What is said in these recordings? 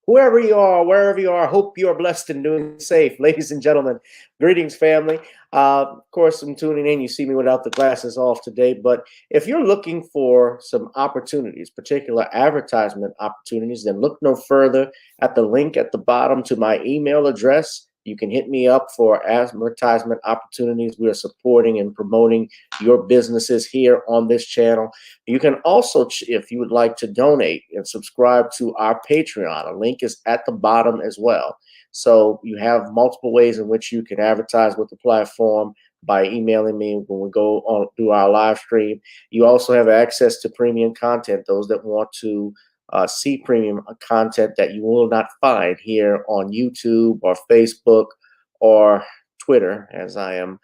Whoever you are, wherever you are, hope you are blessed and doing safe. Ladies and gentlemen, greetings, family. Of course, I'm tuning in. You see me without the glasses off today. But if you're looking for some opportunities, particular advertisement opportunities, then look no further at the link at the bottom to my email address. You can hit me up for advertisement opportunities. We are supporting and promoting your businesses here on this channel. You can also, if you would like to donate and subscribe to our Patreon, a link is at the bottom as well. So you have multiple ways in which you can advertise with the platform by emailing me when we go on through our live stream. You also have access to premium content, those that want to see premium content that you will not find here on YouTube or Facebook or Twitter, as I am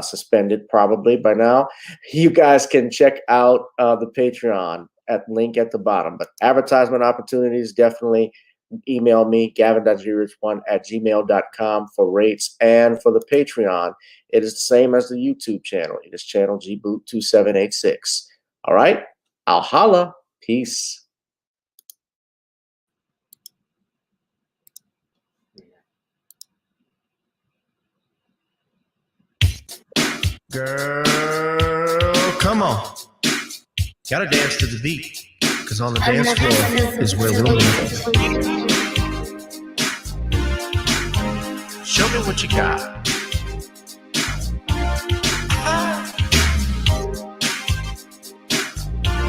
suspended probably by now. You guys can check out the Patreon at link at the bottom. But advertisement opportunities, definitely email me, gavin.grich1@gmail.com for rates. And for the Patreon, it is the same as the YouTube channel. It is channel gboot2786. All right, I'll holla. Peace. Girl, come on. Gotta dance to the beat, because on the dance floor is where we'll be. Show me what you got.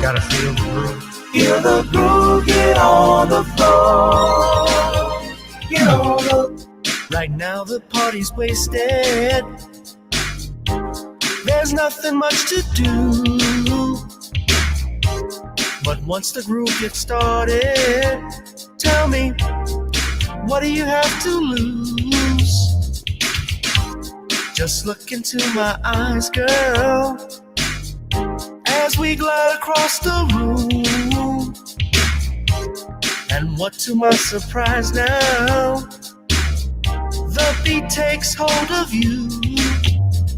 Gotta feel the groove. Feel the groove, get on the floor. Get on the... Right now the party's wasted. There's nothing much to do. But once the groove gets started, tell me, what do you have to lose? Just look into my eyes, girl, as we glide across the room. And what to my surprise now, the beat takes hold of you.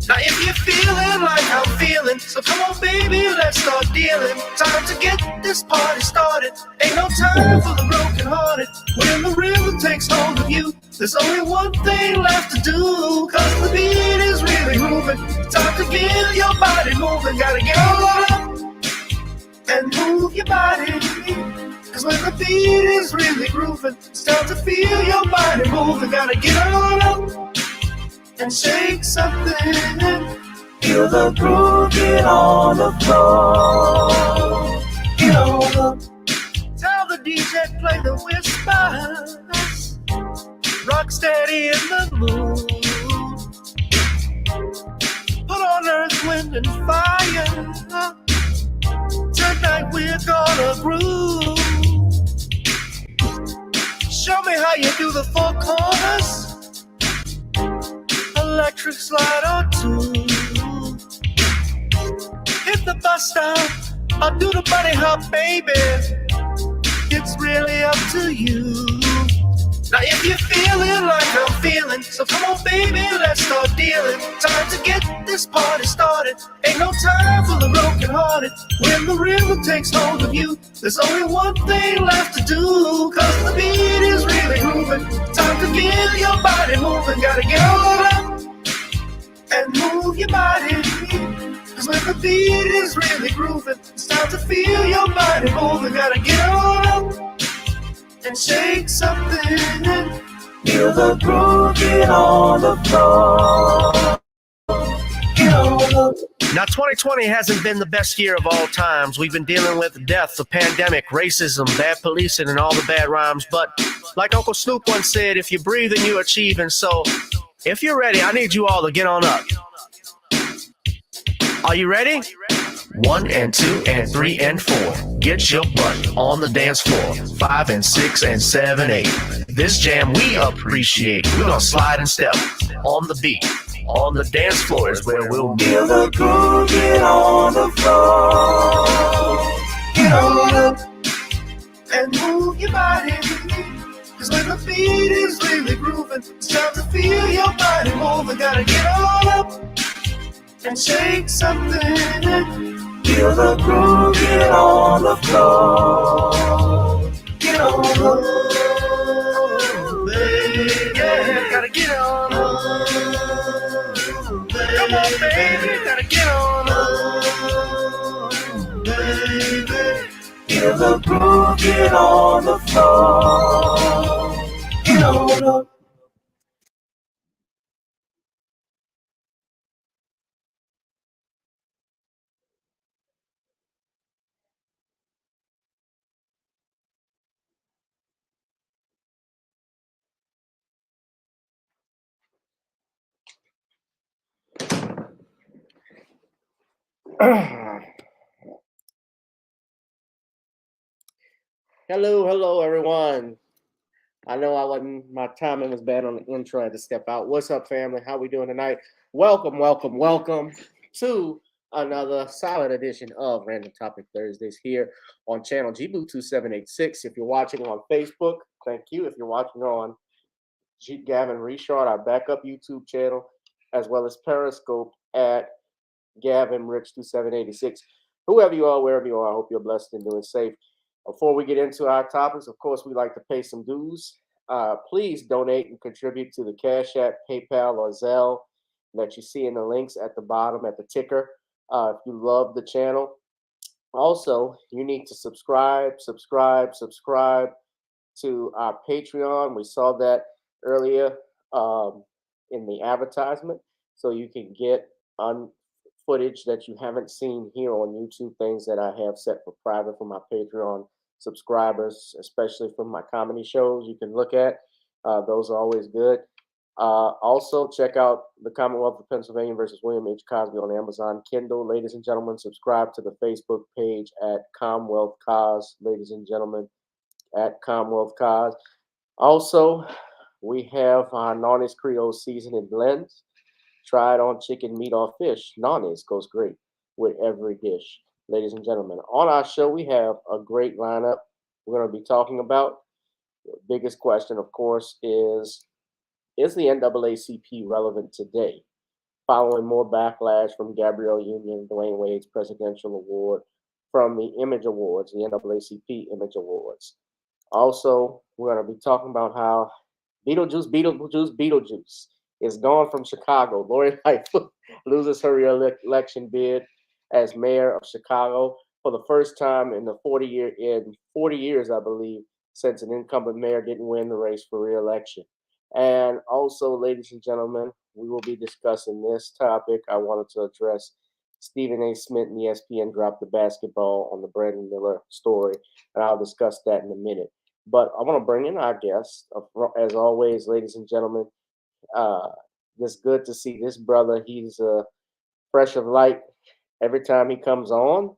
Now if you're feeling like I'm feeling, so come on baby, let's start dealing. Time to get this party started. Ain't no time for the broken hearted. When the rhythm takes hold of you, there's only one thing left to do. Cause the beat is really moving. Time to get your body moving. Gotta get on up and move your body. Cause when the beat is really grooving, it's time to feel your body moving. Gotta get on up and shake something. Feel the groove, get on the floor. Get on the... Tell the DJ play the whispers. Rock steady in the mood. Put on earth, wind, and fire. Tonight we're gonna groove. Show me how you do the four corners. Electric slide or two. Hit the bus stop or do the bunny hop, baby. It's really up to you. Now if you're feeling like I'm feeling, so come on baby, let's start dealing. Time to get this party started. Ain't no time for the broken hearted. When the rhythm takes hold of you, there's only one thing left to do. Cause the beat is really grooving. Time to get your body moving. Gotta get on up and move your body. Cause when the beat is really grooving, it's time to feel your body moving. Gotta get on up and shake something. Feel the groove, get on the floor. Get on the Now, 2020 hasn't been the best year of all times. We've been dealing with death, the pandemic, racism, bad policing, and all the bad rhymes. But like Uncle Snoop once said, if you're breathing, you're achieving. So if you're ready, I need you all to get on up. Are you ready? 1 and 2 and 3 and 4. Get your butt on the dance floor. 5 and 6 and 7, 8. This jam we appreciate. We're gonna slide and step on the beat. On the dance floor is where we'll be. feel the groove, get on the floor. Get on up And move your body. Cause when the beat is really grooving, it's time to feel your body moving. Gotta get on up and shake something. Feel the groove, get on the floor. Get on the Oh, baby, yeah, gotta get on up. Come on, baby, gotta get on up. Baby. Feel the groove, get on the floor. Get on up. Hello, everyone. I know my timing was bad on the intro. I had to step out. What's up, family? How we doing tonight? Welcome to another solid edition of Random Topic Thursdays here on channel GBoo 2786. If you're watching on Facebook, thank you. If you're watching on Gavin Richard, our backup YouTube channel, as well as Periscope at Gavin Rich 2786. Whoever you are, wherever you are, I hope you're blessed and doing safe. Before we get into our topics, of course, we like to pay some dues. Please donate and contribute to the Cash App, PayPal, or Zelle that you see in the links at the bottom at the ticker. If you love the channel, also you need to subscribe to our Patreon. We saw that earlier in the advertisement, so you can get footage that you haven't seen here on YouTube, things that I have set for private for my Patreon subscribers, especially from my comedy shows you can look at. Those are always good. Also, check out The Commonwealth of Pennsylvania versus William H. Cosby on Amazon Kindle. Ladies and gentlemen, subscribe to the Facebook page at Commonwealth Cos. Ladies and gentlemen, at Commonwealth Cos. Also, we have our Nonny's Creole seasoning blends. Try it on chicken, meat, or fish. Nonny's goes great with every dish. Ladies and gentlemen, on our show, we have a great lineup. We're going to be talking about the biggest question, of course, is the NAACP relevant today? Following more backlash from Gabrielle Union, Dwayne Wade's presidential award, from the Image Awards, the NAACP Image Awards. Also, we're going to be talking about how Beetlejuice is gone from Chicago. Lori Lightfoot loses her re-election bid as mayor of Chicago for the first time in 40 years, I believe, since an incumbent mayor didn't win the race for re-election. And also, ladies and gentlemen, we will be discussing this topic. I wanted to address Stephen A. Smith and ESPN dropped the basketball on the Brandon Miller story, and I'll discuss that in a minute. But I want to bring in our guest, as always, ladies and gentlemen. It's good to see this brother. He's fresh of light every time he comes on.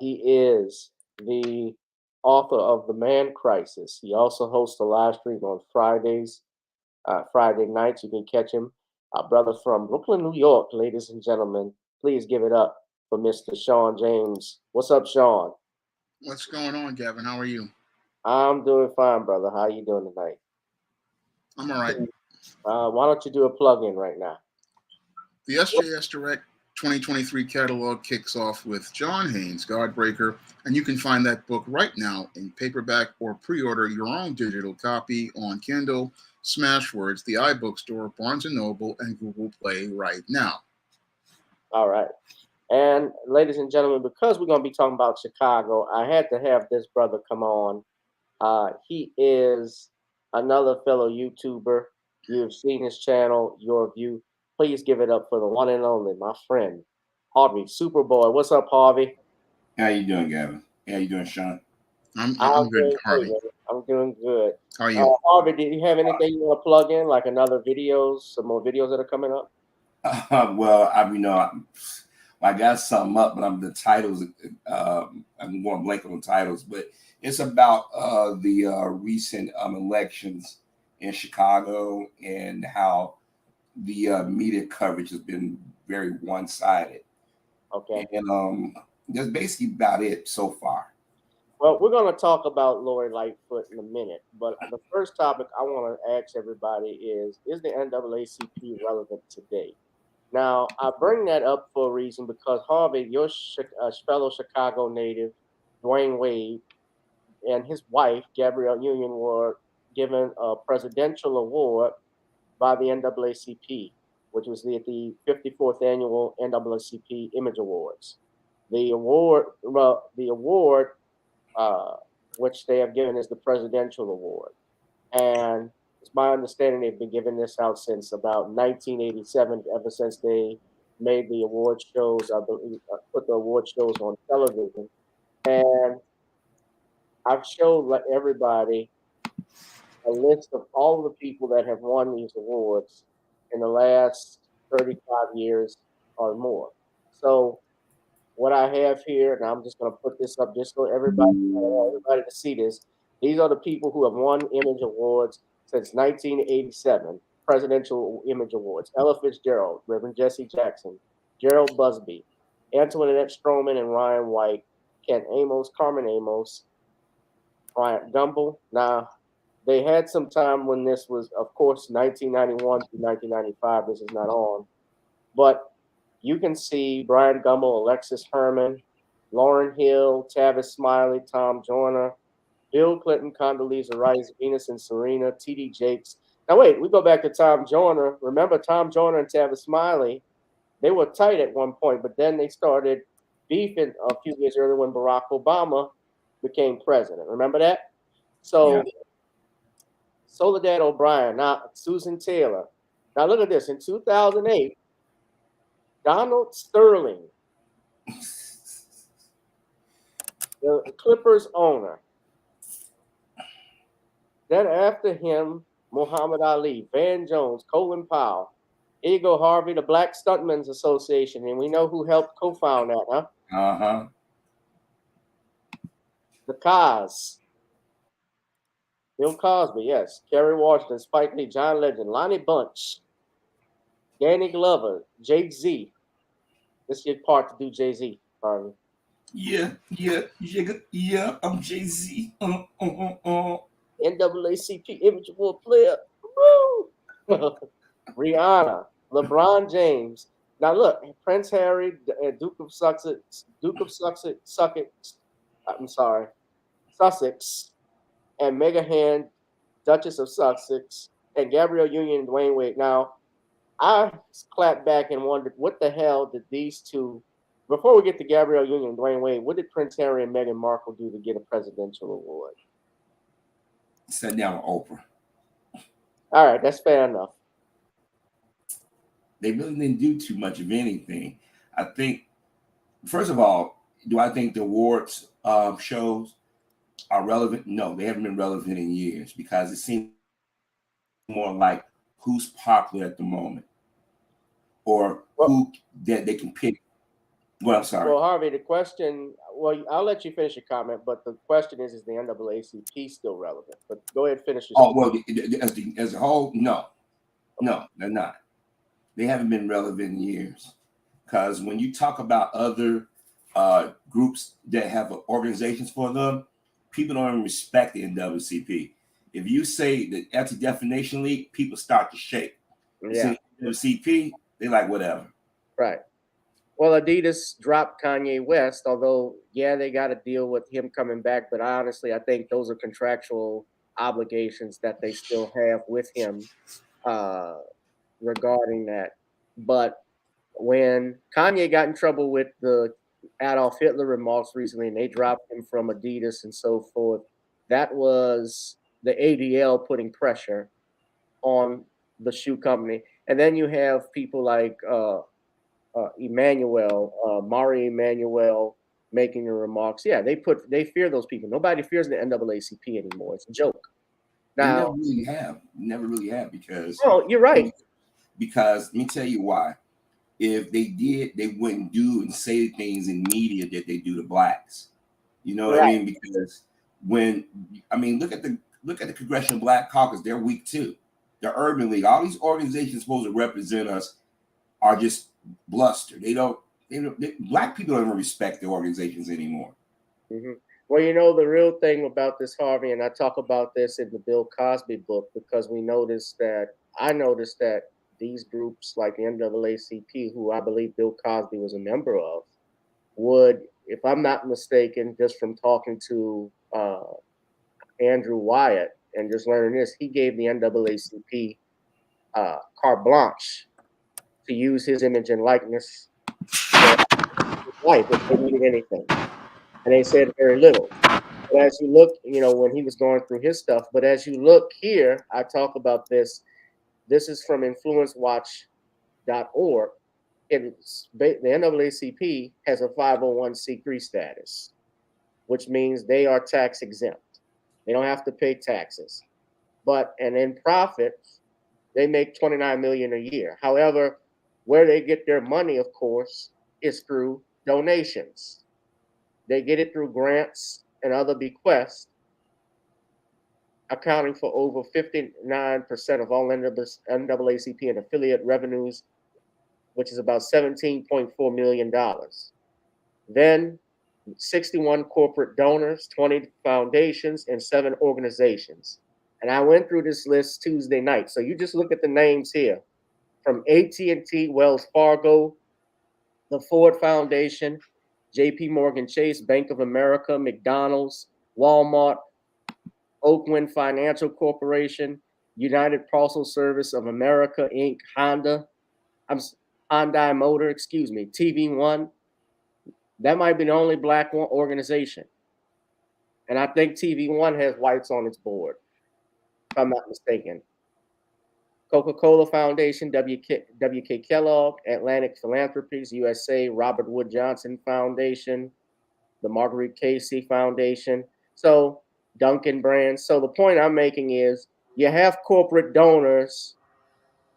He is the author of The Man Crisis. He also hosts a live stream on Fridays, Friday nights. You can catch him. Our brother from Brooklyn, New York, ladies and gentlemen. Please give it up for Mr. Shawn James. What's up, Shawn? What's going on, Gavin? How are you? I'm doing fine, brother. How you doing tonight? I'm all right. Why don't you do a plug-in right now? The SJS Direct 2023 catalog kicks off with John Haynes, Godbreaker, and you can find that book right now in paperback or pre-order your own digital copy on Kindle, Smashwords, the iBookstore, Barnes & Noble, and Google Play right now. All right. And ladies and gentlemen, because we're going to be talking about Chicago, I had to have this brother come on. He is another fellow YouTuber. You've seen his channel, Your View. Please give it up for the one and only, my friend, Harvey Superboy. What's up, Harvey? How you doing, Gavin? How you doing, Shawn? I'm good, doing Harvey. Good, I'm doing good. How are you? Harvey, do you have anything you want to plug in, like another videos, some more videos that are coming up? Well, I got something up, but the titles. I'm going blank on the titles, but it's about the recent elections in Chicago and how the media coverage has been very one-sided. Okay. And that's basically about it so far. Well, we're going to talk about Lori Lightfoot in a minute, but the first topic I want to ask everybody is the NAACP relevant today? Now, I bring that up for a reason because, Harvey, your fellow Chicago native, Dwayne Wade, and his wife, Gabrielle Union, were given a presidential award by the NAACP, which was the 54th annual NAACP Image Awards. The award, which they have given, is the presidential award, and it's my understanding they've been giving this out since about 1987, ever since they made the award shows. I believe put the award shows on television, and I've showed everybody a list of all the people that have won these awards in the last 35 years or more. So what I have here, and I'm just going to put this up just so everybody to see this. These are the people who have won Image Awards since 1987, Presidential Image Awards. Ella Fitzgerald, Reverend Jesse Jackson, Gerald Busby, Antoinette Stroman and Ryan White, Ken Amos, Carmen Amos, Bryant Gumbel. Now, they had some time when this was, of course, 1991 to 1995. This is not on. But you can see Brian Gumbel, Alexis Herman, Lauryn Hill, Tavis Smiley, Tom Joyner, Bill Clinton, Condoleezza Rice, Venus and Serena, T.D. Jakes. Now, wait, we go back to Tom Joyner. Remember Tom Joyner and Tavis Smiley? They were tight at one point, but then they started beefing a few years earlier when Barack Obama became president. Remember that? So, yeah. Soledad O'Brien, now Susan Taylor. Now, look at this. In 2008, Donald Sterling, the Clippers owner. Then after him, Muhammad Ali, Van Jones, Colin Powell. Here you go, Harvey, the Black Stuntmen's Association. And we know who helped co-found that, huh? Uh-huh. The Cos. Bill Cosby, yes. Kerry Washington, Spike Lee, John Legend, Lonnie Bunch, Danny Glover, Jay-Z. This is your part to do Jay-Z, Harvey. Yeah, I'm Jay-Z. NAACP Image Award player. Woo! Rihanna, LeBron James. Now look, Prince Harry, Duke of Sussex, and Meghan, Duchess of Sussex, and Gabrielle Union and Dwayne Wade. Now, I clapped back and wondered, what the hell did these two, before we get to Gabrielle Union and Dwayne Wade, what did Prince Harry and Meghan Markle do to get a presidential award? Sat down with Oprah. All right, that's fair enough. They really didn't do too much of anything. I think, first of all, do I think the awards shows are relevant? No, they haven't been relevant in years because it seems more like who's popular at the moment or who that they can pick. Well, I'm sorry. Well, Harvey, the question, well, I'll let you finish your comment, but the question is the NAACP still relevant? But go ahead and finish your statement. As a whole, no, they're not. They haven't been relevant in years because when you talk about other groups that have organizations for them, people don't even respect the NAACP. If you say the Anti-Defamation League, people start to shake. Yeah. NAACP, they like whatever. Right. Well, Adidas dropped Kanye West, although, yeah, they got to deal with him coming back. But honestly, I think those are contractual obligations that they still have with him regarding that. But when Kanye got in trouble with the Adolf Hitler remarks recently, and they dropped him from Adidas and so forth, that was the ADL putting pressure on the shoe company. And then you have people like Mari Emanuel making the remarks. Yeah, they fear those people. Nobody fears the NAACP anymore. It's a joke. Now, never really have because. Oh, you're right. Because let me tell you why. If they did, they wouldn't do and say things in media that they do to blacks. You know what I mean? Because look at the Congressional Black Caucus. They're weak too. The Urban League, all these organizations supposed to represent us are just bluster. Black people don't even respect the organizations anymore. Mm-hmm. Well, the real thing about this, Harvey, and I talk about this in the Bill Cosby book, because I noticed that these groups like the NAACP, who I believe Bill Cosby was a member of, would, if I'm not mistaken, just from talking to Andrew Wyatt and just learning this, he gave the NAACP carte blanche to use his image and likeness for his life if they needed anything. And they said very little. But as you look, when he was going through his stuff, but as you look here, I talk about this. This is from influencewatch.org. The NAACP has a 501c3 status, which means they are tax exempt. They don't have to pay taxes. And in profits, they make $29 million a year. However, where they get their money, of course, is through donations. They get it through grants and other bequests, accounting for over 59% of all NAACP and affiliate revenues, which is about $17.4 million. Then 61 corporate donors, 20 foundations, and 7 organizations. And I went through this list Tuesday night. So you just look at the names here. From AT&T, Wells Fargo, the Ford Foundation, JP Morgan Chase, Bank of America, McDonald's, Walmart, Oakland Financial Corporation, United Parcel Service of America, Inc., Hyundai Motor, TV One. That might be the only black organization. And I think TV One has whites on its board, if I'm not mistaken. Coca-Cola Foundation, W.K. Kellogg, Atlantic Philanthropies, USA, Robert Wood Johnson Foundation, the Marguerite Casey Foundation. So Dunkin' Brands. So the point I'm making is you have corporate donors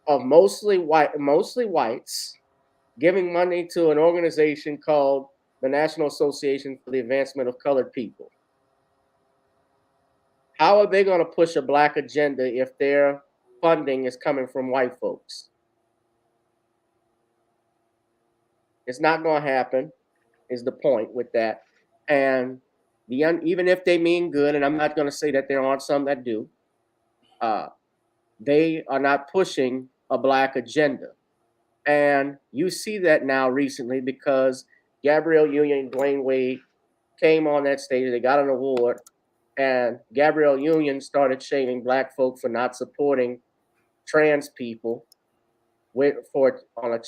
of mostly whites giving money to an organization called the National Association for the Advancement of Colored People. How are they going to push a black agenda if their funding is coming from white folks? It's not going to happen, is the point with that. And even if they mean good, and I'm not going to say that there aren't some that do, they are not pushing a black agenda. And you see that now recently because Gabrielle Union and Dwayne Wade came on that stage. They got an award, and Gabrielle Union started shaming black folk for not supporting trans people,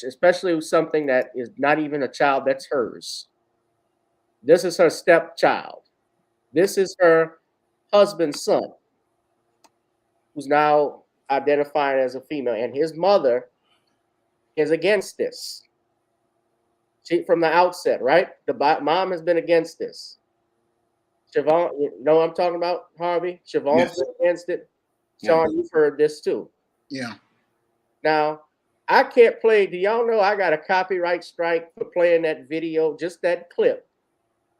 especially something that is not even a child that's hers. This is her stepchild. This is her husband's son, who's now identified as a female, and his mother is against this. From the outset, right? The mom has been against this. Siobhan, you know what I'm talking about, Harvey? Siobhan's been against it. Shawn, you've heard this too. Yeah. Now, I can't play. Do y'all know I got a copyright strike for playing that video, just that clip?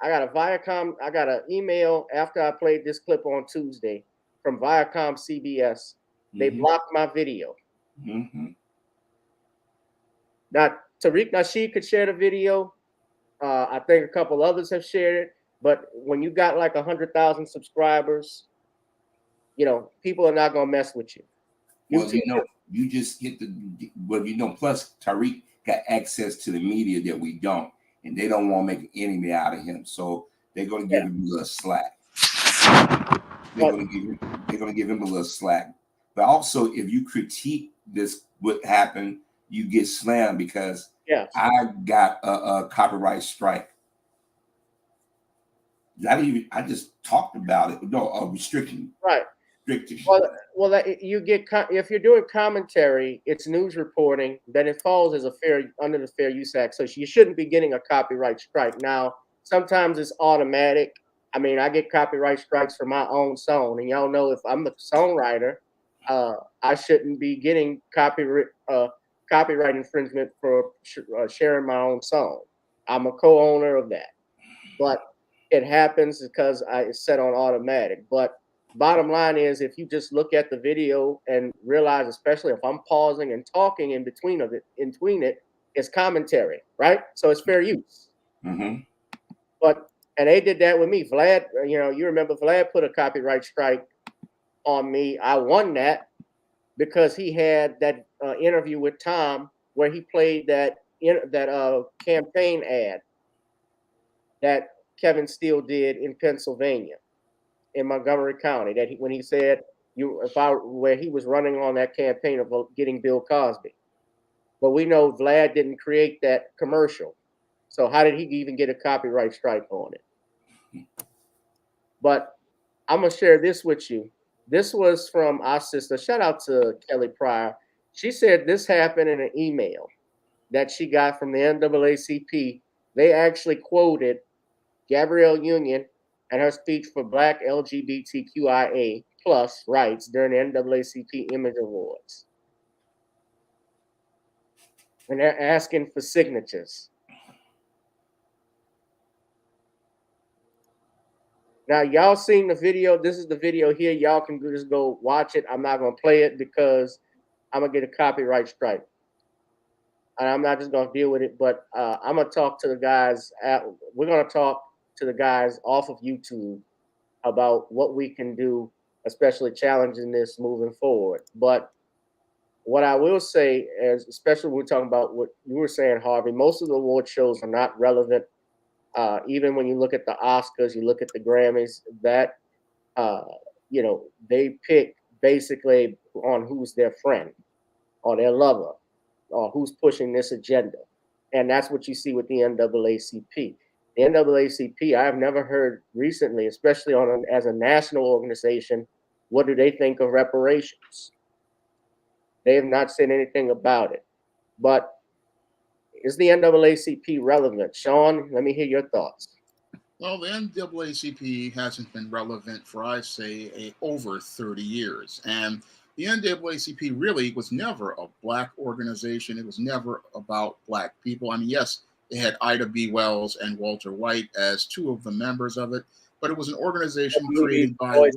I got an email after I played this clip on Tuesday from Viacom CBS. They blocked my video. Mm-hmm. Now, Tariq Nasheed could share the video. I think a couple others have shared it. But when you got like 100,000 subscribers, people are not gonna mess with you. Well, you just hit plus Tariq got access to the media that we don't, and they don't want to make an enemy out of him. So they're gonna give him a little slack. They're gonna give him a little slack. But also, if you critique what happened, you get slammed because I got a copyright strike. I just talked about it. No, a restriction. Right. Well, you get if you're doing commentary, it's news reporting. Then it falls as under the Fair Use Act. So you shouldn't be getting a copyright strike. Now, sometimes it's automatic. I mean, I get copyright strikes for my own song, and y'all know if I'm the songwriter, I shouldn't be getting copyright infringement for sharing my own song. I'm a co-owner of that, but it happens because it's set on automatic. But bottom line is, if you just look at the video and realize, especially if I'm pausing and talking in between it, it's commentary, right? So it's fair use. Mm-hmm. And they did that with me. Vlad, you remember Vlad put a copyright strike on me. I won that because he had that interview with Tom where he played that campaign ad that Kevin Steele did in Pennsylvania, in Montgomery County, when he said where he was running on that campaign of getting Bill Cosby. But we know Vlad didn't create that commercial. So how did he even get a copyright strike on it? But I'm going to share this with you. This was from our sister. Shout out to Kelly Pryor. She said this happened in an email that she got from the NAACP. They actually quoted Gabrielle Union and her speech for Black LGBTQIA plus rights during the NAACP Image Awards. And they're asking for signatures. Now, y'all seen the video. This is the video here. Y'all can just go watch it. I'm not going to play it because I'm going to get a copyright strike. And I'm not just going to deal with it, but I'm going to talk to the guys. We're going to talk to the guys off of YouTube about what we can do, especially challenging this moving forward. But what I will say is, especially when we're talking about what you were saying, Harvey, most of the award shows are not relevant. Even when you look at the Oscars, you look at the Grammys, that, they pick basically on who's their friend or their lover or who's pushing this agenda. And that's what you see with the NAACP. The NAACP, I've never heard recently, especially as a national organization, what do they think of reparations? They have not said anything about it. But is the NAACP relevant? Shawn, let me hear your thoughts. Well, the NAACP hasn't been relevant for, I say, over 30 years. And the NAACP really was never a Black organization. It was never about Black people. I mean, yes, it had Ida B. Wells and Walter White as two of the members of it, but it was an organization created by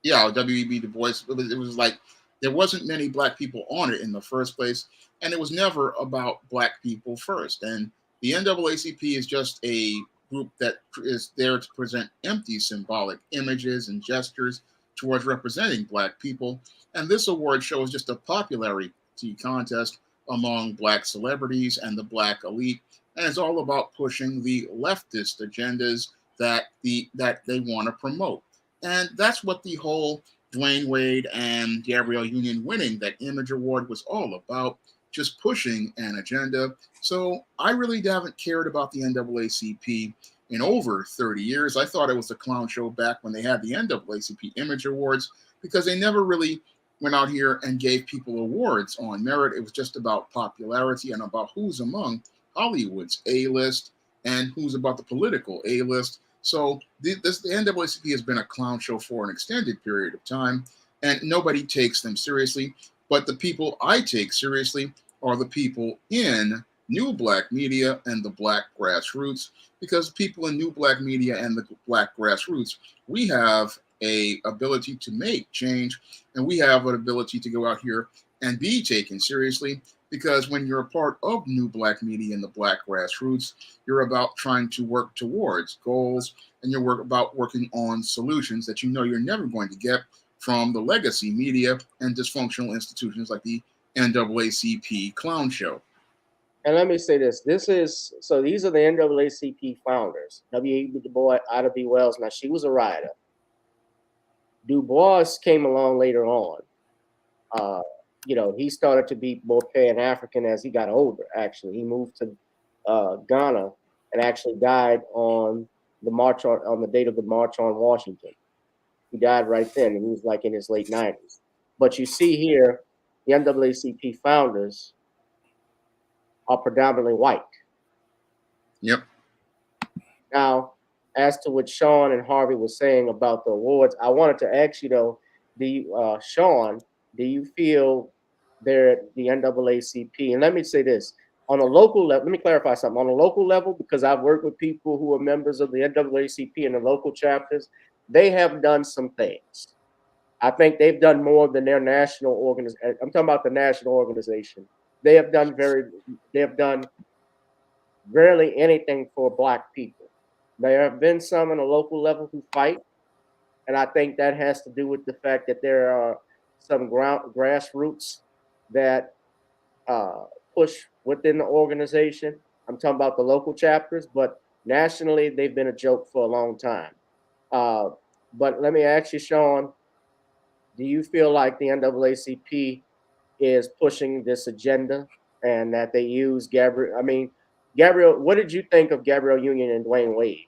W.E.B. Du Bois. It was like there wasn't many Black people on it in the first place, and it was never about Black people first. And the NAACP is just a group that is there to present empty symbolic images and gestures towards representing Black people. And this award show is just a popularity contest among Black celebrities and the Black elite. And it's all about pushing the leftist agendas that they want to promote. And that's what the whole Dwayne Wade and Gabrielle Union winning that Image Award was all about, just pushing an agenda. So I really haven't cared about the NAACP in over 30 years. I thought it was a clown show back when they had the NAACP Image Awards, because they never really went out here and gave people awards on merit. It was just about popularity and about who's among Hollywood's A-list and who's about the political A-list. So the NAACP has been a clown show for an extended period of time, and nobody takes them seriously. But the people I take seriously are the people in new Black media and the Black grassroots, because people in new Black media and the Black grassroots, we have a ability to make change, and we have an ability to go out here and be taken seriously. because when you're a part of New Black Media and the Black grassroots, you're about trying to work towards goals, and you're about working on solutions that you know you're never going to get from the legacy media and dysfunctional institutions like the NAACP clown show. And let me say this: these are the NAACP founders. W.E. Du Bois, Ida B. Wells. Now she was a rioter. Du Bois came along later on. He started to be more Pan-African as he got older. Actually, he moved to Ghana and actually died on the date of the March on Washington. He died right then, and he was like in his late 90s. But you see here, the NAACP founders are predominantly white. Yep. Now, as to what Shawn and Harvey was saying about the awards, I wanted to ask you though, Shawn, do you feel the NAACP, and let me say this, on a local level, let me clarify something. On a local level, because I've worked with people who are members of the NAACP in the local chapters, they have done some things. I think they've done more than their national organization. I'm talking about the national organization. They have done rarely anything for Black people. There have been some on a local level who fight, and I think that has to do with the fact that there are some grassroots that push within the organization. I'm talking about the local chapters, but nationally, they've been a joke for a long time. But let me ask you, Shawn, do you feel like the NAACP is pushing this agenda and that they use Gabrielle? I mean, Gabrielle, what did you think of Gabrielle Union and Dwayne Wade?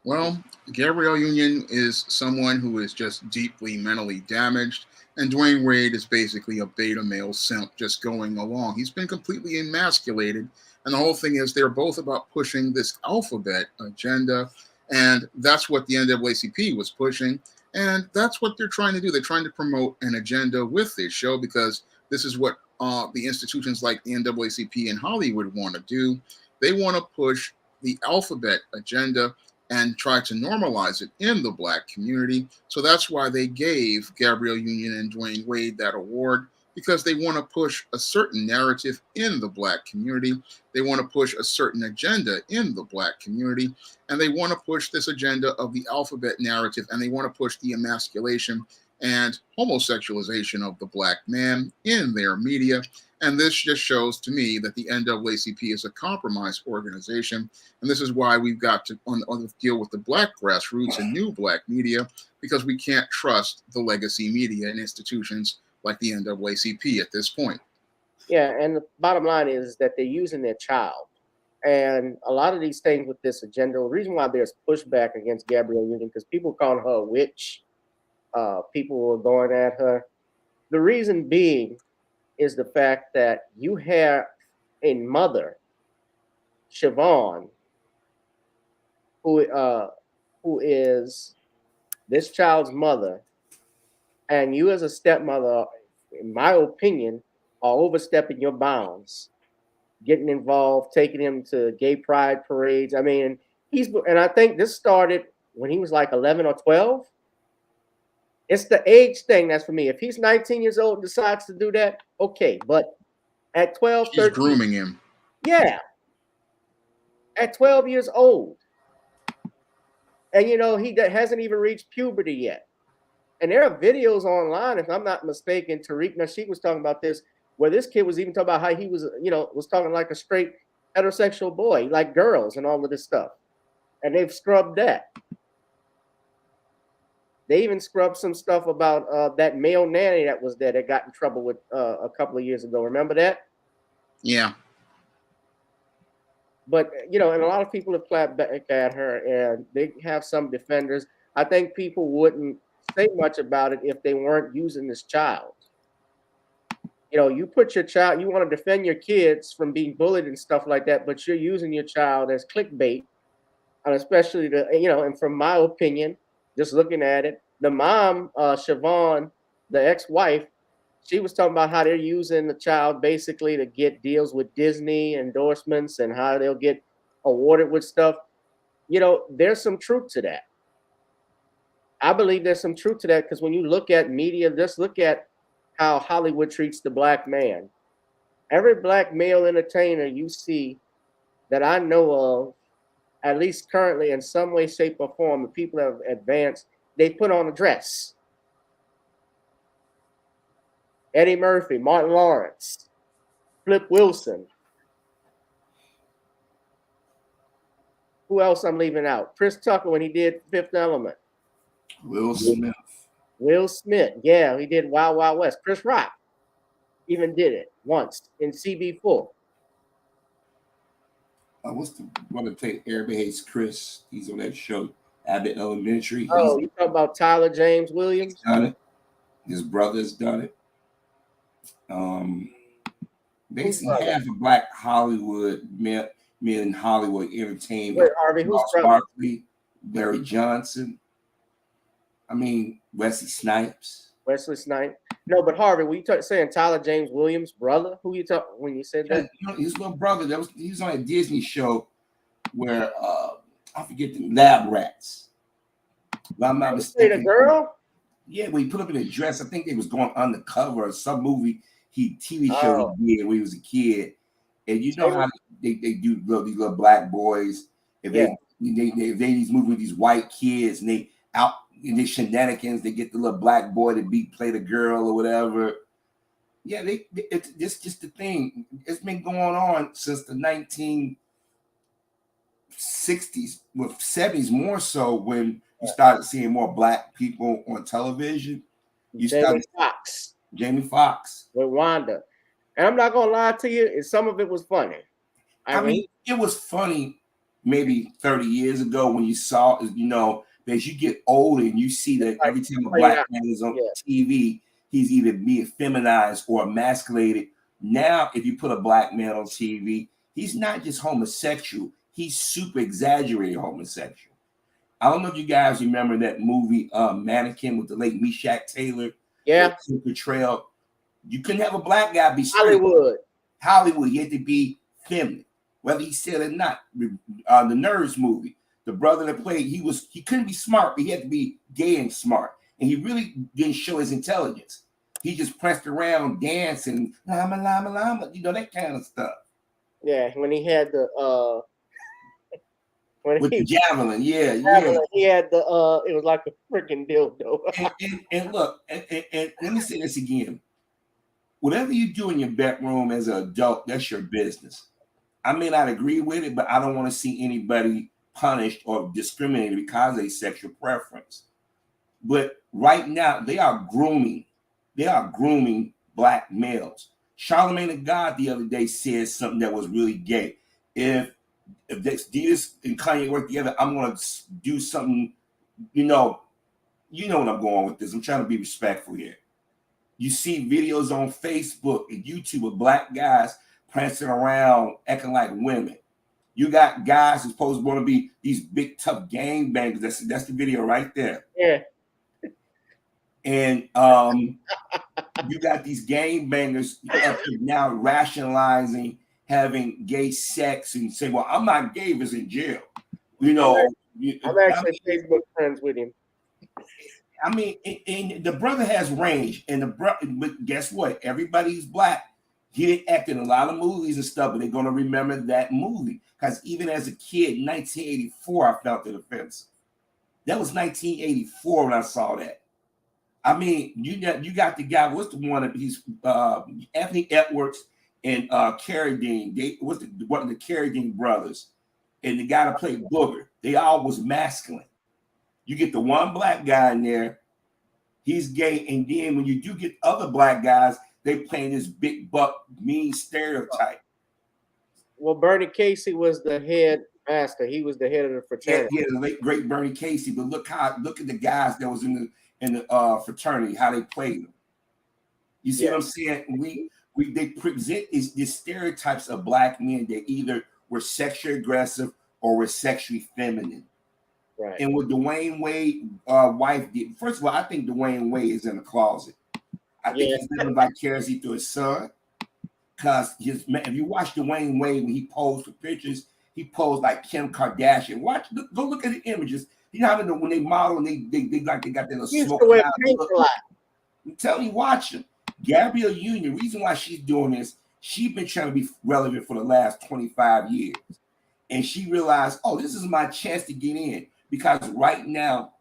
Well, Gabrielle Union is someone who is just deeply mentally damaged, and Dwayne Wade is basically a beta male simp just going along. He's been completely emasculated, and the whole thing is they're both about pushing this alphabet agenda, and that's what the NAACP was pushing, and that's what they're trying to do. They're trying to promote an agenda with this show because this is what the institutions like the NAACP in Hollywood want to do. They want to push the alphabet agenda and try to normalize it in the Black community. So that's why they gave Gabrielle Union and Dwayne Wade that award, because they want to push a certain narrative in the Black community. They want to push a certain agenda in the Black community, and they want to push this agenda of the alphabet narrative, and they want to push the emasculation and homosexualization of the Black man in their media. And this just shows to me that the NAACP is a compromised organization. And this is why we've got to deal with the Black grassroots and New Black Media, because we can't trust the legacy media and institutions like the NAACP at this point. Yeah, and the bottom line is that they're using their child. And a lot of these things with this agenda, the reason why there's pushback against Gabrielle Union, because people call her a witch, people were going at her. The reason being is the fact that you have a mother, Siobhan, who is this child's mother, and you as a stepmother, in my opinion, are overstepping your bounds, getting involved, taking him to gay pride parades. I mean, and I think this started when he was like 11 or 12. It's the age thing that's for me. If he's 19 years old and decides to do that, okay. But at 12, she's 13, grooming him. Yeah. At 12 years old. And, he hasn't even reached puberty yet. And there are videos online, if I'm not mistaken, Tariq Nasheed was talking about this, where this kid was even talking about how he was, was talking like a straight heterosexual boy, like girls and all of this stuff. And they've scrubbed that. They even scrubbed some stuff about that male nanny that was there that got in trouble with a couple of years ago. Remember that? Yeah. But, and a lot of people have clapped back at her, and they have some defenders. I think people wouldn't say much about it if they weren't using this child. You put your child, you want to defend your kids from being bullied and stuff like that, but you're using your child as clickbait, and especially and from my opinion, just looking at it, the mom, Siobhan, the ex-wife, she was talking about how they're using the child basically to get deals with Disney endorsements and how they'll get awarded with stuff. There's some truth to that. I believe there's some truth to that, because when you look at media, just look at how Hollywood treats the Black man. Every black male entertainer you see that I know of, at least currently in some way, shape, or form, and people have advanced, they put on a dress. Eddie Murphy, Martin Lawrence, Flip Wilson. Who else I'm leaving out? Chris Tucker when he did Fifth Element. Will Smith. Will Smith, yeah, he did Wild Wild West. Chris Rock even did it once in CB4. What's the one to take? Everybody hates Chris. He's on that show, Abbott Elementary. Oh, you talking about Tyler James Williams? He's done it. His brother's done it. Basically, half of black Hollywood men in Hollywood entertainment. Wait, Harvey, who's brother? Barkley, Barry Johnson. I mean, Wesley Snipes. Wesley Snipes. No, but Harvey, were you saying Tyler James Williams' brother? Who you talking when you said that? You know, his little brother. He was on a Disney show where I forget the Lab Rats. If I'm not mistaken. The girl? Yeah, when he put up in a dress, I think they was going undercover or some movie TV show he did when he was a kid. And you know how they do these little black boys. If they these movies with these white kids and they out in these shenanigans, they get the little black boy to play the girl or whatever. Yeah, it's just the thing. It's been going on since the 1960s, with 70s more so, when you started seeing more black people on television. Jamie Foxx with Wanda. And I'm not gonna lie to you, some of it was funny. I mean, it was funny maybe 30 years ago when you saw, as you get older and you see that every time a black man is on TV, he's either being feminized or emasculated. Now, if you put a black man on TV, he's not just homosexual, he's super exaggerated homosexual. I don't know if you guys remember that movie Mannequin with the late Meshach Taylor. Yeah. Portrayal. You couldn't have a black guy be straight. Hollywood, he had to be feminine, whether he said it or not. The Nerds movie, the brother that played, he couldn't be smart, but he had to be gay and smart. And he really didn't show his intelligence. He just pressed around dancing, llama, llama, llama, that kind of stuff. Yeah, when he had the the javelin, He had the it was like a freaking dildo. and look, and let me say this again. Whatever you do in your bedroom as an adult, that's your business. I may not agree with it, but I don't want to see anybody punished or discriminated because of a sexual preference. But right now, they are grooming black males. Charlamagne the God the other day said something that was really gay. If Adidas and Kanye work together, I'm going to do something, you know what I'm going with this. I'm trying to be respectful here. You see videos on Facebook and YouTube of black guys prancing around acting like women. You got guys who's supposed to want to be these big tough gang bangers. That's the video right there. Yeah. And you got these gang bangers now rationalizing having gay sex and say, well, I'm not gay if it's in jail. I'm actually Facebook friends with him. I mean, and the brother has range, but guess what? Everybody's black. He didn't act in a lot of movies and stuff, but they're going to remember that movie. Because even as a kid, 1984, I felt it offensive. That was 1984 when I saw that. I mean, you got the guy, what's the one, he's Anthony Edwards and Carradine. One of the Carradine brothers. And the guy that played Booger. They all was masculine. You get the one black guy in there, he's gay, and then when you do get other black guys, they playing this big buck mean stereotype. Well, Bernie Casey was the head master. He was the head of the fraternity. Yeah, the late great Bernie Casey. But look at the guys that was in the fraternity, how they played them. You see what I'm saying? They present these stereotypes of black men that either were sexually aggressive or were sexually feminine. Right. And what Dwayne Wade's wife did, first of all, I think Dwayne Wade is in the closet. I think he's living vicariously through his son. Because if you watch Dwayne Wade when he posed for pictures, he posed like Kim Kardashian. Go look at the images. You know how when they model and they got that little smoke. I'm telling you, watch him. Gabrielle Union, the reason why she's doing this She's been trying to be relevant for the last 25 years. And she realized, oh, this is my chance to get in. Because right now,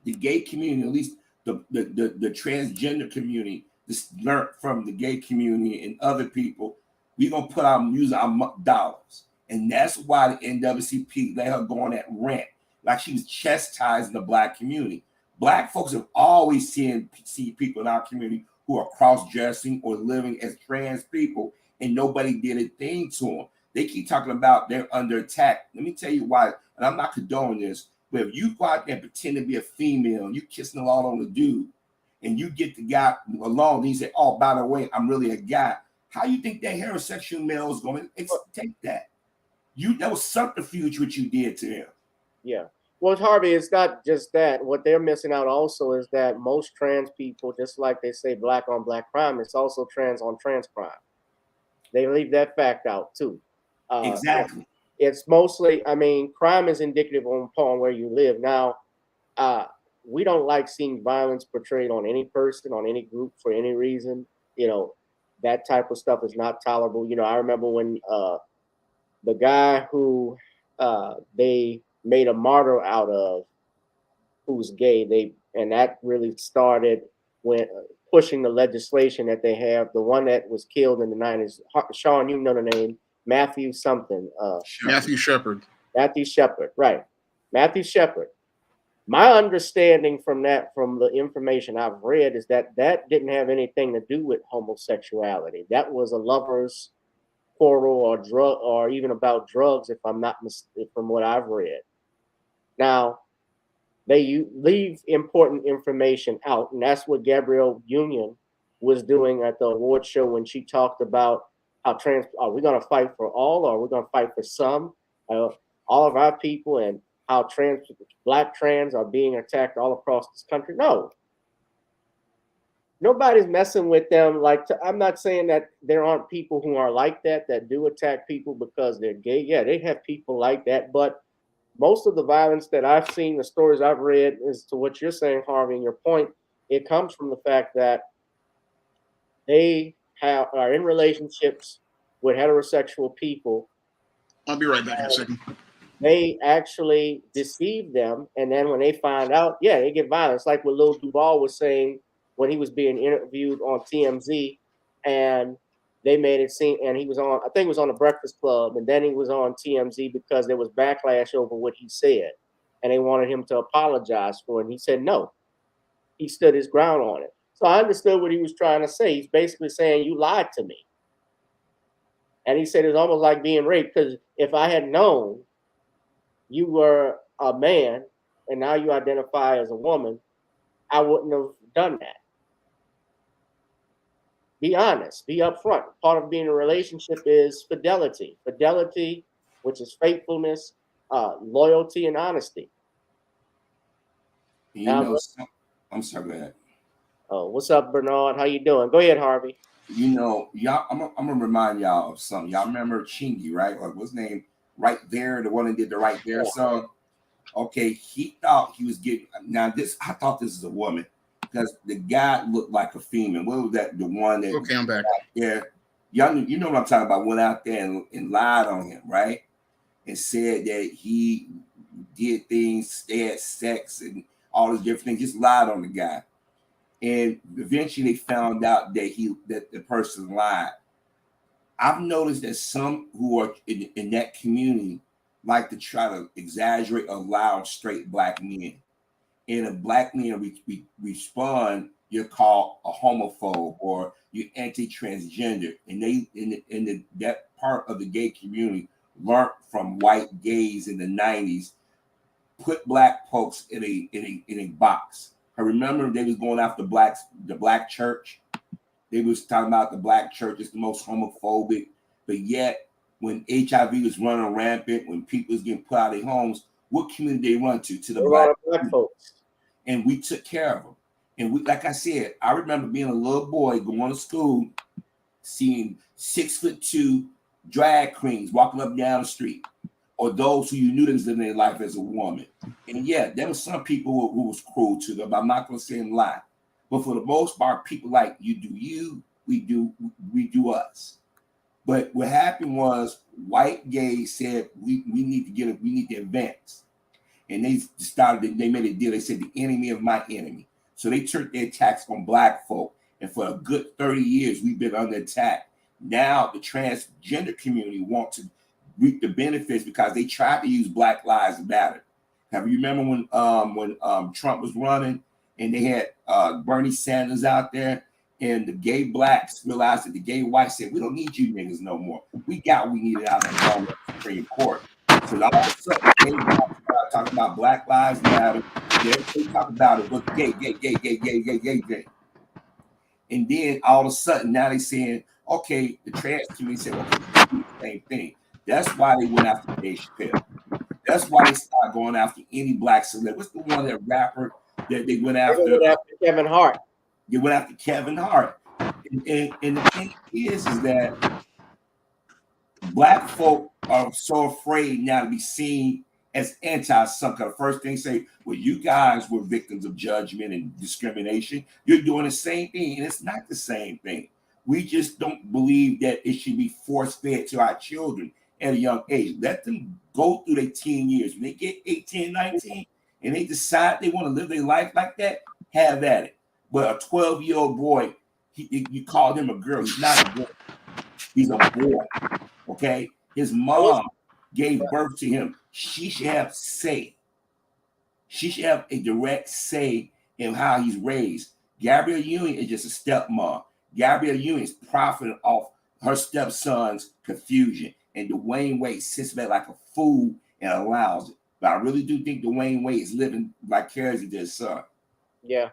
the gay community, at least the transgender community, this learned from the gay community and other people, we're going to put our use our dollars. And that's why the NAACP let her go on that rant. Like she was chastising the Black community. Black folks have always seen people in our community who are cross-dressing or living as trans people, and nobody did a thing to them. They keep talking about they're under attack. Let me tell you why, and I'm not condoning this, but if you go out there and pretend to be a female and you kissing along on the dude, and you get the guy along, and he say, oh, by the way, I'm really a guy. How you think that heterosexual male is going to take that? That was subterfuge what you did to him. Yeah. Well, Harvey, it's not just that. What they're missing out also is that most trans people, just like they say black on black crime, it's also trans on trans crime. They leave that fact out too. Exactly. It's mostly, I mean, crime is indicative upon where you live. Now, we don't like seeing violence portrayed on any person, on any group for any reason. You know, that type of stuff is not tolerable. You know, I remember when the guy who they made a martyr out of, who's gay, and that really started when pushing the legislation that they have. The one that was killed in the 90s, Shawn, you know the name, Matthew something. Matthew Shepard. Matthew Shepard, right. Matthew Shepard. My understanding from the information I've read, is that didn't have anything to do with homosexuality. That was a lover's quarrel or drug, or even about drugs, if I'm not mistaken, from what I've read. Now, they leave important information out, and that's what Gabrielle Union was doing at the award show when she talked about how are we going to fight for all, or are we going to fight for some, all of our people, and how black trans are being attacked all across this country. No, nobody's messing with them. I'm not saying that there aren't people who are like that do attack people because they're gay. Yeah, they have people like that, but most of the violence that I've seen, the stories I've read, is to what you're saying, Harvey, and your point. It comes from the fact that they are in relationships with heterosexual people. I'll be right back in a second. They actually deceive them, and then when they find out, yeah, they get violence. Like what Lil Duval was saying when he was being interviewed on TMZ, and they made it seem, and he was on, I think it was on the Breakfast Club, and then he was on TMZ because there was backlash over what he said, and they wanted him to apologize for it. And he said no. He stood his ground on it. So I understood what he was trying to say. He's basically saying, you lied to me. And he said it's almost like being raped, because if I had known you were a man and now you identify as a woman, I wouldn't have done that. Be honest, be upfront. Part of being in a relationship is fidelity. Fidelity, which is faithfulness, loyalty, and honesty. I'm sorry, go ahead. Oh, what's up, Bernard? How you doing? Go ahead, Harvey. Y'all, I'm gonna remind y'all of something. Y'all remember Chingy, right? Like, what's his name? Right There, the one that did the Right There song. Okay, he thought he was getting. Now I thought this is a woman, because the guy looked like a female. What was that? The one that? Okay, I'm back. Yeah, y'all, you know what I'm talking about. Went out there and lied on him, right? And said that he did things, they had sex and all these different things. Just lied on the guy, and eventually they found out that the person lied. I've noticed that some who are in that community like to try to exaggerate or lie on straight black men. And if black men respond, you're called a homophobe or you're anti-transgender. And that part of the gay community learned from white gays in the 90s, put black folks in a box. I remember they was going after the black church. They was talking about the black church is the most homophobic, but yet when HIV was running rampant, when people was getting put out of their homes, what community they run to? To the black folks. And we took care of them. And we, like I said, I remember being a little boy going to school, seeing 6'2" drag queens walking up down the street, or those who you knew that was living their life as a woman. And yeah, there were some people who was cruel to them. I'm not going to say them lie. But for the most part, people like, you do you, we do us. But what happened was white gays said we need to advance. And they made a deal. They said the enemy of my enemy. So they turned their attacks on black folk. And for a good 30 years, we've been under attack. Now the transgender community want to reap the benefits because they tried to use Black Lives Matter. Have you remember when Trump was running and they had Bernie Sanders out there, and the gay blacks realized that the gay whites said, we don't need you niggas no more. We got what we needed out of the Supreme Court. So all of a sudden, the gay blacks started talking about Black Lives Matter. They talk about it, look, gay. And then all of a sudden, now they saying, okay, the trans community said, okay, we do the same thing. That's why they went after Dave Chappelle. That's why they started going after any black celebrity. What's the one that rapper that they went after? They went after Kevin Hart. They went after Kevin Hart. And the thing is that black folk are so afraid now to be seen as anti-something. The first thing they say, well, you guys were victims of judgment and discrimination. You're doing the same thing, and it's not the same thing. We just don't believe that it should be force-fed to our children at a young age. Let them go through their teen years. When they get 18, 19, and they decide they want to live their life like that, have at it. But a 12-year-old boy, you called him a girl. He's not a boy. He's a boy, okay? His mom gave birth to him. She should have say. She should have a direct say in how he's raised. Gabrielle Union is just a stepmom. Gabrielle Union is profiting off her stepson's confusion. And Dwayne Wade sits back like a fool and allows it. But I really do think Dwayne Wade is living vicariously to his son. Yeah.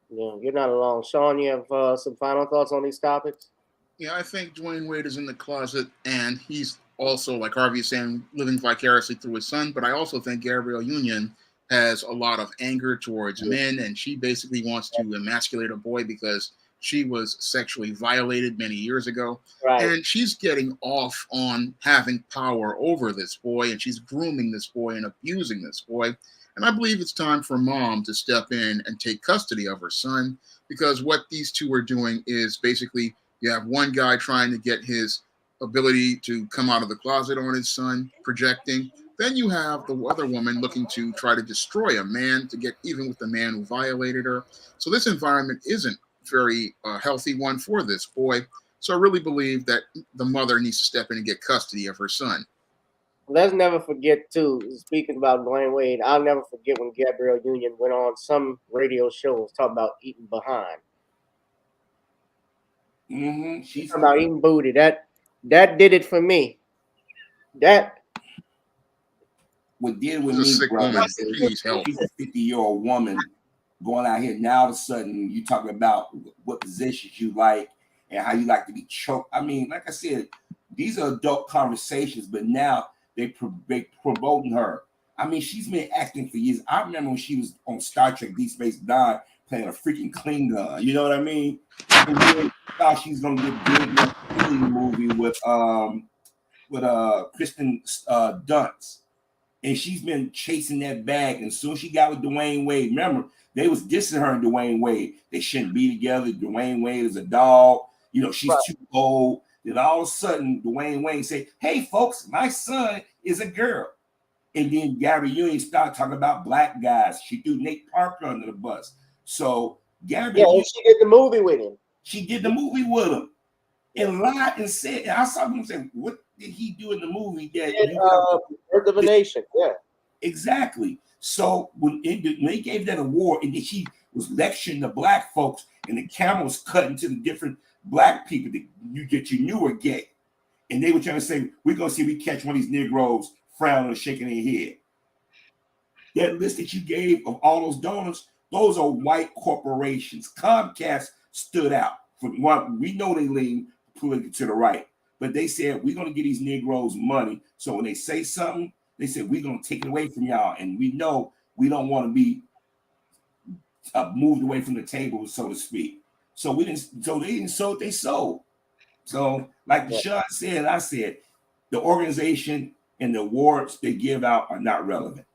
Yeah, you're not alone. Shawn, you have some final thoughts on these topics? Yeah, I think Dwayne Wade is in the closet, and he's also, like Harvey is saying, living vicariously through his son. But I also think Gabrielle Union has a lot of anger towards men, and she basically wants to emasculate a boy because she was sexually violated many years ago. Right. And she's getting off on having power over this boy, and she's grooming this boy and abusing this boy. And I believe it's time for mom to step in and take custody of her son, because what these two are doing is basically you have one guy trying to get his ability to come out of the closet on his son, projecting. Then you have the other woman looking to try to destroy a man to get even with the man who violated her. So this environment isn't very healthy one for this boy. So I really believe that the mother needs to step in and get custody of her son. Let's never forget, too, speaking about Dwayne Wade, I'll never forget when Gabrielle Union went on some radio shows talking about eating behind. Mm-hmm. She's talking about eating booty. That did it for me. That what did with She's a me, sick brother. woman. She needs help. She's a 50-year-old woman going out here. Now all of a sudden you talking about what positions you like and how you like to be choked. I mean, like I said, these are adult conversations, but now they promoting her. I mean, she's been acting for years. I remember when she was on Star Trek Deep Space Nine playing a freaking Klingon. You know what I mean? And then thought she's gonna get big in the Alien movie with Kristen Dunst. And she's been chasing that bag. And soon she got with Dwayne Wade. Remember, they was dissing her and Dwayne Wade. They shouldn't be together. Dwayne Wade is a dog. You know, she's too old. Then all of a sudden, Dwayne Wade say, hey, folks, my son is a girl. And then Gary Union started talking about black guys. She threw Nate Parker under the bus. So Gary Union, she did the movie with him. She did the movie with him. And lied and said, and I saw him say, what did he do in the movie? Birth of a Nation, yeah. Exactly. So when they gave that award, and then she was lecturing the black folks, and the camera was cutting to the different black people that you knew were gay. And they were trying to say, we're going to see if we catch one of these Negroes frowning or shaking their head. That list that you gave of all those donors, those are white corporations. Comcast stood out. For one, we know they lean politically to the right, but they said, we're going to give these Negroes money. So when they say something, they said, we're going to take it away from y'all. And we know we don't want to be moved away from the table, so to speak. So they didn't sold, they sold. So like Shawn said, I said, the organization and the awards they give out are not relevant.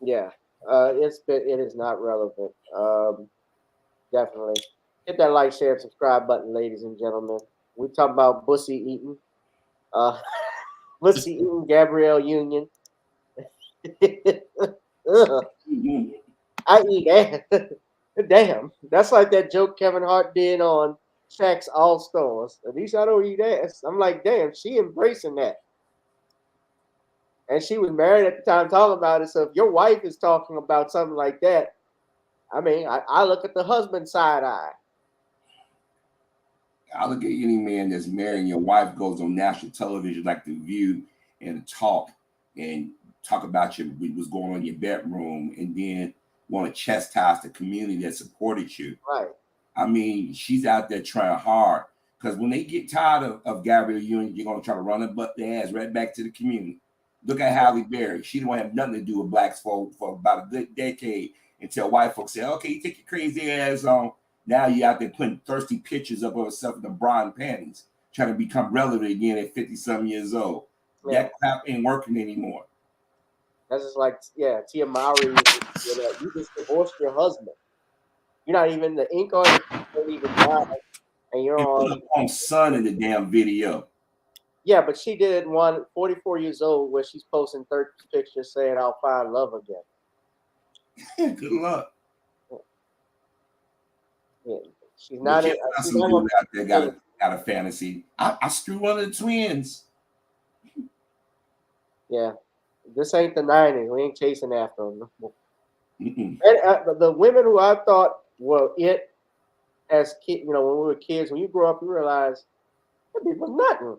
Yeah, it is not relevant. Definitely. Hit that like, share, and subscribe button, ladies and gentlemen. We talk about Bussy Eaton. Bussy Eaton, Gabrielle Union. Ugh, I eat ass. Damn, that's like that joke Kevin Hart did on Shaq's All Stars. At least I don't eat ass. I'm like, damn, she embracing that. And she was married at the time talking about it. So if your wife is talking about something like that, I mean, I look at the husband side eye. I look at any man that's married and your wife goes on national television like The View and talk about what's going on in your bedroom, and then want to chastise the community that supported you. Right. I mean, she's out there trying hard, because when they get tired of Gabrielle Union, you're going to try to run their ass right back to the community. Look at Halle Berry. She didn't have nothing to do with blacks for about a good decade until white folks said, okay, you take your crazy ass on. Now you out there putting thirsty pictures up of herself in the bra and panties, trying to become relevant again at 50-some years old. Yeah. That crap ain't working anymore. That's just like, yeah, Tia Mowry. You just divorced your husband. You're not even the ink on it. You don't even die, and you're on Sun in the damn video. Yeah, but she did one 44 years old where she's posting 30 pictures saying, I'll find love again. Good luck. Yeah, she's not. She's not out there got a fantasy. I screw one of the twins. Yeah, this ain't the 90s. We ain't chasing after them. And the women who I thought were it as kids, when we were kids, when you grow up, you realize that was nothing.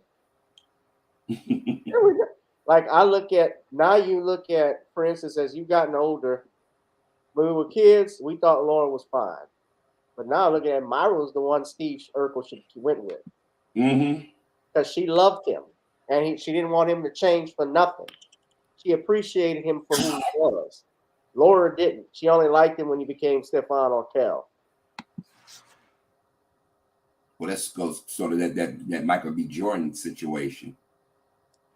Like I look at now, you look at, for instance, as you've gotten older. When we were kids, we thought Lauren was fine. But now looking at Myra was the one Steve Urkel went with. Because she loved him. And she didn't want him to change for nothing. She appreciated him for who he was. Laura didn't. She only liked him when he became Stefan Urkel. Well, that goes sort of that Michael B. Jordan situation.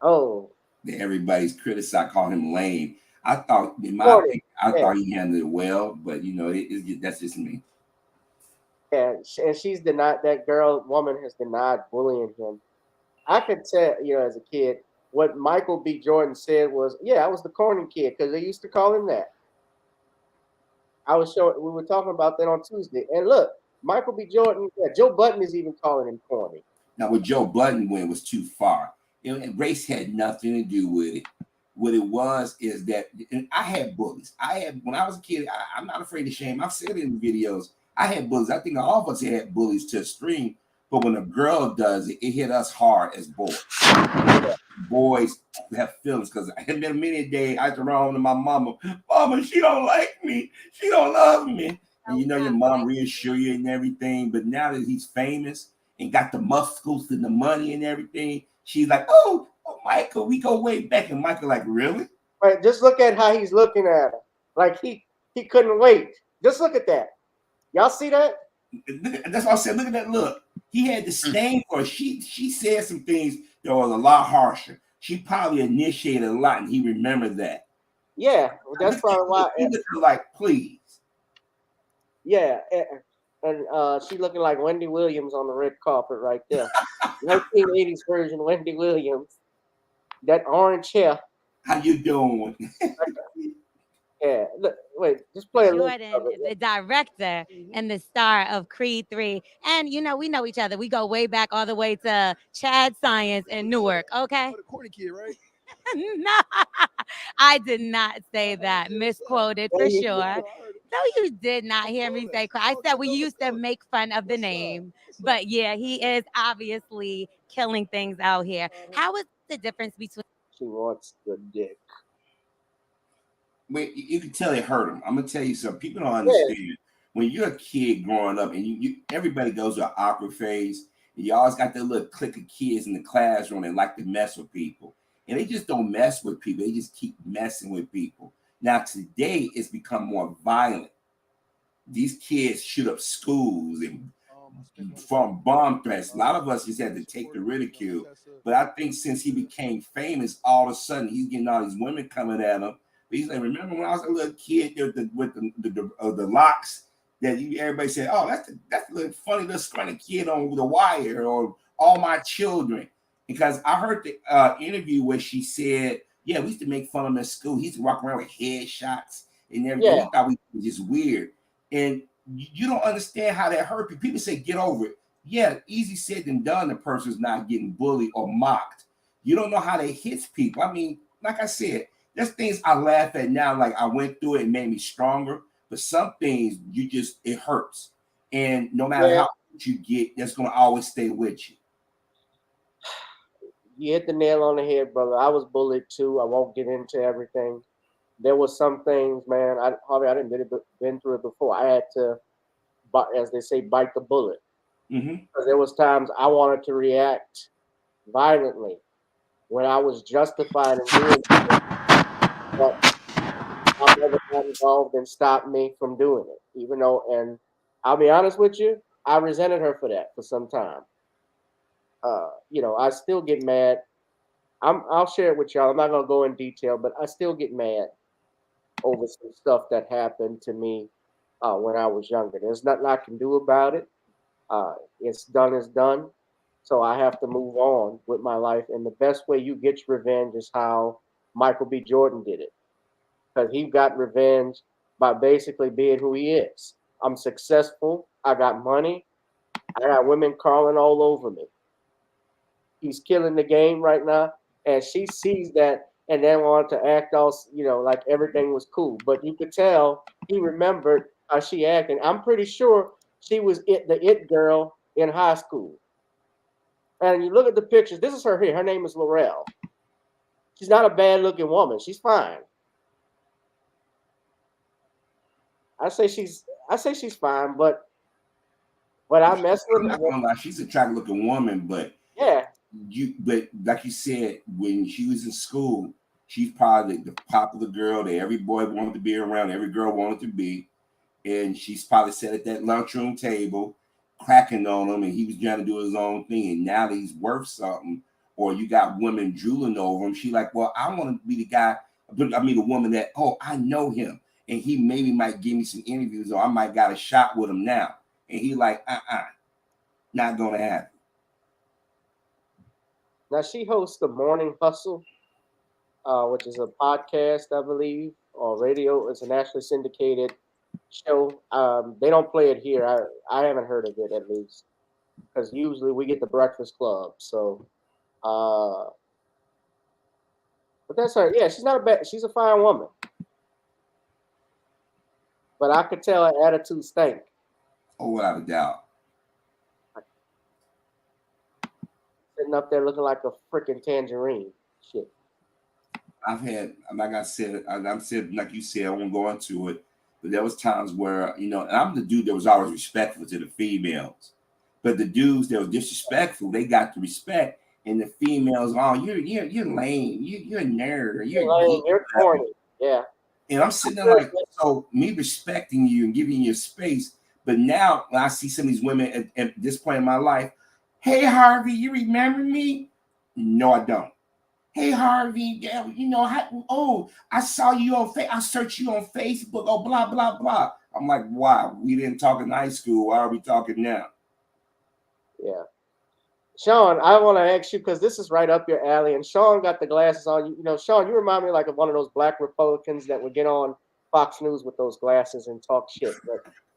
Oh. That everybody's criticized, calling him lame. I thought, in my opinion, thought he handled it well, but that's just me. Yeah, and she's denied, that woman has denied bullying him. I could tell, as a kid, what Michael B. Jordan said was, I was the corny kid, because they used to call him that. We were talking about that on Tuesday. And look, Michael B. Jordan, Joe Budden is even calling him corny. Now, what Joe Budden went was too far. And race had nothing to do with it. What it was is that, and I had bullies. When I was a kid, I'm not afraid to shame. I've said it in videos. I had bullies. I think all of us had bullies to a stream. But when a girl does it, it hit us hard as boys. Boys have feelings, because I had been many days I had to run home to my mama. Mama, she don't like me. She don't love me. And your mom reassure you and everything. But now that he's famous and got the muscles and the money and everything, she's like, oh, Michael, we go way back. And Michael like, really? Right, just look at how he's looking at her. Like he couldn't wait. Just look at that. Y'all see that? That's why I said, look at that look. He had disdain for her. She said some things that was a lot harsher. She probably initiated a lot, and he remembered that. Yeah, that's probably why. He looked like, please. Yeah, and she looking like Wendy Williams on the red carpet right there. 1980s version Wendy Williams. That orange hair. How you doing? Yeah, look, wait, just play a little. Jordan, the director and the star of Creed 3. And, we know each other. We go way back all the way to Chad Science in Newark, okay? The corny kid, right? No, I did not say that. Misquoted for sure. No, you did not hear me say. I said we used to make fun of the name. But, yeah, he is obviously killing things out here. How is the difference between... She wants the dick. Wait, you can tell it hurt him. I'm gonna tell you something. People don't understand. Yeah. When you're a kid growing up, and everybody goes through an awkward phase, and you always got that little clique of kids in the classroom that like to mess with people, and they just don't mess with people. They just keep messing with people. Now today, it's become more violent. These kids shoot up schools and form bomb threats. A lot of us just had to take the ridicule. But I think since he became famous, all of a sudden he's getting all these women coming at him. He's like, remember when I was a little kid with the locks that everybody said, oh, that's a little funny little scrawny kid on the wire, or all my children. Because I heard the interview where she said, yeah, we used to make fun of him at school. He used to walk around with headshots and everything. Yeah. He thought we were just weird. And you don't understand how that hurt people. People say, get over it. Yeah, easy said than done. The person's not getting bullied or mocked. You don't know how that hits people. I mean, like I said, there's things I laugh at now, like I went through it and made me stronger. But some things it hurts. And no matter how much you get, that's going to always stay with you. You hit the nail on the head, brother. I was bullied too. I won't get into everything. There was some things, man. I didn't been through it before. I had to, as they say, bite the bullet. Because there was times I wanted to react violently when I was justified in doing it, but my brother got involved and stopped me from doing it. Even though, and I'll be honest with you, I resented her for that for some time. I still get mad. I'll share it with y'all. I'm not gonna go in detail, but I still get mad over some stuff that happened to me when I was younger. There's nothing I can do about it. It's done is done. So I have to move on with my life. And the best way you get your revenge is how Michael B. Jordan did it. Because he got revenge by basically being who he is. I'm successful. I got money. I got women crawling all over me. He's killing the game right now. And she sees that and then wanted to act all, like everything was cool. But you could tell he remembered how she acted. I'm pretty sure she was the it girl in high school. And you look at the pictures. This is her here. Her name is Laurel. She's not a bad looking woman. She's fine. I say she's fine, but I mess with her. She's a attractive looking woman, but yeah. But like you said, when she was in school, she's probably the popular girl that every boy wanted to be around, every girl wanted to be. And she's probably sat at that lunchroom table cracking on him, and he was trying to do his own thing, and now he's worth something. Or you got women drooling over him. She's like, well, I want to be the guy, I mean, the woman that, I know him, and he maybe might give me some interviews, or I might got a shot with him now. And he like, not going to happen. Now, she hosts the Morning Hustle, which is a podcast, I believe, or radio. It's a nationally syndicated show. They don't play it here. I haven't heard of it, at least, because usually we get the Breakfast Club. So, but that's her. Yeah, she's not a bad. She's a fine woman, but I could tell her attitude stank. Oh, without a doubt. Sitting up there looking like a freaking tangerine. Shit. I've had, like I said, like you said, I won't go into it, but there was times where, and I'm the dude that was always respectful to the females, but the dudes that were disrespectful, they got the respect, and the females, you're lame, you're a nerd, you're corny, yeah. And I'm sitting there like, so me respecting you and giving you space, but now when I see some of these women at this point in my life, hey Harvey, you remember me? No, I don't. Hey Harvey, I saw you on I searched you on Facebook. Oh, blah blah blah. I'm like, wow, we didn't talk in high school. Why are we talking now? Yeah, Shawn, I want to ask you because this is right up your alley. And Shawn got the glasses on. Shawn, you remind me like of one of those black Republicans that would get on Fox News with those glasses and talk shit.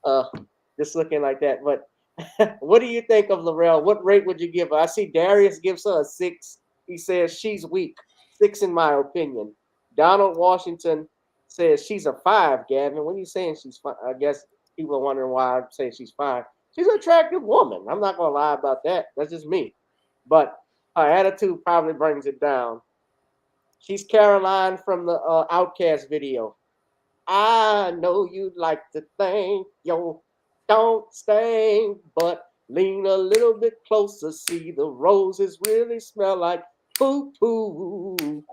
But just looking like that. But what do you think of Laurel? What rate would you give her? I see Darius gives her a 6. He says she's weak. 6 in my opinion. Donald Washington says she's a 5, Gavin. What are you saying she's fine? I guess people are wondering why I'm saying she's fine. She's an attractive woman. I'm not going to lie about that. That's just me. But her attitude probably brings it down. She's Caroline from the Outcast video. I know you'd like to thank your don't stink, but lean a little bit closer. See the roses really smell like poo-poo.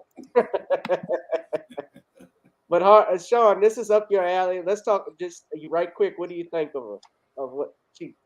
But Shawn, this is up your alley. Let's talk just right quick. What do you think of her? Of what she?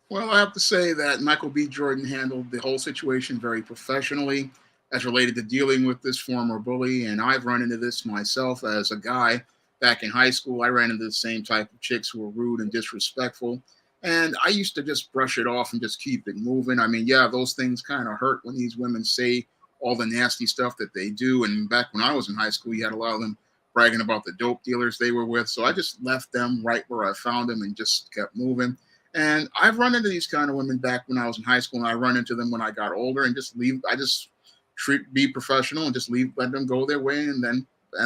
Well, I have to say that Michael B. Jordan handled the whole situation very professionally as related to dealing with this former bully. And I've run into this myself as a guy back in high school. I ran into the same type of chicks who were rude and disrespectful. And I used to just brush it off and just keep it moving. I mean, yeah, those things kind of hurt when these women say all the nasty stuff that they do. And back when I was in high school, you had a lot of them bragging about the dope dealers they were with. So I just left them right where I found them and just kept moving. And I've run into these kind of women back when I was in high school, and I run into them when I got older, and just leave. I just be professional and just let them go their way, and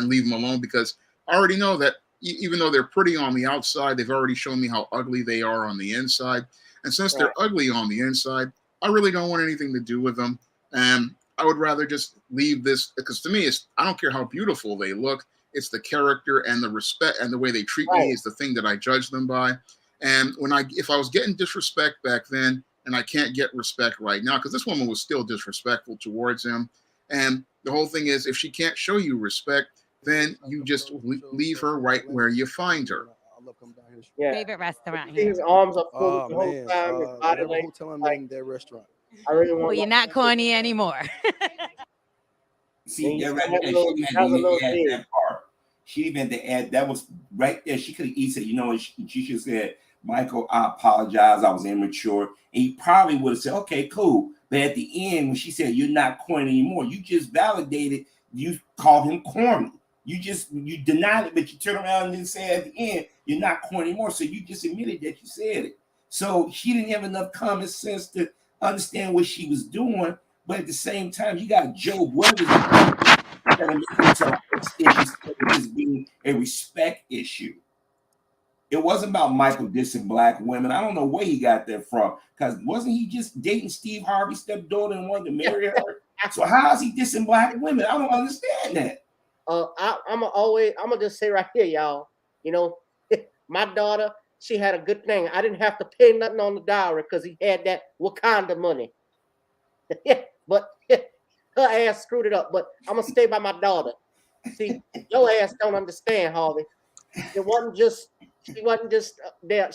leave them alone, because I already know that even though they're pretty on the outside, they've already shown me how ugly they are on the inside. And since they're ugly on the inside, I really don't want anything to do with them. And I would rather just leave this, because to me, I don't care how beautiful they look. It's the character and the respect and the way they treat me is the thing that I judge them by. And if I was getting disrespect back then, and I can't get respect right now, because this woman was still disrespectful towards him. And the whole thing is, if she can't show you respect, then you just leave her right where you find her. Yeah. Favorite restaurant here. His arms are full the whole time. His body hotel I'm in, their restaurant. I really want. Well, you're not corny anymore. See, that part. She even had to add, that was right there. She could have easily, she should have said, Michael, I apologize. I was immature. And he probably would have said, okay, cool. But at the end, when she said, you're not corny anymore, you just validated, you called him corny. You denied it, but you turned around and then said at the end, you're not corny anymore. So you just admitted that you said it. So she didn't have enough common sense to understand what she was doing. But at the same time, you got Joe Weathers this being a respect issue. It wasn't about Michael dissing black women. I don't know where he got that from, because wasn't he just dating Steve Harvey's stepdaughter and wanted to marry her? So how is he dissing black women? I don't understand that. I'm gonna just say right here, y'all. My daughter, she had a good thing. I didn't have to pay nothing on the dowry because he had that Wakanda money. But her ass screwed it up. But I'm gonna stay by my daughter. See, your ass don't understand, Harvey. She wasn't just there.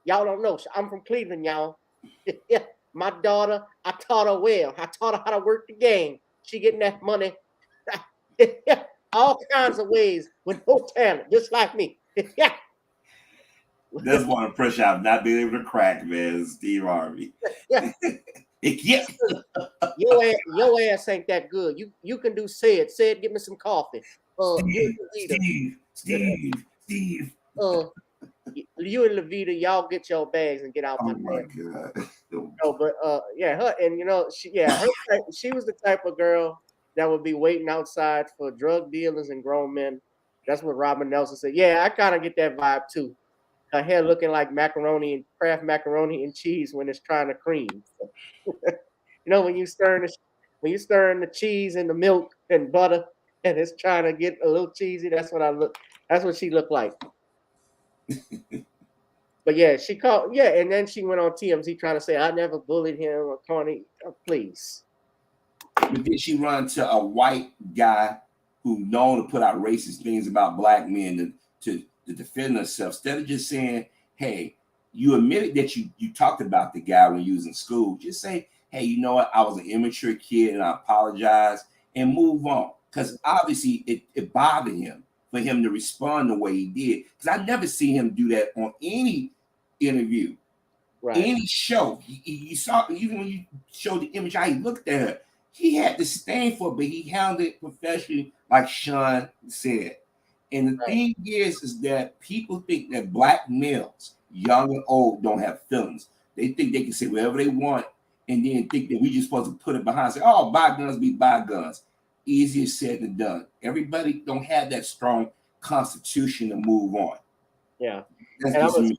Y'all don't know. I'm from Cleveland, y'all. My daughter, I taught her well. I taught her how to work the game. She getting that money all kinds of ways with no talent, just like me. That's one impression I've not been able to crack, man. Steve Harvey. Yeah. Your ass ain't that good. You can do say it. Give me some coffee. Steve. You and Levita, y'all get your bags and get out my God. No, but her and she was the type of girl that would be waiting outside for drug dealers and grown men. That's what Robin Nelson said. Yeah, I kind of get that vibe too. Her hair looking like macaroni and Kraft macaroni and cheese when it's trying to cream. When you stirring the cheese and the milk and butter and it's trying to get a little cheesy. That's what she looked like. But yeah, and then she went on TMZ trying to say I never bullied him or corny. Please. But then she run to a white guy who known to put out racist things about black men to defend herself, instead of just saying, hey, you admitted that you talked about the guy when you was in school. Just say, hey, you know what? I was an immature kid and I apologize, and move on. Because obviously it bothered him for him to respond the way he did. Because I never see him do that on any interview, any show. You saw, even when you showed the image, how he looked at her, he had to stand for it, but he handled it professionally, like Shawn said. And the thing is that people think that black males, young and old, don't have feelings. They think they can say whatever they want and then think that we just supposed to put it behind, say, oh, bygones be bygones. Easier said than done. Everybody don't have that strong constitution to move on. Yeah. That's just me.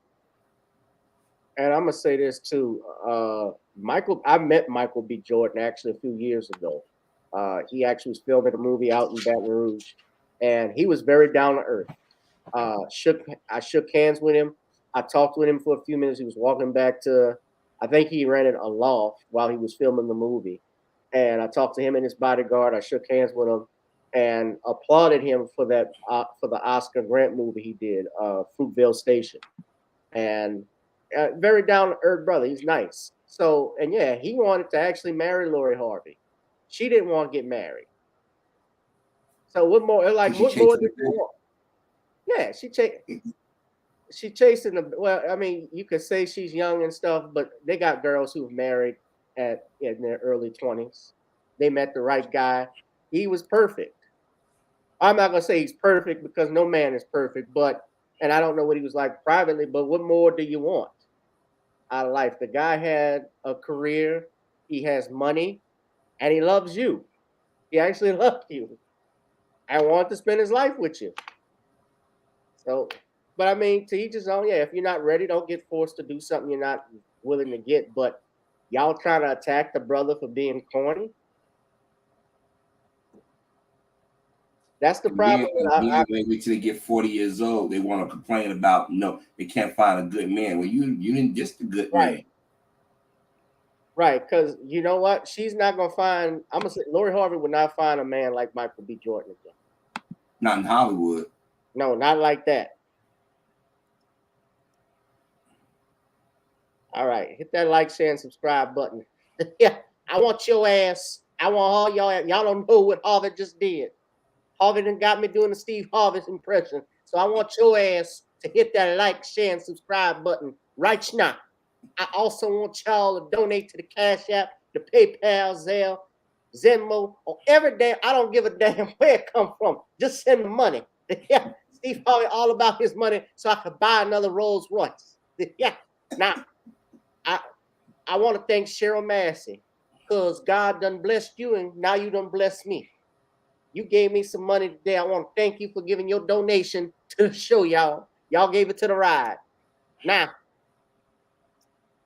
And I'm gonna say this too. I met Michael B. Jordan actually a few years ago. He actually was filming a movie out in Baton Rouge, and he was very down to earth. I shook hands with him. I talked with him for a few minutes. He was walking back to, I think he rented a loft while he was filming the movie. And I talked to him and his bodyguard. I shook hands with him and applauded him for that for the Oscar Grant movie he did, Fruitvale Station. And very down to earth brother. He's nice. So, and yeah, he wanted to actually marry Lori Harvey. She didn't want to get married. So what more? Like what more did you want? Yeah, she chasing the well. I mean, you could say she's young and stuff, but they got girls who've married in their early 20s. They met the right guy. He was perfect. I'm not gonna say he's perfect because no man is perfect, but and I don't know what he was like privately, but what more do you want out of life? The guy had a career, he has money, and he loves you. He actually loves you and wants to spend his life with you. So, but I mean, to each his own. Yeah, if you're not ready, don't get forced to do something you're not willing to get. But y'all trying to attack the brother for being corny. That's the problem. Men wait till they get 40 years old. They want to complain about no, they can't find a good man. Well, you didn't just a good Right. man. Right, because you know what? She's not gonna find. I'm gonna say Lori Harvey would not find a man like Michael B. Jordan again. Not in Hollywood. No, not like that. All right, hit that like, share, and subscribe button. Yeah, I want your ass. I want all y'all. Y'all don't know what Harvey just did. Harvey done got me doing the Steve Harvey impression. So I want your ass to hit that like, share, and subscribe button right now. I also want y'all to donate to the Cash App, the PayPal, Zelle, Venmo, or every damn. I don't give a damn where it come from. Just send the money. Yeah, Steve Harvey all about his money, so I could buy another Rolls Royce. Yeah. Now, I want to thank Cheryl Massey because God done blessed you, and now you done blessed me. You gave me some money today. I want to thank you for giving your donation to the show, y'all. Y'all gave it to the ride. Now,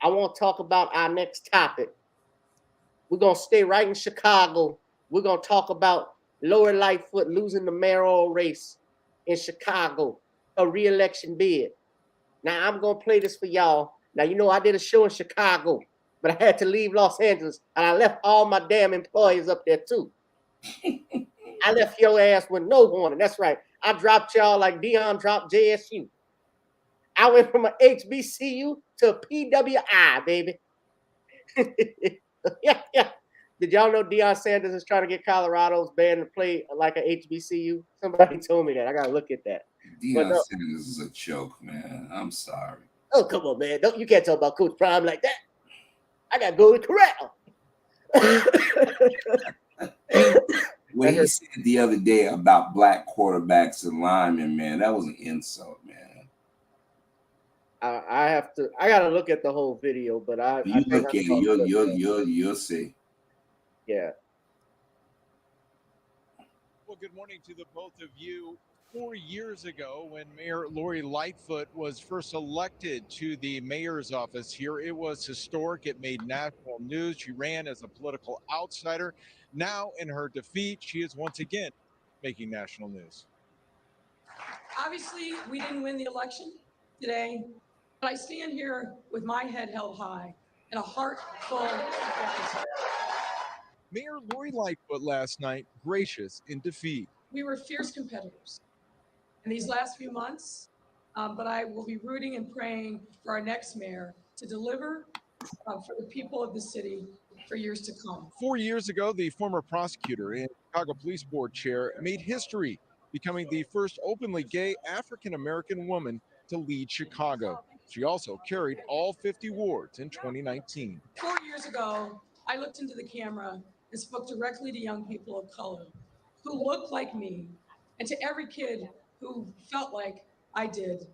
I want to talk about our next topic. We're going to stay right in Chicago. We're going to talk about Lori Lightfoot losing the mayoral race in Chicago, a re-election bid. Now, I'm going to play this for y'all. Now, you know, I did a show in Chicago, but I had to leave Los Angeles, and I left all my damn employees up there, too. I left your ass with no warning. That's right. I dropped y'all like Dion dropped JSU. I went from an HBCU to a PWI, baby. Yeah. Did y'all know Deion Sanders is trying to get Colorado's band to play like an HBCU? Somebody told me that. I got to look at that. Deion Sanders is a joke, man. I'm sorry. Oh, come on, man. You can't talk about Coach Prime like that. I got to go to Corral. What he said the other day about black quarterbacks and linemen, man, that was an insult, man. I got to look at the whole video, but you look at it, you'll see. Yeah. Well, good morning to the both of you. 4 years ago, when Mayor Lori Lightfoot was first elected to the mayor's office here, it was historic. It made national news. She ran as a political outsider. Now, in her defeat, she is once again making national news. Obviously, we didn't win the election today, but I stand here with my head held high and a heart full of gratitude. Mayor Lori Lightfoot last night, gracious in defeat. We were fierce competitors in these last few months, but I will be rooting and praying for our next mayor to deliver for the people of the city for years to come. 4 years ago, the former prosecutor and Chicago Police Board chair made history, becoming the first openly gay African-American woman to lead Chicago. She also carried all 50 wards in 2019. 4 years ago, I looked into the camera and spoke directly to young people of color who looked like me and to every kid who felt like I did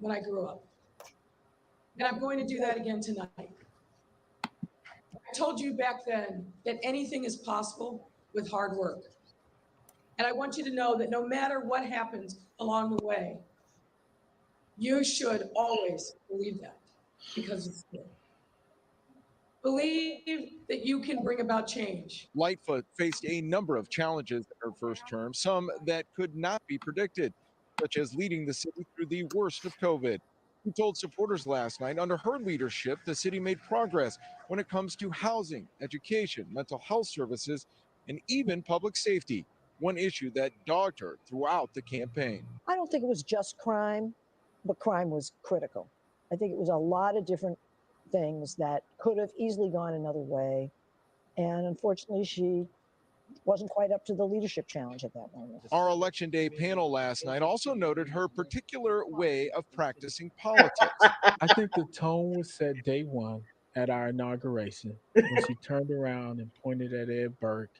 when I grew up. And I'm going to do that again tonight. I told you back then that anything is possible with hard work. And I want you to know that no matter what happens along the way, you should always believe that because it's true. Believe that you can bring about change. Lightfoot faced a number of challenges in her first term, some that could not be predicted, such as leading the city through the worst of COVID. She told supporters last night under her leadership, the city made progress when it comes to housing, education, mental health services, and even public safety, one issue that dogged her throughout the campaign. I don't think it was just crime, but crime was critical. I think it was a lot of different things that could have easily gone another way. And unfortunately, she wasn't quite up to the leadership challenge at that moment. Our Election Day panel last night also noted her particular way of practicing politics. I think the tone was set day one at our inauguration when she turned around and pointed at Ed Burke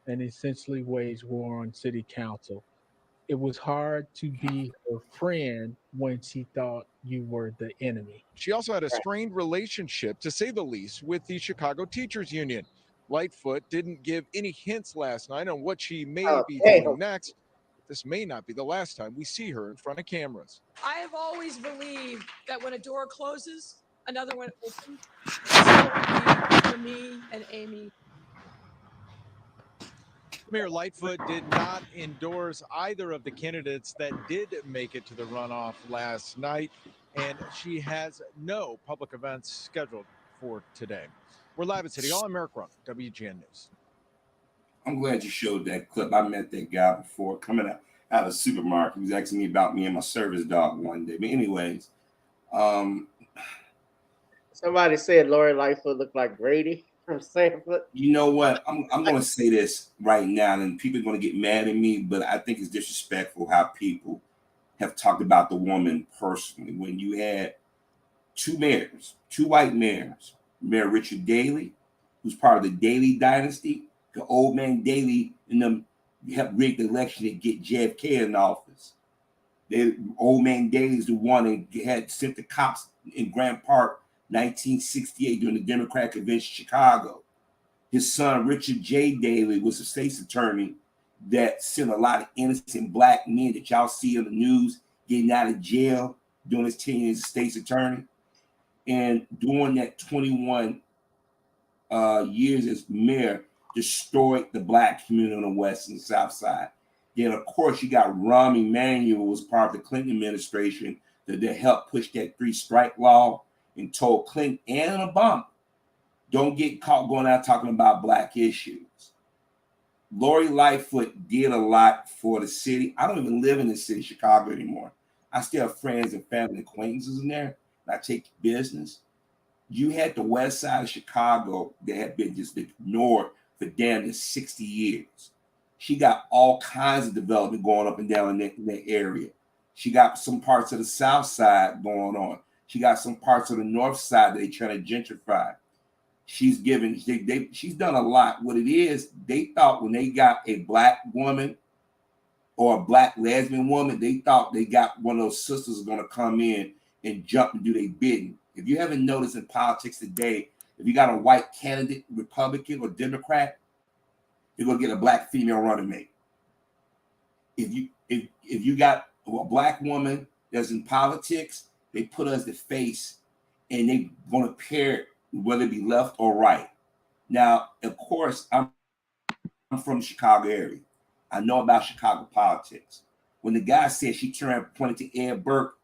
and essentially waged war on city council. It was hard to be her friend when she thought you were the enemy. She also had a strained relationship, to say the least, with the Chicago Teachers Union. Lightfoot didn't give any hints last night on what she may be doing next. This may not be the last time we see her in front of cameras. I have always believed that when a door closes, another one opens. For me and Amy. Mayor Lightfoot did not endorse either of the candidates that did make it to the runoff last night, and she has no public events scheduled for today. We're live at City Hall. I'm Eric Run, WGN News. I'm glad you showed that clip. I met that guy before coming out of the supermarket. He was asking me about me and my service dog one day. But anyways, somebody said Lori Lightfoot looked like Grady from Sanford. You know what? I'm going to say this right now, and people are going to get mad at me, but I think it's disrespectful how people have talked about the woman personally. When you had two white mayors, Mayor Richard Daley, who's part of the Daley dynasty, the old man Daley and them helped rig the election to get JFK in office. Old man Daley's the one that had sent the cops in Grant Park 1968 during the Democratic Convention in Chicago. His son, Richard J. Daley, was a state's attorney that sent a lot of innocent black men that y'all see on the news getting out of jail during his tenure as a state's attorney. And during that 21 years as mayor, destroyed the black community on the west and south side. Then, of course, you got Rahm Emanuel, was part of the Clinton administration that helped push that 3-strike law and told Clinton and Obama, don't get caught going out talking about black issues. Lori Lightfoot did a lot for the city. I don't even live in the city of Chicago anymore. I still have friends and family acquaintances in there, and I take business. You had the west side of Chicago that had been just ignored for damn near 60 years. She got all kinds of development going up and down in that area. She got some parts of the south side going on. She got some parts of the north side that they're trying to gentrify. She's done a lot. What it is, they thought when they got a black woman or a black lesbian woman, they thought they got one of those sisters going to come in and jump and do their bidding. If you haven't noticed in politics today, if you got a white candidate, Republican or Democrat, you're gonna get a black female running mate. If you got a black woman that's in politics, they put us the face and they gonna pair it, whether it be left or right. Now, of course, I'm from the Chicago area. I know about Chicago politics. When the guy said she pointed to Ed Burke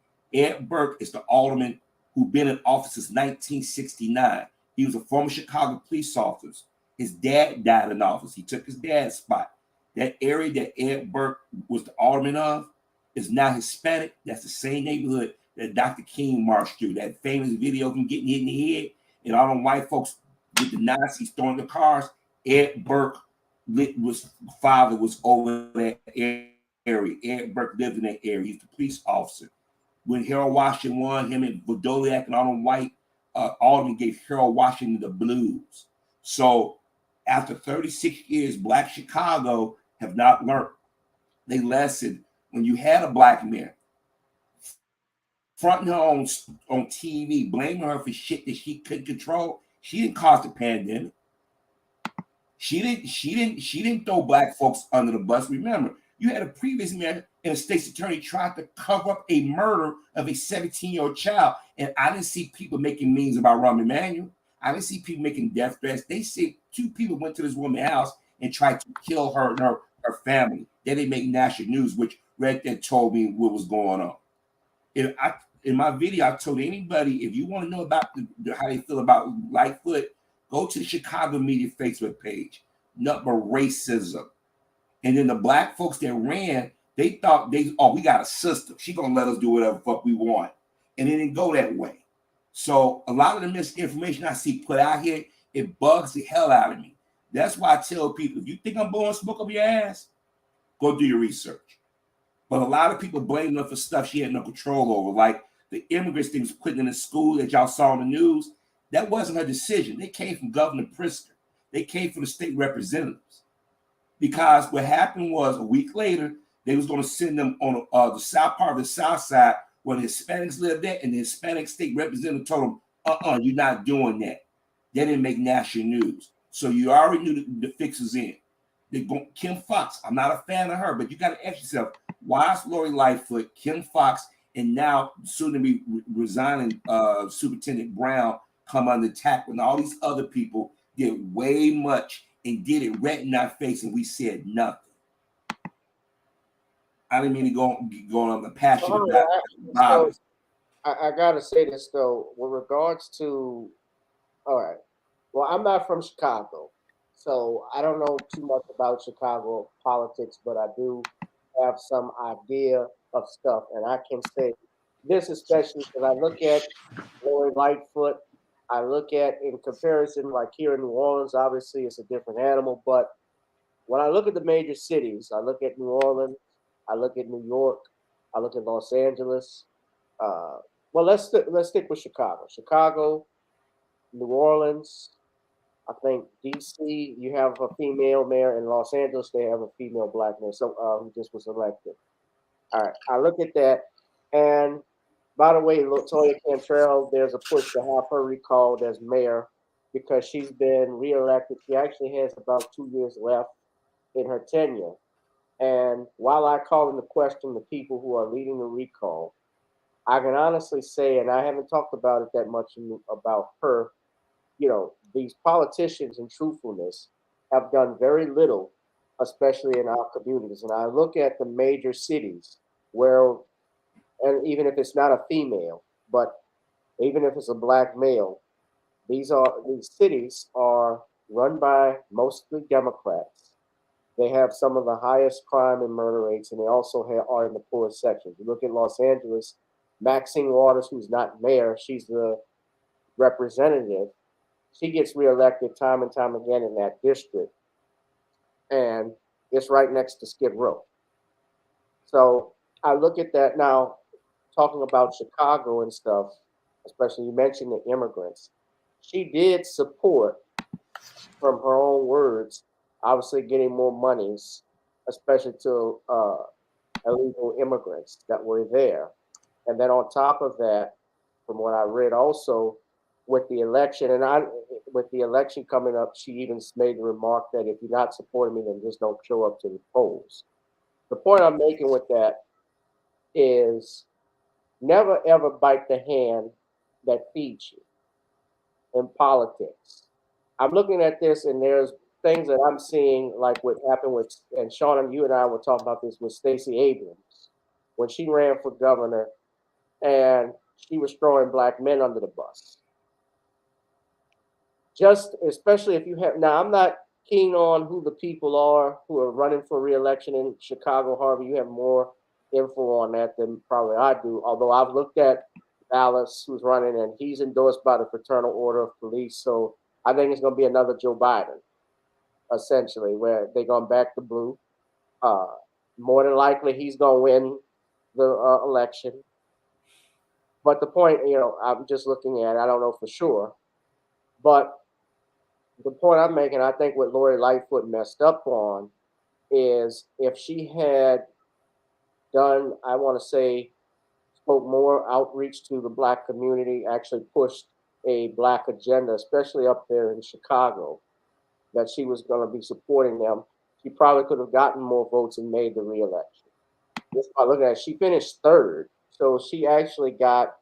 is the alderman who's been in office since 1969. He was a former Chicago police officer. His dad died in office. He took his dad's spot. That area that Ed Burke was the alderman of is now Hispanic. That's the same neighborhood that Dr. King marched through. That famous video of him getting hit in the head and all them white folks with the Nazis throwing the cars. Ed Burke father was over that area. Ed Burke lived in that area. He's the police officer. When Harold Washington won, him and Vodoliak and all them white aldermen gave Harold Washington the blues. So after 36 years, Black Chicago have not learned they lesson. When you had a black mayor fronting her on TV, blaming her for shit that she couldn't control, she didn't cause the pandemic. She didn't throw black folks under the bus. Remember, you had a previous mayor and a state's attorney tried to cover up a murder of a 17-year-old child. And I didn't see people making memes about Rahm Emanuel. I didn't see people making death threats. They say 2 people went to this woman's house and tried to kill her and her family. They didn't make national news, which Red Dead told me what was going on. In my video, I told anybody, if you want to know about how they feel about Lightfoot, go to the Chicago Media Facebook page. Nothing but racism. And then the black folks that ran, they thought we got a sister. She gonna let us do whatever fuck we want. And it didn't go that way. So a lot of the misinformation I see put out here, it bugs the hell out of me. That's why I tell people, if you think I'm blowing smoke up your ass, go do your research. But a lot of people blame her for stuff she had no control over, like the immigrants things putting in the school that y'all saw on the news. That wasn't her decision. They came from Governor Pritzker. They came from the state representatives. Because what happened was a week later, they was going to send them on the south part of the south side where the Hispanics lived there, and the Hispanic state representative told them, you're not doing that. They didn't make national news. So you already knew the fix was in. Kim Fox, I'm not a fan of her, but you got to ask yourself, why is Lori Lightfoot, Kim Fox, and now soon to be resigning Superintendent Brown come under attack when all these other people did way much and did it right in our face and we said nothing? I didn't mean to go on the passion about so I gotta say this though, with regards to, all right, well, I'm not from Chicago, so I don't know too much about Chicago politics, but I do have some idea of stuff, and I can say this especially because I look at Lori Lightfoot, I look at in comparison, like here in New Orleans, obviously it's a different animal, but when I look at the major cities, I look at New Orleans, I look at New York, I look at Los Angeles. Uh, well, let's stick with Chicago. Chicago, New Orleans. I think DC, you have a female mayor. In Los Angeles, they have a female black mayor, so who just was elected. All right, I look at that, and by the way, Latoya Cantrell, there's a push to have her recalled as mayor because she's been reelected. She actually has about 2 years left in her tenure. And while I call into question the people who are leading the recall, I can honestly say, and I haven't talked about it that much about her, these politicians in truthfulness have done very little, especially in our communities. And I look at the major cities where, and even if it's not a female, but even if it's a black male, these cities are run by mostly Democrats. They have some of the highest crime and murder rates, and they also are in the poorest sections. You look at Los Angeles, Maxine Waters, who's not mayor, she's the representative. She gets reelected time and time again in that district, and it's right next to Skid Row. So I look at that now, talking about Chicago and stuff, especially you mentioned the immigrants. She did support, from her own words, obviously getting more monies, especially to illegal immigrants that were there. And then on top of that, from what I read also, with the election, with the election coming up, she even made the remark that if you're not supporting me, then just don't show up to the polls. The point I'm making with that is never ever bite the hand that feeds you in politics. I'm looking at this, and there's things that I'm seeing, like what happened with, and Shawn, and you and I were talking about this with Stacey Abrams when she ran for governor, and she was throwing black men under the bus. Just especially if you have, now I'm not keen on who the people are who are running for re-election in Chicago. Harvey, you have more info on that than probably I do. Although I've looked at Dallas, who's running, and he's endorsed by the Fraternal Order of Police. So I think it's going to be another Joe Biden, essentially, where they're going back to blue. More than likely, he's going to win the election. But the point, I'm just looking at, I don't know for sure, but the point I'm making, I think what Lori Lightfoot messed up on is if she had done, I want to say, spoke more outreach to the black community, actually pushed a black agenda, especially up there in Chicago, that she was going to be supporting them, she probably could have gotten more votes and made the re-election. Just by looking at it, she finished third. So she actually got,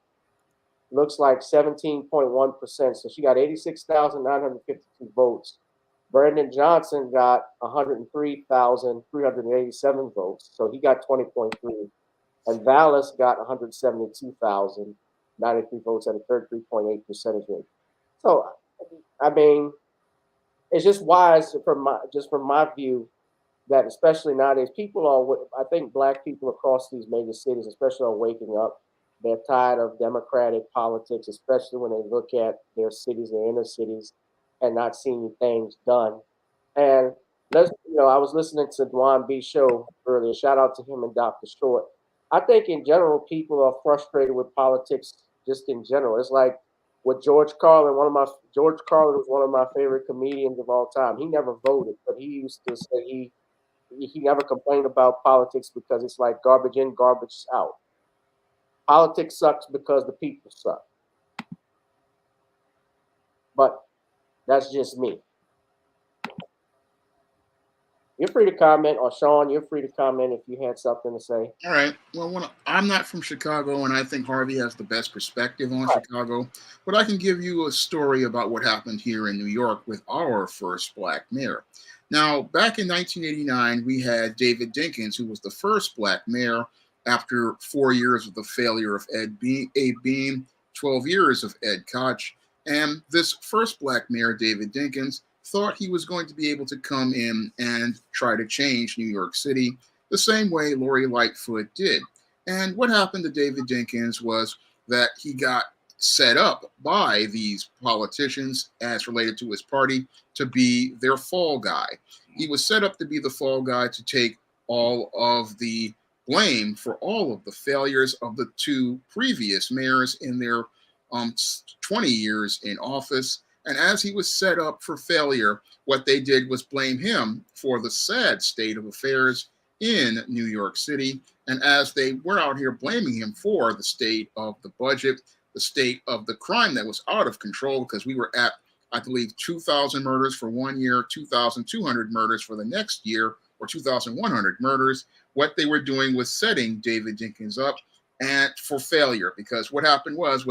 looks like 17.1%. So she got 86,952 votes. Brandon Johnson got 103,387 votes. So he got 20.3. And Vallis got 172,093 votes at a 33.8 percentage rate. So, I mean, it's just wise from my view that especially nowadays, I think black people across these major cities, especially, are waking up. They're tired of democratic politics, especially when they look at their cities, their inner cities, and not seeing things done And I was listening to Dwan B show earlier. Shout out to him and Dr. Short. I think in general, people are frustrated with politics just in general. It's like with George Carlin. George Carlin was one of my favorite comedians of all time. He never voted, but he used to say he never complained about politics because it's like garbage in, garbage out. Politics sucks because the people suck. But that's just me. You're free to comment, or Shawn, you're free to comment if you had something to say. All right. Well, I'm not from Chicago, and I think Harvey has the best perspective on Chicago. But I can give you a story about what happened here in New York with our first black mayor. Now, back in 1989, we had David Dinkins, who was the first black mayor after 4 years of the failure of Abe Beame, 12 years of Ed Koch. And this first black mayor, David Dinkins, thought he was going to be able to come in and try to change New York City the same way Lori Lightfoot did. And what happened to David Dinkins was that he got set up by these politicians as related to his party to be their fall guy. He was set up to be the fall guy to take all of the blame for all of the failures of the two previous mayors in their 20 years in office. And as he was set up for failure, what they did was blame him for the sad state of affairs in New York City. And as they were out here blaming him for the state of the budget, the state of the crime that was out of control, because we were at, I believe, 2,000 murders for 1 year, 2,200 murders for the next year, or 2,100 murders, what they were doing was setting David Dinkins up and for failure. Because what happened was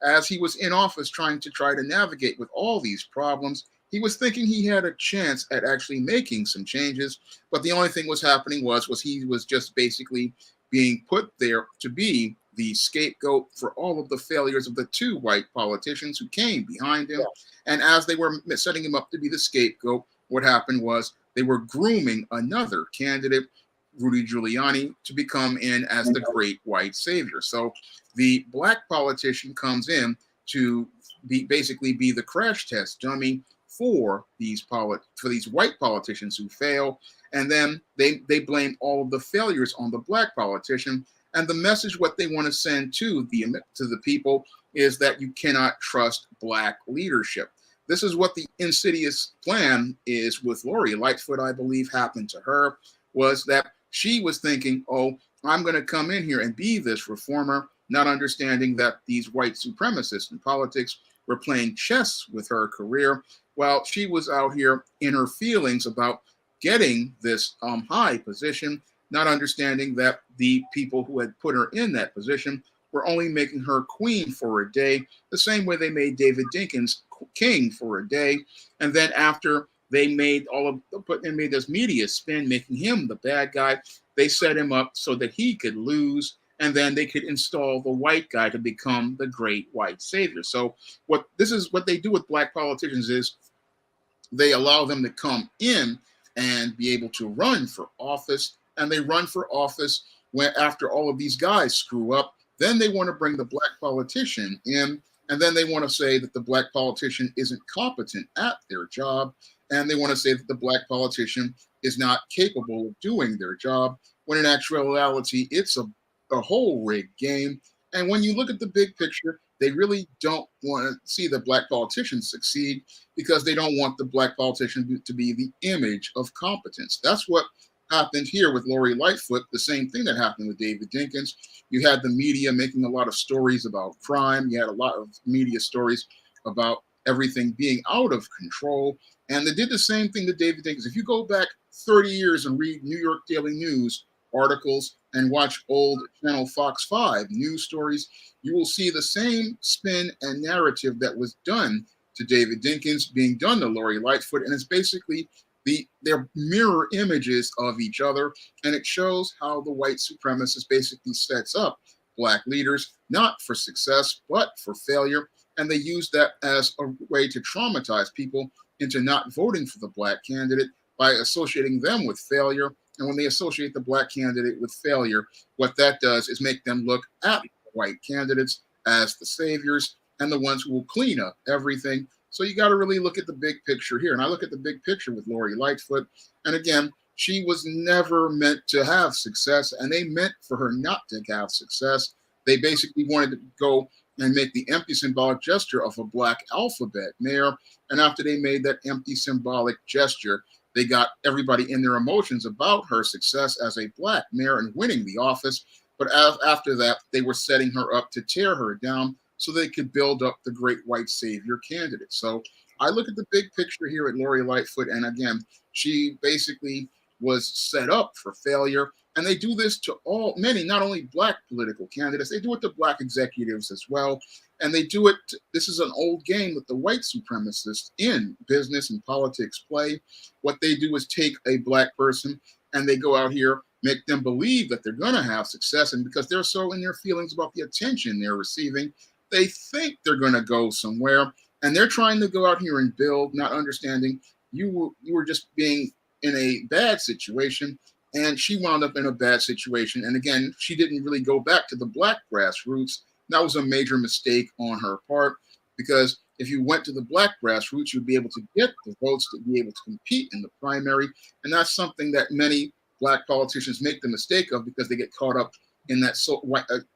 as he was in office trying to navigate with all these problems, he was thinking he had a chance at actually making some changes. But the only thing was happening was he was just basically being put there to be the scapegoat for all of the failures of the two white politicians who came behind him. And as they were setting him up to be the scapegoat, what happened was they were grooming another candidate, Rudy Giuliani, to become in as the great white savior. So the black politician comes in to basically be the crash test dummy for these white politicians who fail, and then they blame all of the failures on the black politician. And the message what they want to send to the people is that you cannot trust black leadership. This is what the insidious plan is with Lori Lightfoot. I believe happened to her was that she was thinking, oh, I'm going to come in here and be this reformer, not understanding that these white supremacists in politics were playing chess with her career while she was out here in her feelings about getting this high position, not understanding that the people who had put her in that position were only making her queen for a day, the same way they made David Dinkins king for a day. And then after they made this media spin, making him the bad guy, they set him up so that he could lose, and then they could install the white guy to become the great white savior. So what they do with black politicians is they allow them to come in and be able to run for office, and they run for office when after all of these guys screw up. Then they want to bring the black politician in, and then they want to say that the black politician isn't competent at their job, and they want to say that the black politician is not capable of doing their job, when in actuality, it's a whole rigged game. And when you look at the big picture, they really don't want to see the black politicians succeed because they don't want the black politician to be the image of competence. That's what happened here with Lori Lightfoot, the same thing that happened with David Dinkins. You had the media making a lot of stories about crime. You had a lot of media stories about everything being out of control. And they did the same thing to David Dinkins. If you go back 30 years and read New York Daily News articles and watch old Channel Fox 5 news stories, you will see the same spin and narrative that was done to David Dinkins being done to Lori Lightfoot. And it's basically they're mirror images of each other. And it shows how the white supremacist basically sets up black leaders, not for success, but for failure. And they use that as a way to traumatize people into not voting for the black candidate by associating them with failure. And when they associate the black candidate with failure, what that does is make them look at white candidates as the saviors and the ones who will clean up everything So you got to really look at the big picture here. And I look at the big picture with Lori Lightfoot. And again, she was never meant to have success, and they meant for her not to have success. They basically wanted to go and make the empty symbolic gesture of a black alphabet mayor. And after they made that empty symbolic gesture, they got everybody in their emotions about her success as a black mayor and winning the office. But after that, they were setting her up to tear her down so they could build up the great white savior candidate. So I look at the big picture here at Lori Lightfoot. And again, she basically was set up for failure. And they do this to many, not only black political candidates, they do it to black executives as well. And they do it, this is an old game that the white supremacists in business and politics play. What they do is take a black person and they go out here, make them believe that they're going to have success. And because they're so in their feelings about the attention they're receiving, they think they're going to go somewhere. And they're trying to go out here and build, not understanding you were just being in a bad situation, and she wound up in a bad situation. And again, she didn't really go back to the black grassroots. That was a major mistake on her part, because if you went to the black grassroots, you'd be able to get the votes to be able to compete in the primary. And that's something that many black politicians make the mistake of, because they get caught up in that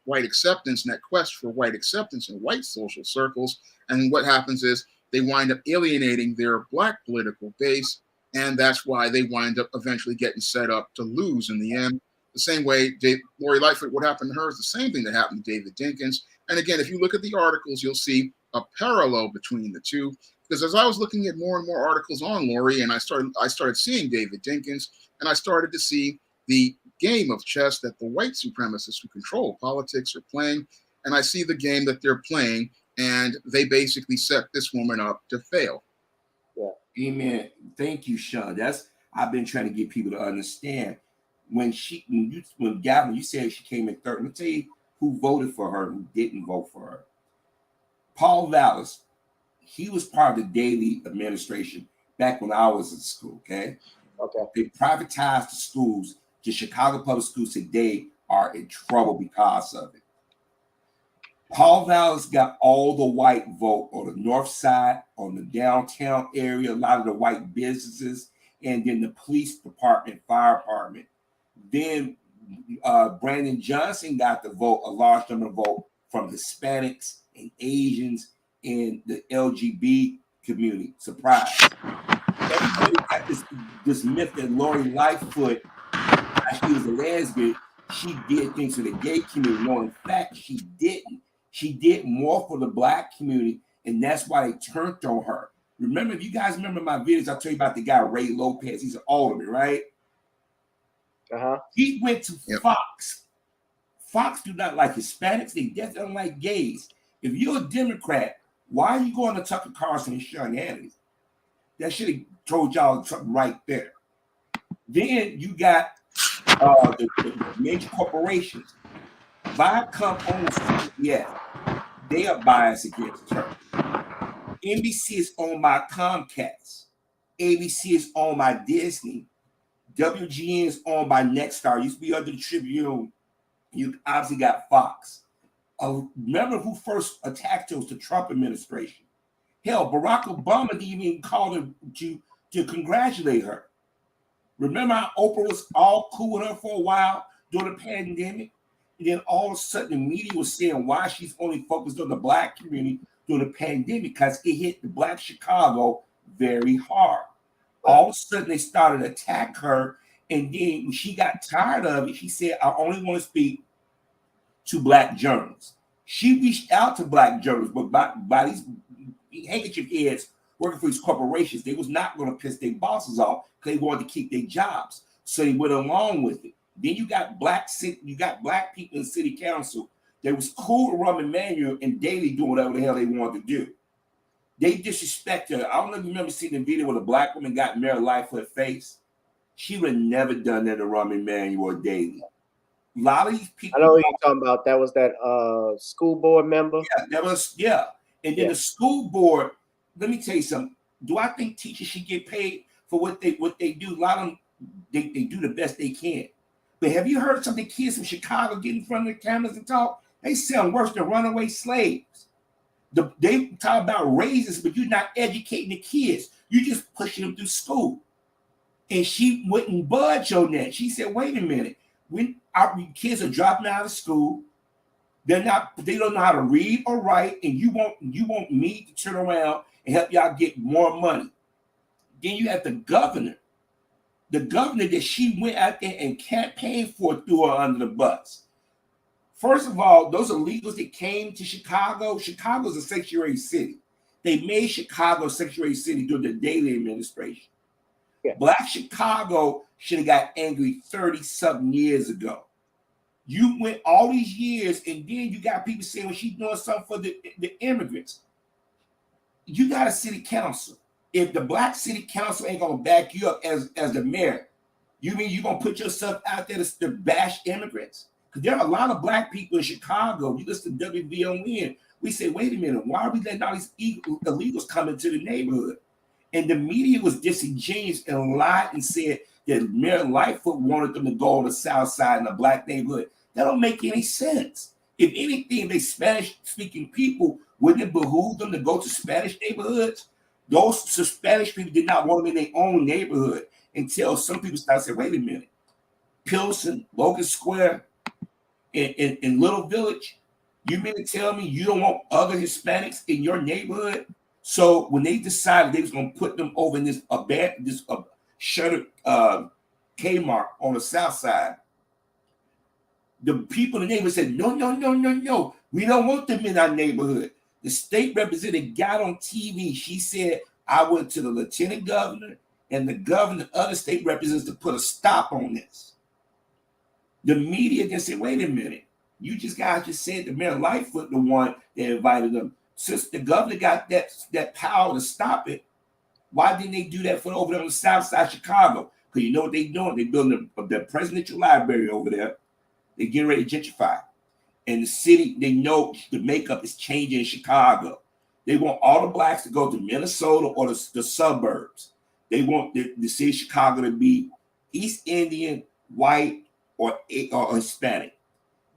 white acceptance and that quest for white acceptance in white social circles. And what happens is they wind up alienating their black political base. And that's why they wind up eventually getting set up to lose in the end. The same way Lori Lightfoot, what happened to her is the same thing that happened to David Dinkins. And again, if you look at the articles, you'll see a parallel between the two. Because as I was looking at more and more articles on Lori, and I started seeing David Dinkins, and I started to see the game of chess that the white supremacists who control politics are playing. And I see the game that they're playing, and they basically set this woman up to fail. Yeah. Amen. Thank you, Shawn. I've been trying to get people to understand. When Gavin, you said she came in third. Let me tell you who voted for her and who didn't vote for her. Paul Vallis, he was part of the Daley administration back when I was in school. Okay. They privatized the schools. The Chicago public schools today are in trouble because of it. Paul Vallis got all the white vote on the north side, on the downtown area, a lot of the white businesses, and then the police department, fire department. Then Brandon Johnson got the vote, a large number of vote from Hispanics and Asians in the LGBT community. Surprise. Everybody got this myth that Lori Lightfoot, she was a lesbian, she did things for the gay community. No, in fact, she didn't. She did more for the black community, and that's why they turned on her. Remember, if you guys remember my videos, I told you about the guy, Ray Lopez. He's an alderman, right? He went to Fox. Fox do not like Hispanics. They definitely don't like gays. If you're a Democrat, why are you going to Tucker Carlson and Sean Hannity? That should have told y'all something right there. Then you got the major corporations. Viacom owns CBS. They are biased against her. NBC is owned by Comcast. ABC is owned by Disney. WGN is owned by Nexstar. Used to be under the Tribune. You obviously got Fox. Remember who first attacked her was the Trump administration. Hell, Barack Obama didn't even call her to congratulate her. Remember how Oprah was all cool with her for a while during the pandemic? And then all of a sudden the media was saying why she's only focused on the black community during the pandemic, because it hit the black Chicago very hard. All of a sudden they started to attack her. And then when she got tired of it, she said, I only want to speak to black journalists. She reached out to black journalists, but by these handkerchief heads working for these corporations, they was not going to piss their bosses off because they wanted to keep their jobs. So they went along with it. Then you got black people in city council that was cool with Rahm Emanuel and Daley doing whatever the hell they wanted to do. They disrespect her. I don't know if you remember seeing the video where the black woman got Mayor Lightfoot face. She would have never done that to Rahm Emanuel or Daley. A lot of these people. I know what you're talking about. That was that school board member. Yeah, And then the school board. Let me tell you something. Do I think teachers should get paid for what they do? A lot of them they do the best they can. But have you heard some of the kids from Chicago get in front of the cameras and talk? They sound worse than runaway slaves. They talk about raises, but you're not educating the kids. You're just pushing them through school. And she wouldn't budge on that. She said, wait a minute. When our kids are dropping out of school, they don't know how to read or write, and you want me to turn around and help y'all get more money. Then you have the governor that she went out there and campaigned for, threw her under the bus. First of all, those illegals that came to Chicago, Chicago's a sanctuary city. They made Chicago a sanctuary city during the Daley administration. Yeah. Black Chicago should have got angry 30-something years ago. You went all these years, and then you got people saying, well, she's doing something for the immigrants. You got a city council. If the black city council ain't gonna back you up as the mayor, you mean you're gonna put yourself out there to bash immigrants? Because there are a lot of black people in Chicago. You listen to WVON, we say, wait a minute, why are we letting all these illegals come into the neighborhood? And the media was disingenuous and lied and said that Mayor Lightfoot wanted them to go on the south side in the black neighborhood. That don't make any sense. If anything, they Spanish-speaking people, wouldn't it behoove them to go to Spanish neighborhoods? Those Spanish people did not want them in their own neighborhood until some people started saying, wait a minute, Pilsen, Logan Square, in Little Village, you mean to tell me you don't want other Hispanics in your neighborhood? So when they decided they was going to put them over in this shuttered Kmart on the south side, the people in the neighborhood said, no, we don't want them in our neighborhood. The state representative got on TV. She said, I went to the lieutenant governor and the governor and other state representatives to put a stop on this. The media then said, wait a minute, you guys just said the Mayor Lightfoot the one that invited them. Since the governor got that power to stop it, why didn't they do that for over there on the south side of Chicago? Because you know what they're doing? They're building the presidential library over there. They're getting ready to gentrify. And the city, they know the makeup is changing in Chicago. They want all the blacks to go to Minnesota or the suburbs. They want the city of Chicago to be East Indian, white, or Hispanic.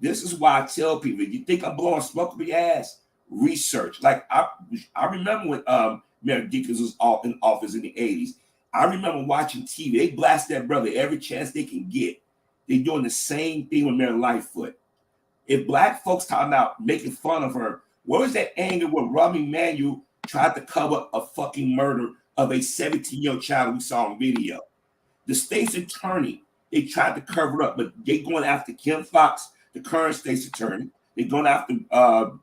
This is why I tell people, if you think I'm blowing smoke up your ass, research. Like I remember when Mayor Dickens was in office in the 80s. I remember watching TV. They blast that brother every chance they can get. They're doing the same thing with Mayor Lightfoot. If black folks talking about making fun of her, where was that anger when Robbie Manuel tried to cover a fucking murder of a 17-year-old child we saw on video? The state's attorney, they tried to cover up, but they going after Kim Fox, the current state's attorney. They're going after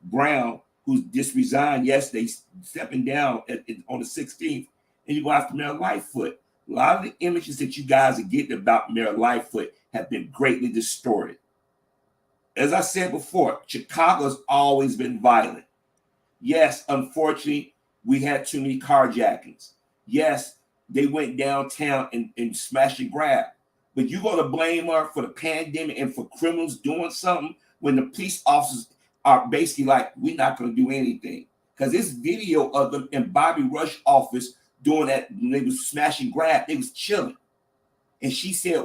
Brown, who just resigned yesterday, stepping down on the 16th. And you go after Mayor Lightfoot. A lot of the images that you guys are getting about Mayor Lightfoot have been greatly distorted. As I said before, Chicago's always been violent. Yes, unfortunately, we had too many carjackings. Yes, they went downtown and smashed and grabbed. But you're going to blame her for the pandemic and for criminals doing something when the police officers are basically like, we're not going to do anything. Because this video of them in Bobby Rush's office doing that, when they was smashing grab, they was chilling. And she said,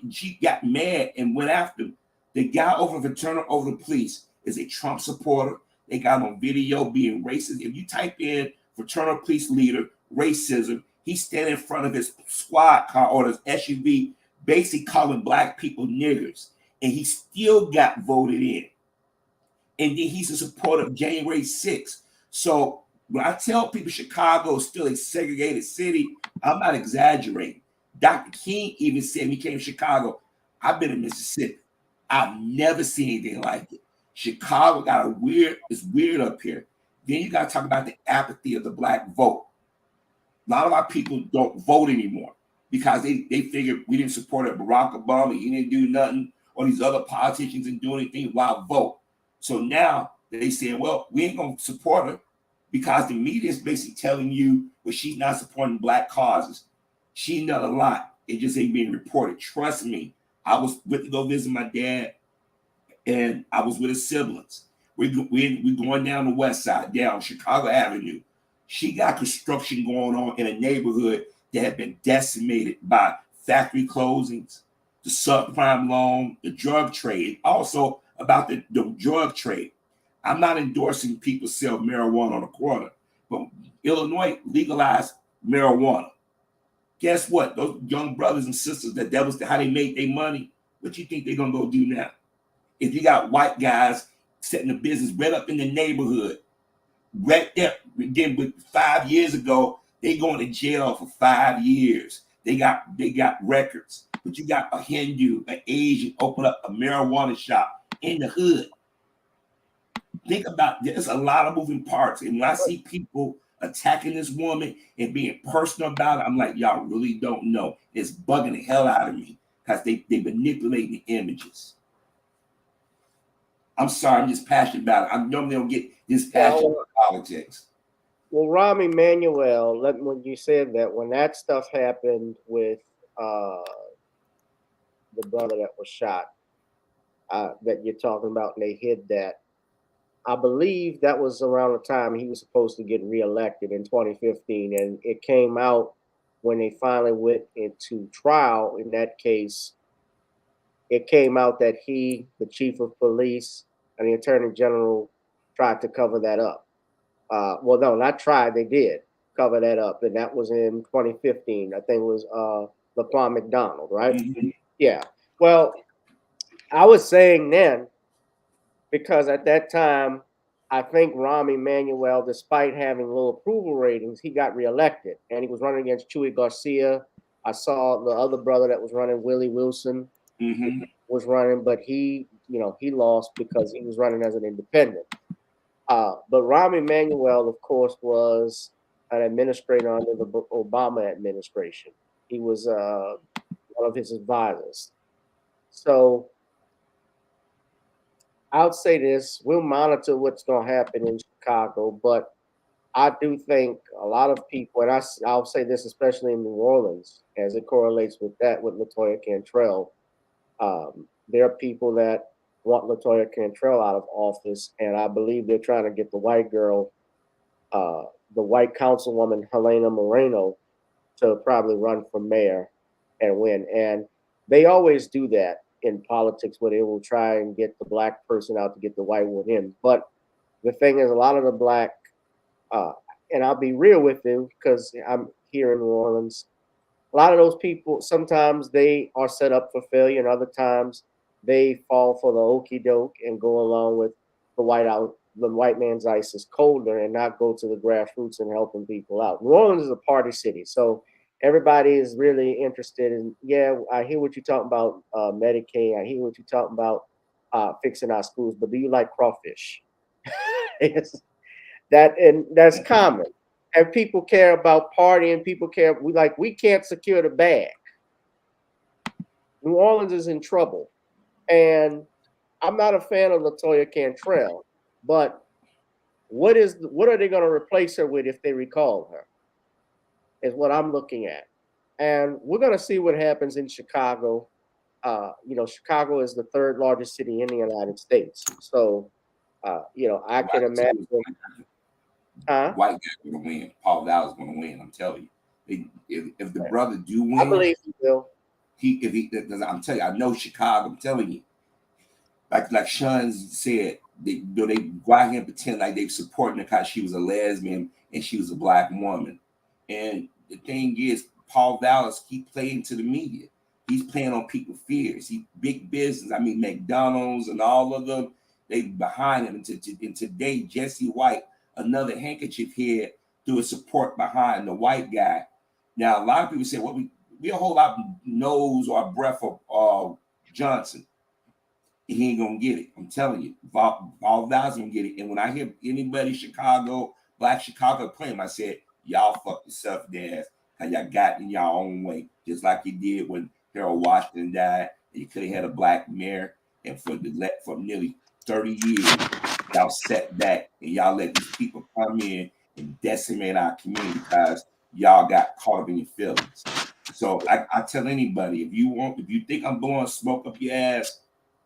she got mad and went after him. The guy over the police is a Trump supporter. They got him on video being racist. If you type in fraternal police leader, racism, he's standing in front of his squad car or his SUV, basically calling black people niggers. And he still got voted in. And then he's a supporter of January 6th. So when I tell people Chicago is still a segregated city, I'm not exaggerating. Dr. King even said when he came to Chicago, I've been in Mississippi. I've never seen anything like it. Chicago got it's weird up here. Then you got to talk about the apathy of the black vote. A lot of our people don't vote anymore because they figured we didn't support Barack Obama, he didn't do nothing, or these other politicians didn't do anything, why vote? So now they say, well, we ain't going to support her because the media is basically telling you, well, she's not supporting black causes. She's not a lot. It just ain't being reported. Trust me. I was went to go visit my dad, and I was with his siblings. We're going down the west side, down Chicago Avenue. She got construction going on in a neighborhood that had been decimated by factory closings, the subprime loan, the drug trade, also about the drug trade. I'm not endorsing people sell marijuana on the corner, but Illinois legalized marijuana. Guess what? Those young brothers and sisters, that was how they made their money. What you think they're gonna go do now? If you got white guys setting a business right up in the neighborhood, right there, again, with 5 years ago, they going to jail for 5 years. They got records. But you got a Hindu, an Asian open up a marijuana shop in the hood. Think about, there's a lot of moving parts. And when I see people attacking this woman and being personal about it, I'm like, y'all really don't know. It's bugging the hell out of me because they manipulating the images. I'm sorry, I'm just passionate about it. I normally don't get this passionate about politics. Well, Rahm Emanuel, when you said that, when that stuff happened with the brother that was shot, that you're talking about, and they hid that, I believe that was around the time he was supposed to get reelected in 2015, and it came out when they finally went into trial in that case. It came out that he, the chief of police, and the attorney general tried to cover that up. Well, no, not tried. They did cover that up, and that was in 2015. I think it was Laquan McDonald, right? Mm-hmm. Yeah. Well, I was saying then, because at that time, I think Rahm Emanuel, despite having low approval ratings, he got reelected, and he was running against Chuy Garcia. I saw the other brother that was running, Willie Wilson, was running, but he lost because he was running as an independent. But Rahm Emanuel, of course, was an administrator under the Obama administration. He was one of his advisors. So I'll say this: we'll monitor what's going to happen in Chicago, but I do think a lot of people, and I'll say this especially in New Orleans, as it correlates with that with LaToya Cantrell. There are people that want LaToya Cantrell out of office, and I believe they're trying to get the white girl, the white councilwoman Helena Moreno, to probably run for mayor and win. And they always do that in politics, where they will try and get the black person out to get the white one in. But the thing is, a lot of the black, and I'll be real with you because I'm here in New Orleans, a lot of those people, sometimes they are set up for failure, and other times they fall for the okie doke and go along with the white man's ice is colder, and not go to the grassroots and helping people out. New Orleans is a party city, so everybody is really interested in, yeah, I hear what you're talking about, Medicaid. I hear what you're talking about, fixing our schools, but do you like crawfish? That's common. And people care about partying. People care. We can't secure the bag. New Orleans is in trouble, and I'm not a fan of LaToya Cantrell. But what are they going to replace her with if they recall her? Is what I'm looking at, and we're going to see what happens in Chicago. Chicago is the third largest city in the United States, so I can imagine. White guy going to win. Paul Dow's going to win. I'm telling you. If the brother do win, I believe he will. I'm telling you, I know Chicago. I'm telling you, like Shawn said, they go out here and pretend like they supporting her because she was a lesbian and she was a black woman. And the thing is, Paul Dallas, he played into the media. He's playing on people's fears. He big business. I mean, McDonald's and all of them, they behind him. And today, Jesse White, another handkerchief head, threw a support behind the white guy. Now, a lot of people say, well, we a whole lot of nose or breath of Johnson. He ain't gonna get it. I'm telling you, Paul Dallas gonna get it. And when I hear anybody Chicago, black Chicago claim, I said, y'all fuck yourself in the ass, because y'all got in your own way, just like you did when Harold Washington died. You could have had a black mayor, and for nearly 30 years, y'all sat back and y'all let these people come in and decimate our community because y'all got caught up in your feelings. So I tell anybody, if you think I'm blowing smoke up your ass,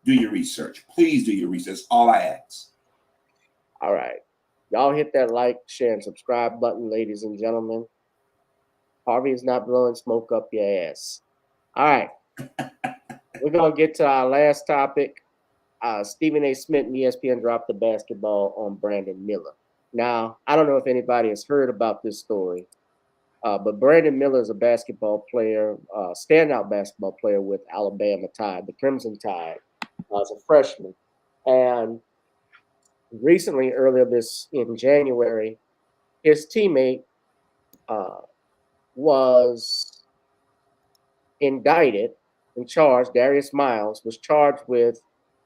do your research. Please do your research. That's all I ask. All right. Y'all hit that like, share, and subscribe button, ladies and gentlemen. Harvey is not blowing smoke up your ass. All right. We're going to get to our last topic. Stephen A. Smith and ESPN dropped the basketball on Brandon Miller. Now, I don't know if anybody has heard about this story, but Brandon Miller is a basketball player, standout basketball player with Alabama Tide, the Crimson Tide, as a freshman. And recently, earlier this in January, his teammate was indicted and charged. Darius Miles was charged with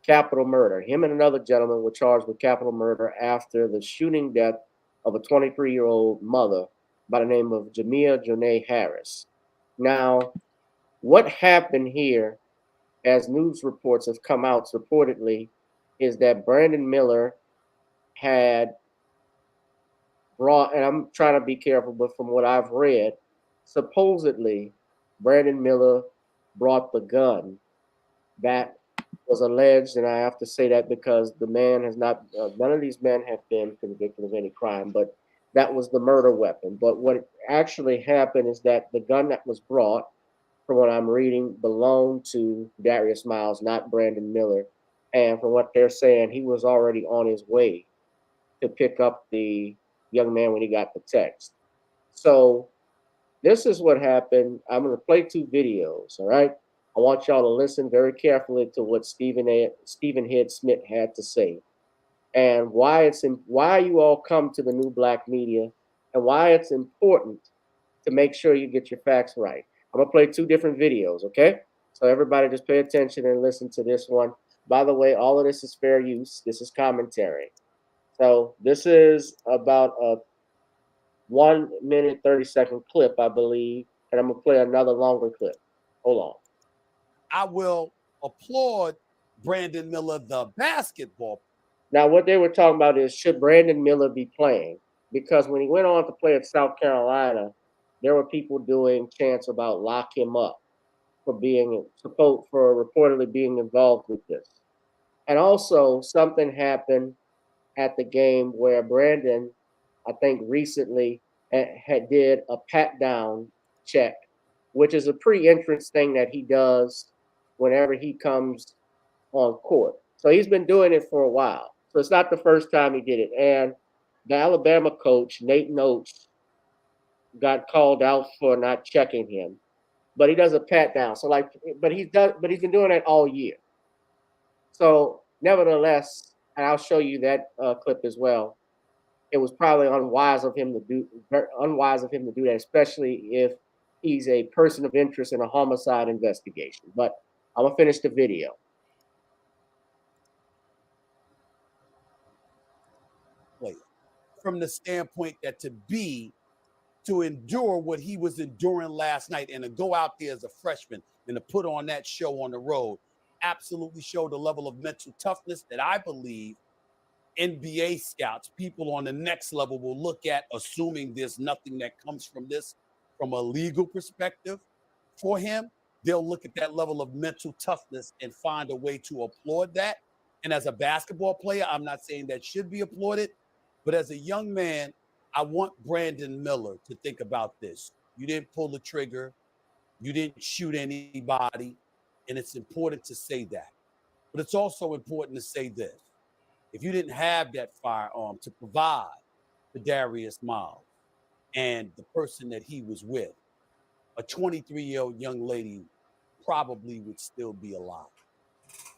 capital murder. Him and another gentleman were charged with capital murder after the shooting death of a 23-year-old mother by the name of Jamia Jonee Harris. Now, what happened here, as news reports have come out reportedly, is that Brandon Miller had brought, and I'm trying to be careful, but from what I've read, supposedly Brandon Miller brought the gun that was alleged, and I have to say that because the man has not, none of these men have been convicted of any crime, but that was the murder weapon. But what actually happened is that the gun that was brought, from what I'm reading, belonged to Darius Miles, not Brandon Miller. And from what they're saying, he was already on his way to pick up the young man when he got the text. So this is what happened. I'm going to play two videos, all right? I want y'all to listen very carefully to what Stephen Head Smith had to say, and why you all come to the New Black Media, and why it's important to make sure you get your facts right. I'm gonna play two different videos, okay? So everybody just pay attention and listen to this one. By the way, all of this is fair use. This is commentary. So this is about a 1 minute, 30-second clip, I believe, and I'm gonna play another longer clip. Hold on. I will applaud Brandon Miller, the basketball. Now, what they were talking about is, should Brandon Miller be playing? Because when he went on to play at South Carolina, there were people doing chants about lock him up for reportedly being involved with this. And also, something happened at the game where Brandon, I think recently, did a pat down check, which is a pre-entrance thing that he does whenever he comes on court. So he's been doing it for a while. So it's not the first time he did it. And the Alabama coach, Nate Notes, got called out for not checking him. But he does a pat down. So but he's been doing that all year. So nevertheless, and I'll show you that clip as well. It was probably unwise of him to do that, especially if he's a person of interest in a homicide investigation. But I'm gonna finish the video. From the standpoint that to endure what he was enduring last night and to go out there as a freshman and to put on that show on the road absolutely showed a level of mental toughness that I believe NBA scouts, people on the next level, will look at, assuming there's nothing that comes from this from a legal perspective for him. They'll look at that level of mental toughness and find a way to applaud that. And as a basketball player, I'm not saying that should be applauded, but as a young man, I want Brandon Miller to think about this. You didn't pull the trigger. You didn't shoot anybody. And it's important to say that. But it's also important to say this. If you didn't have that firearm to provide for Darius Miles and the person that he was with, a 23-year-old young lady probably would still be alive.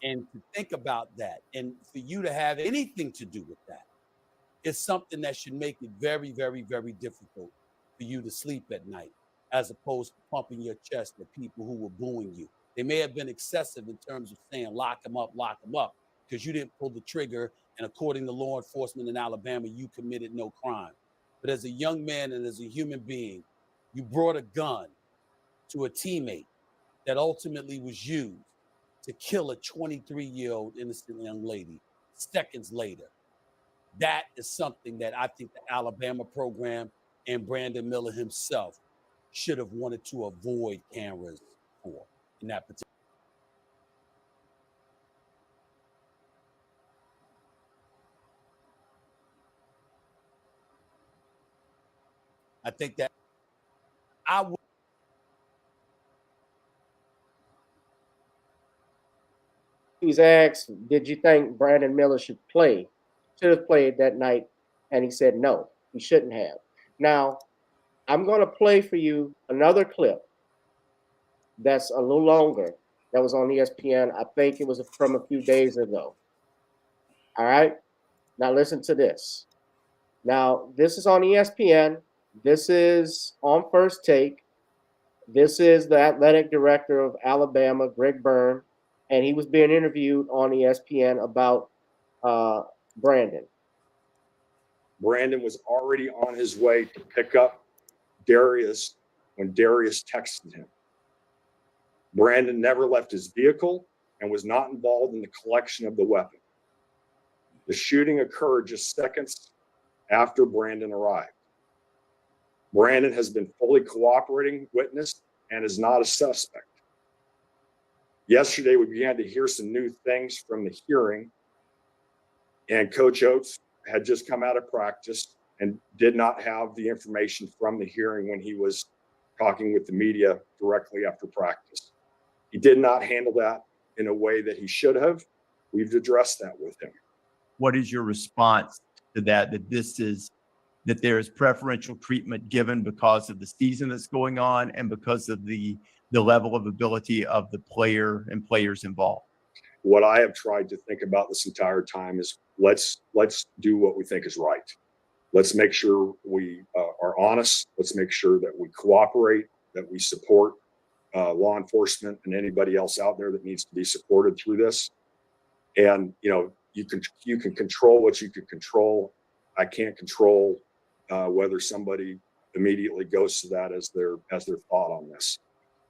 And to think about that and for you to have anything to do with that is something that should make it very, very, very difficult for you to sleep at night, as opposed to pumping your chest at people who were booing you. They may have been excessive in terms of saying, lock him up, because you didn't pull the trigger. And according to law enforcement in Alabama, you committed no crime. But as a young man and as a human being, you brought a gun to a teammate that ultimately was used to kill a 23-year-old innocent young lady seconds later. That is something that I think the Alabama program and Brandon Miller himself should have wanted to avoid cameras for in that particular. I think that I would. was asked, did you think Brandon Miller should have played that night? And he said, no, he shouldn't have. Now, I'm going to play for you another clip that's a little longer that was on ESPN. I think it was from a few days ago. All right. Now, listen to this. Now, this is on ESPN. This is on First Take. This is the athletic director of Alabama, Greg Byrne, and he was being interviewed on ESPN about Brandon. Brandon was already on his way to pick up Darius when Darius texted him. Brandon never left his vehicle and was not involved in the collection of the weapon. The shooting occurred just seconds after Brandon arrived. Brandon has been fully cooperating witness and is not a suspect. Yesterday, we began to hear some new things from the hearing, and Coach Oates had just come out of practice and did not have the information from the hearing when he was talking with the media directly after practice. He did not handle that in a way that he should have. We've addressed that with him. What is your response to that, that there is preferential treatment given because of the season that's going on and because of the level of ability of the player and players involved? What I have tried to think about this entire time is let's do what we think is right. Let's make sure we are honest. Let's make sure that we cooperate, that we support law enforcement and anybody else out there that needs to be supported through this. And, you can control what you can control. I can't control whether somebody immediately goes to that as their thought on this.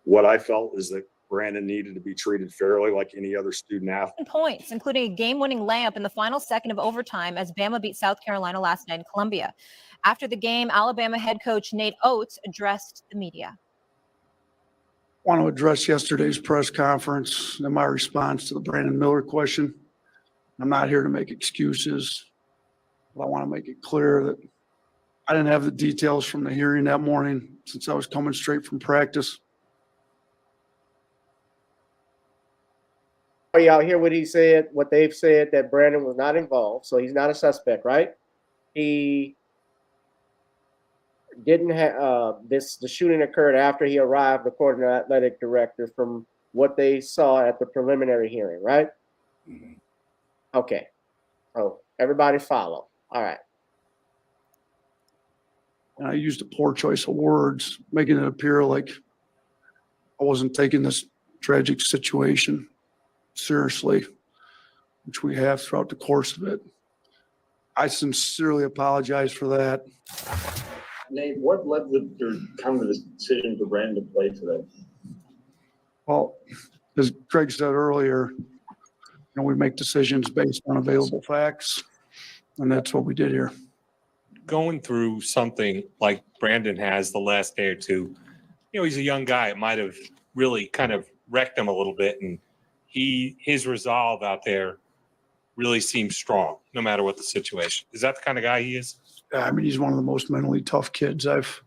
What I felt is that Brandon needed to be treated fairly like any other student athlete. Points, including a game-winning layup in the final second of overtime as Bama beat South Carolina last night in Columbia. After the game, Alabama head coach Nate Oates addressed the media. I want to address yesterday's press conference and my response to the Brandon Miller question. I'm not here to make excuses, but I want to make it clear that I didn't have the details from the hearing that morning since I was coming straight from practice. Y'all hear what he said, what they've said, that Brandon was not involved, so he's not a suspect, right? He didn't have the shooting occurred after he arrived, according to the athletic director, from what they saw at the preliminary hearing, right? Mm-hmm. Okay. So everybody follow. All right. And I used a poor choice of words, making it appear like I wasn't taking this tragic situation seriously, which we have throughout the course of it. I sincerely apologize for that. Nate, what led to come to this decision for Brandon to play today? Well, as Greg said earlier, we make decisions based on available facts, and that's what we did here. Going through something like Brandon has the last day or two, he's a young guy. It might have really kind of wrecked him a little bit, and his resolve out there really seems strong, no matter what the situation. Is that the kind of guy he is? I mean, he's one of the most mentally tough kids I've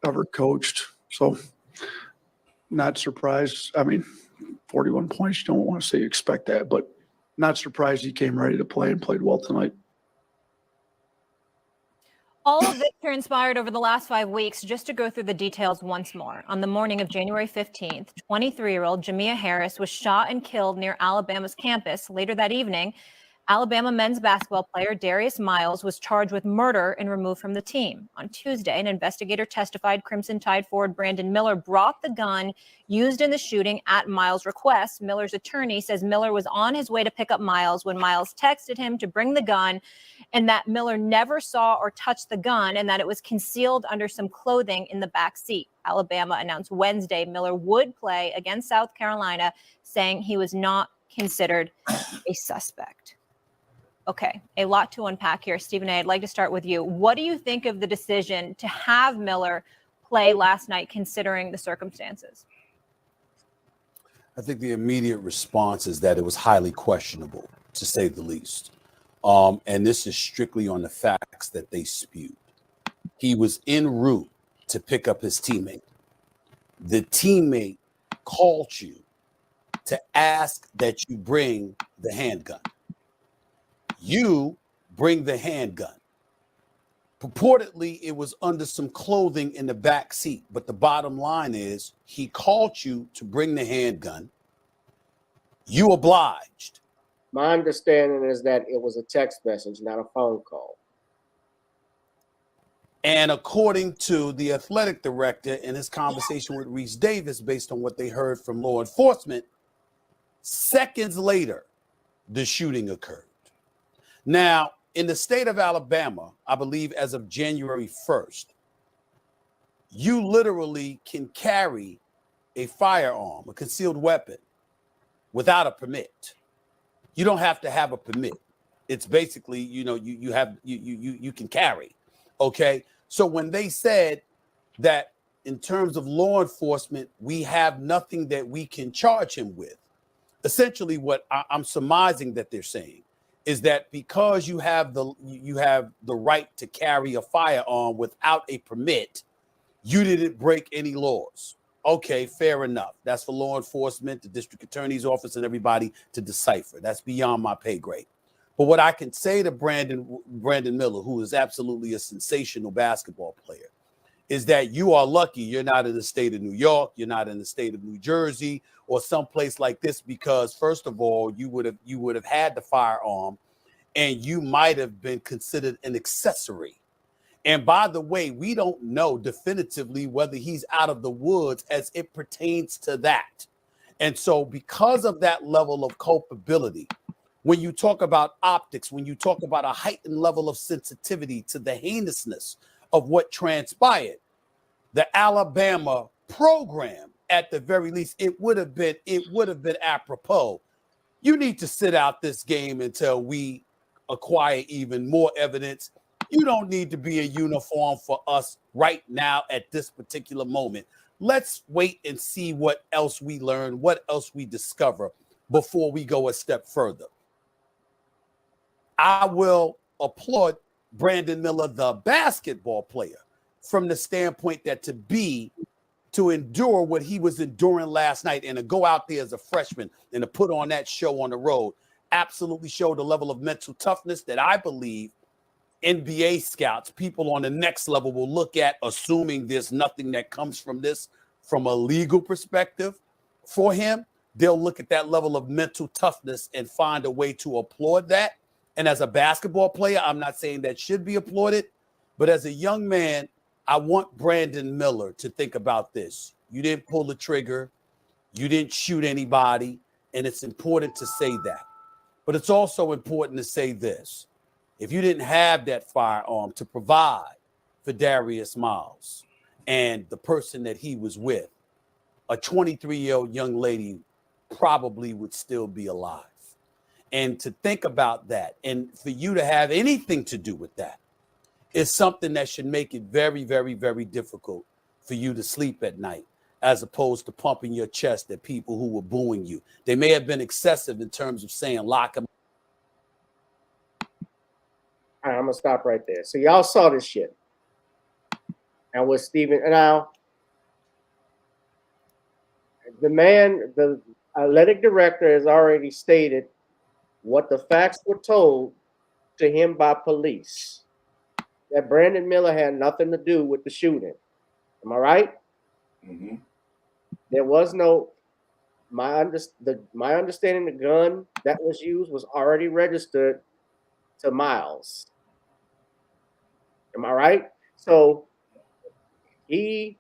ever coached. So, not surprised. I mean, 41 points, you don't want to say you expect that, but not surprised he came ready to play and played well tonight. All of this transpired over the last 5 weeks. Just to go through the details once more. On the morning of January 15th, 23-year-old Jamia Harris was shot and killed near Alabama's campus. Later that evening, Alabama men's basketball player Darius Miles was charged with murder and removed from the team. On Tuesday, an investigator testified Crimson Tide forward Brandon Miller brought the gun used in the shooting at Miles' request. Miller's attorney says Miller was on his way to pick up Miles when Miles texted him to bring the gun, and that Miller never saw or touched the gun, and that it was concealed under some clothing in the back seat. Alabama announced Wednesday Miller would play against South Carolina, saying he was not considered a suspect. Okay, a lot to unpack here. Stephen A., I'd like to start with you. What do you think of the decision to have Miller play last night, considering the circumstances? I think the immediate response is that it was highly questionable, to say the least. And this is strictly on the facts that they spewed. He was en route to pick up his teammate. The teammate called you to ask that you bring the handgun. You bring the handgun. Purportedly, it was under some clothing in the back seat, but the bottom line is he called you to bring the handgun. You obliged. My understanding is that it was a text message, not a phone call. And according to the athletic director in his conversation with Reese Davis, based on what they heard from law enforcement, seconds later, the shooting occurred. Now, in the state of Alabama, I believe as of January 1st, you literally can carry a firearm, a concealed weapon, without a permit. You don't have to have a permit. It's basically, you can carry. Okay. So when they said that in terms of law enforcement, we have nothing that we can charge him with, essentially what I'm surmising that they're saying is that because you have the right to carry a firearm without a permit, you didn't break any laws. Okay, fair enough. That's for law enforcement, the district attorney's office, and everybody to decipher. That's beyond my pay grade. But what I can say to Brandon Miller, who is absolutely a sensational basketball player, is that you are lucky you're not in the state of New York, you're not in the state of New Jersey, or someplace like this, because first of all, you would have had the firearm, and you might have been considered an accessory. And by the way, we don't know definitively whether he's out of the woods as it pertains to that. And so because of that level of culpability, when you talk about optics, when you talk about a heightened level of sensitivity to the heinousness of what transpired, the Alabama program, at the very least, it would have been apropos. You need to sit out this game until we acquire even more evidence. You don't need to be in uniform for us right now at this particular moment. Let's wait and see what else we learn, what else we discover before we go a step further. I will applaud Brandon Miller, the basketball player, from the standpoint that to endure what he was enduring last night and to go out there as a freshman and to put on that show on the road absolutely showed a level of mental toughness that I believe NBA scouts, people on the next level, will look at, assuming there's nothing that comes from this from a legal perspective for him. They'll look at that level of mental toughness and find a way to applaud that. And as a basketball player, I'm not saying that should be applauded, but as a young man, I want Brandon Miller to think about this. You didn't pull the trigger. You didn't shoot anybody. And it's important to say that. But it's also important to say this. If you didn't have that firearm to provide for Darius Miles and the person that he was with, a 23-year-old young lady probably would still be alive. And to think about that and for you to have anything to do with that is something that should make it very, very, very difficult for you to sleep at night, as opposed to pumping your chest at people who were booing you. They may have been excessive in terms of saying lock him. All right, I'm gonna stop right there. So y'all saw this shit. And with Stephen, now the athletic director has already stated what the facts were told to him by police. That Brandon Miller had nothing to do with the shooting. Am I right? Mm-hmm. There was no. My understanding, the gun that was used was already registered to Miles. Am I right? So the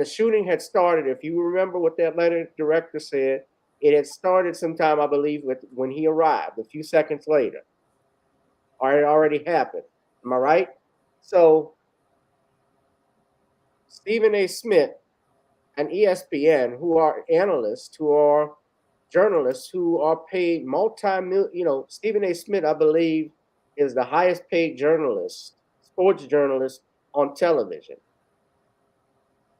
shooting had started. If you remember what the athletic director said, it had started sometime, I believe, when he arrived, a few seconds later. Or it already happened. Am I right? So Stephen A. Smith and ESPN, who are analysts, who are journalists, who are paid multi-million, Stephen A. Smith, I believe, is the highest paid journalist, sports journalist on television.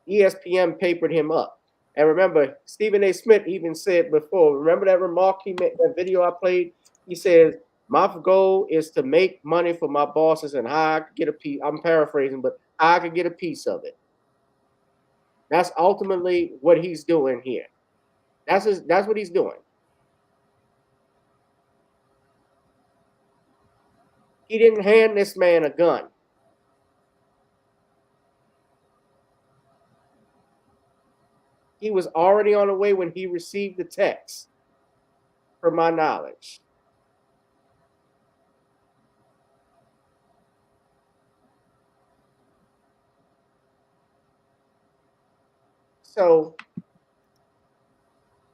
ESPN papered him up. And remember, Stephen A. Smith even said before, remember that remark he made, that video I played? He says, my goal is to make money for my bosses and how I could get a piece. I'm paraphrasing, but how I could get a piece of it. That's ultimately what he's doing here. That's what he's doing. He didn't hand this man a gun. He was already on the way when he received the text, from my knowledge. So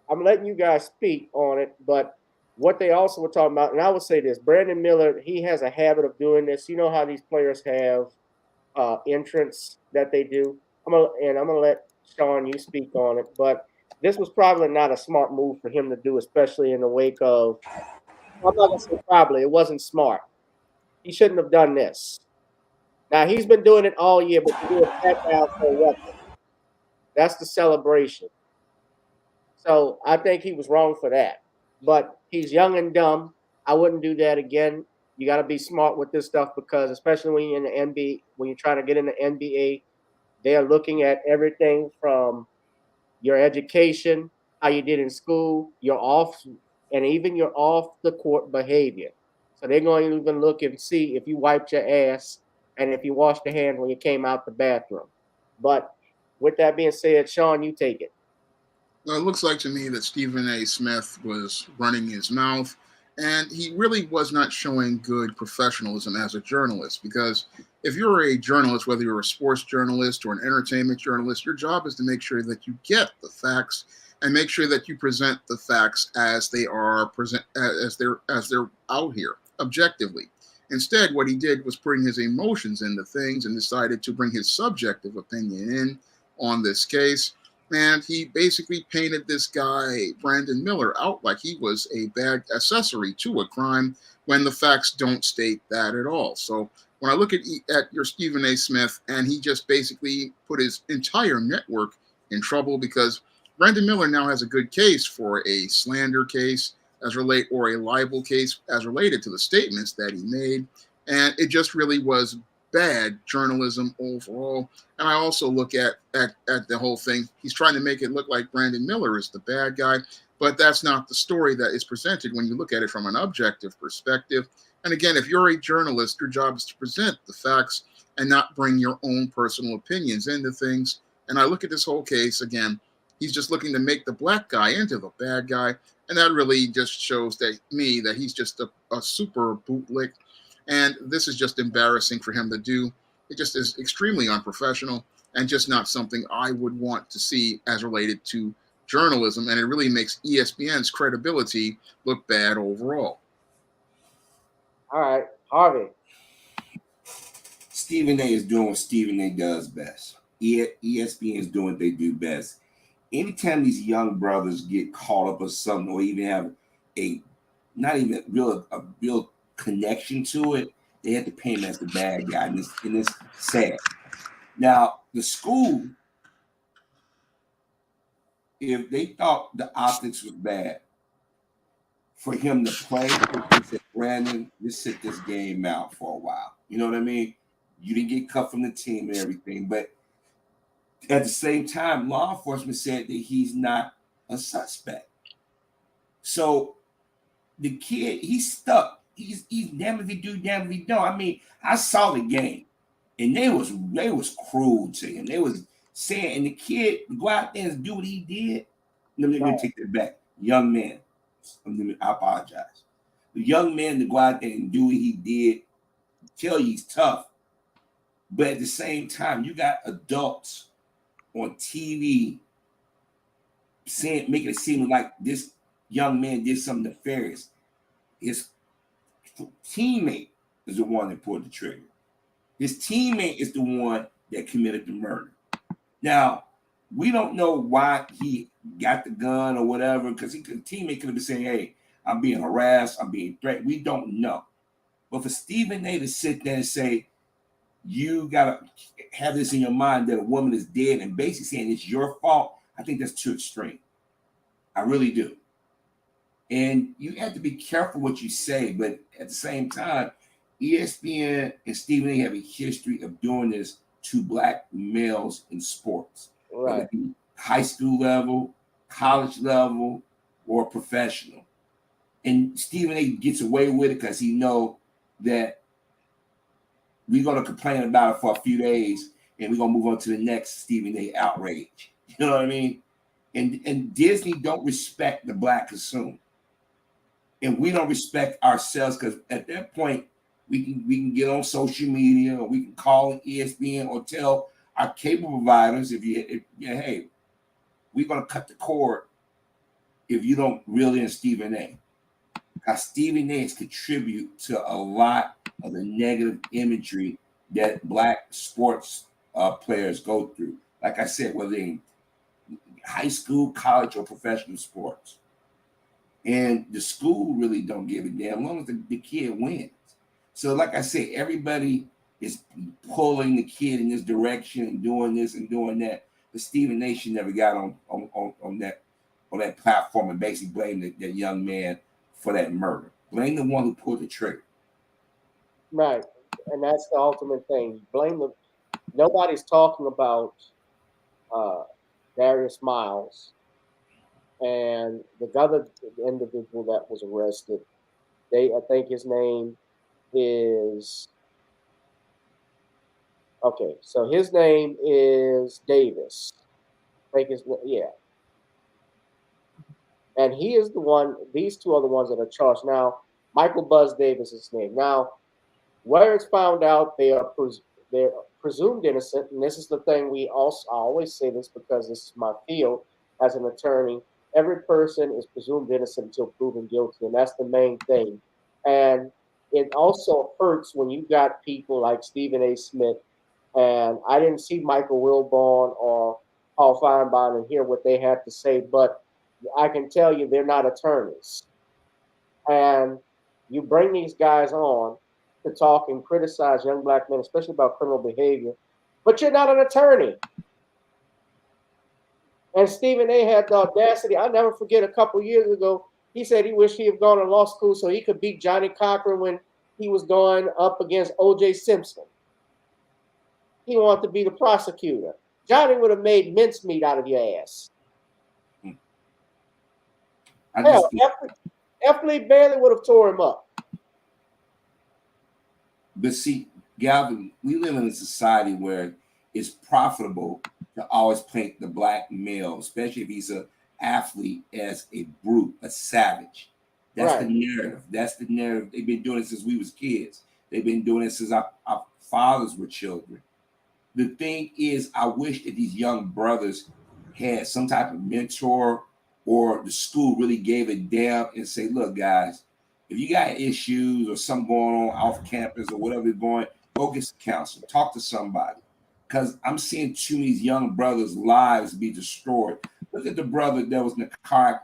I'm letting you guys speak on it, but what they also were talking about, and I would say this, Brandon Miller, he has a habit of doing this. You know how these players have entrance that they do. I'm gonna let Shawn, you speak on it, but this was probably not a smart move for him to do, especially in the wake of. I'm not gonna say probably, it wasn't smart. He shouldn't have done this. Now he's been doing it all year, but to do a pat down for a weapon, that's the celebration. So I think he was wrong for that. But he's young and dumb. I wouldn't do that again. You got to be smart with this stuff because, especially when you're in the NBA, when you're trying to get in the NBA, they're looking at everything from your education, how you did in school, your off, and even your off the court behavior. So they're going to even look and see if you wiped your ass and if you washed your hands when you came out the bathroom. But with that being said, Shawn, you take it. Well, it looks like to me that Stephen A. Smith was running his mouth, and he really was not showing good professionalism as a journalist. Because if you're a journalist, whether you're a sports journalist or an entertainment journalist, your job is to make sure that you get the facts and make sure that you present the facts as they are present as they're out here objectively. Instead, what he did was bring his emotions into things and decided to bring his subjective opinion in on this case. And he basically painted this guy, Brandon Miller, out like he was a bad accessory to a crime when the facts don't state that at all. So when I look at your Stephen A. Smith, and he just basically put his entire network in trouble because Brandon Miller now has a good case for a slander case or a libel case as related to the statements that he made. And it just really was bad journalism overall. And I also look at the whole thing. He's trying to make it look like Brandon Miller is the bad guy, but that's not the story that is presented when you look at it from an objective perspective. And again, if you're a journalist, your job is to present the facts and not bring your own personal opinions into things. And I look at this whole case again, he's just looking to make the black guy into the bad guy. And that really just shows that he's just a super bootlick. And this is just embarrassing for him to do. It just is extremely unprofessional and just not something I would want to see as related to journalism. And it really makes ESPN's credibility look bad overall. All right, Harvey. Stephen A. is doing what Stephen A. does best. ESPN is doing what they do best. Anytime these young brothers get caught up with something or even have a real connection to it, they had to paint him as the bad guy, and it's sad. Now, the school, if they thought the optics was bad for him to play, they said, Brandon, just sit this game out for a while. You know what I mean? You didn't get cut from the team and everything, but at the same time, law enforcement said that he's not a suspect. So the kid, he's stuck. He's damn if he do, damn if he don't. I mean, I saw the game, and they was cruel to him. They was saying, and the kid go out there and do what he did. Let me take that back. Young man, I apologize. The young man to go out there and do what he did, tell you he's tough, but at the same time, you got adults on TV making it seem like this young man did something nefarious. His teammate is the one that pulled the trigger. His teammate is the one that committed the murder. Now, we don't know why he got the gun or whatever, because the teammate could have been saying, hey, I'm being harassed, I'm being threatened. We don't know. But for Stephen A. to sit there and say, you got to have this in your mind that a woman is dead and basically saying it's your fault, I think that's too extreme. I really do. And you have to be careful what you say, but at the same time, ESPN and Stephen A. have a history of doing this to black males in sports, Right. whether it be high school level, college level or professional. And Stephen A gets away with it because he know that we're going to complain about it for a few days and we're going to move on to the next Stephen A outrage. You know what I mean? And Disney don't respect the Black consumer. And we don't respect ourselves because at that point, we can get on social media or we can call ESPN or tell our cable providers hey, we're going to cut the cord if you don't reel in Stephen A. Because Stephen A has contributed to a lot of the negative imagery that Black sports players go through. Like I said, whether in high school, college, or professional sports. And the school really don't give a damn as long as the kid wins. So like I said, everybody is pulling the kid in this direction and doing this and doing that. But Stephen A should never got on that platform and basically blame that young man for that murder. Blame the one who pulled the trigger. Right. And that's the ultimate thing. Nobody's talking about Darius Miles and the other individual that was arrested. I think his name is okay. So his name is Davis. I think and he is the one. These two are the ones that are charged now. Michael Buzz Davis is his name. Now, where it's found out they're presumed innocent, and this is the thing I always say this because this is my field as an attorney. Every person is presumed innocent until proven guilty, and that's the main thing. And it also hurts when you got people like Stephen A. Smith, and I didn't see Michael Wilbon or Paul Feinbein and hear what they had to say, but I can tell you they're not attorneys. And you bring these guys on to talk and criticize young Black men, especially about criminal behavior, but you're not an attorney. And Stephen A had the audacity. I'll never forget a couple years ago, he said he wished he had gone to law school so he could beat Johnny Cochran when he was going up against O.J. Simpson. He wanted to be the prosecutor. Johnny would have made mincemeat out of your ass. Hell, F. Lee Bailey would have tore him up. But see, Gavin, we live in a society where it's profitable to always paint the Black male, especially if he's an athlete, as a brute, a savage. That's right. The narrative. That's the narrative. They've been doing it since we was kids. They've been doing it since our fathers were children. The thing is, I wish that these young brothers had some type of mentor or the school really gave a damn and say, look, guys, if you got issues or something going on off campus or whatever you're going, go get some counsel, talk to somebody. Because I'm seeing too many young brothers' lives be destroyed. Look at the brother that was in a car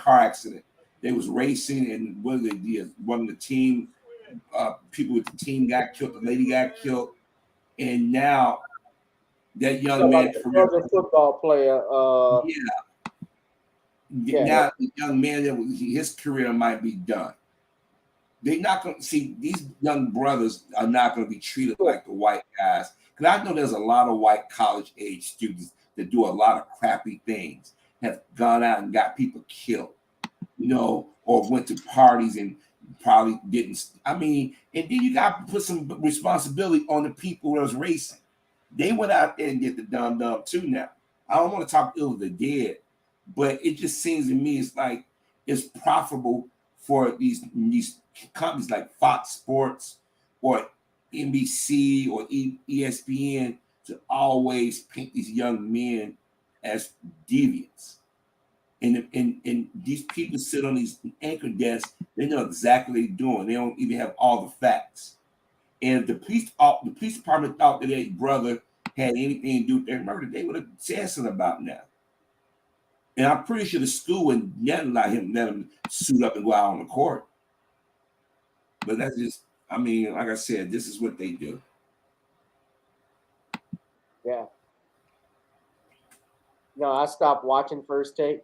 accident. They was racing, and what did they do? One of the team people with the team got killed. The lady got killed, and now that young man, the football player. Now the young man, his career might be done. They're not going to see these young brothers are not going to be treated like the white guys. Because I know there's a lot of white college age students that do a lot of crappy things, have gone out and got people killed, or went to parties and probably didn't. I mean, and then you got to put some responsibility on the people that was racing. They went out there and did the dumb too. Now, I don't want to talk ill of the dead, but it just seems to me it's like it's profitable for these companies like Fox Sports or NBC or ESPN to always paint these young men as deviants. And these people sit on these anchor desks, they know exactly what they're doing. They don't even have all the facts. And if the police department thought that their brother had anything to do with their murder, they would have said something about now. And I'm pretty sure the school would never let him suit up and go out on the court. But that's just, I mean, like I said, this is what they do. Yeah. No, I stopped watching First Take.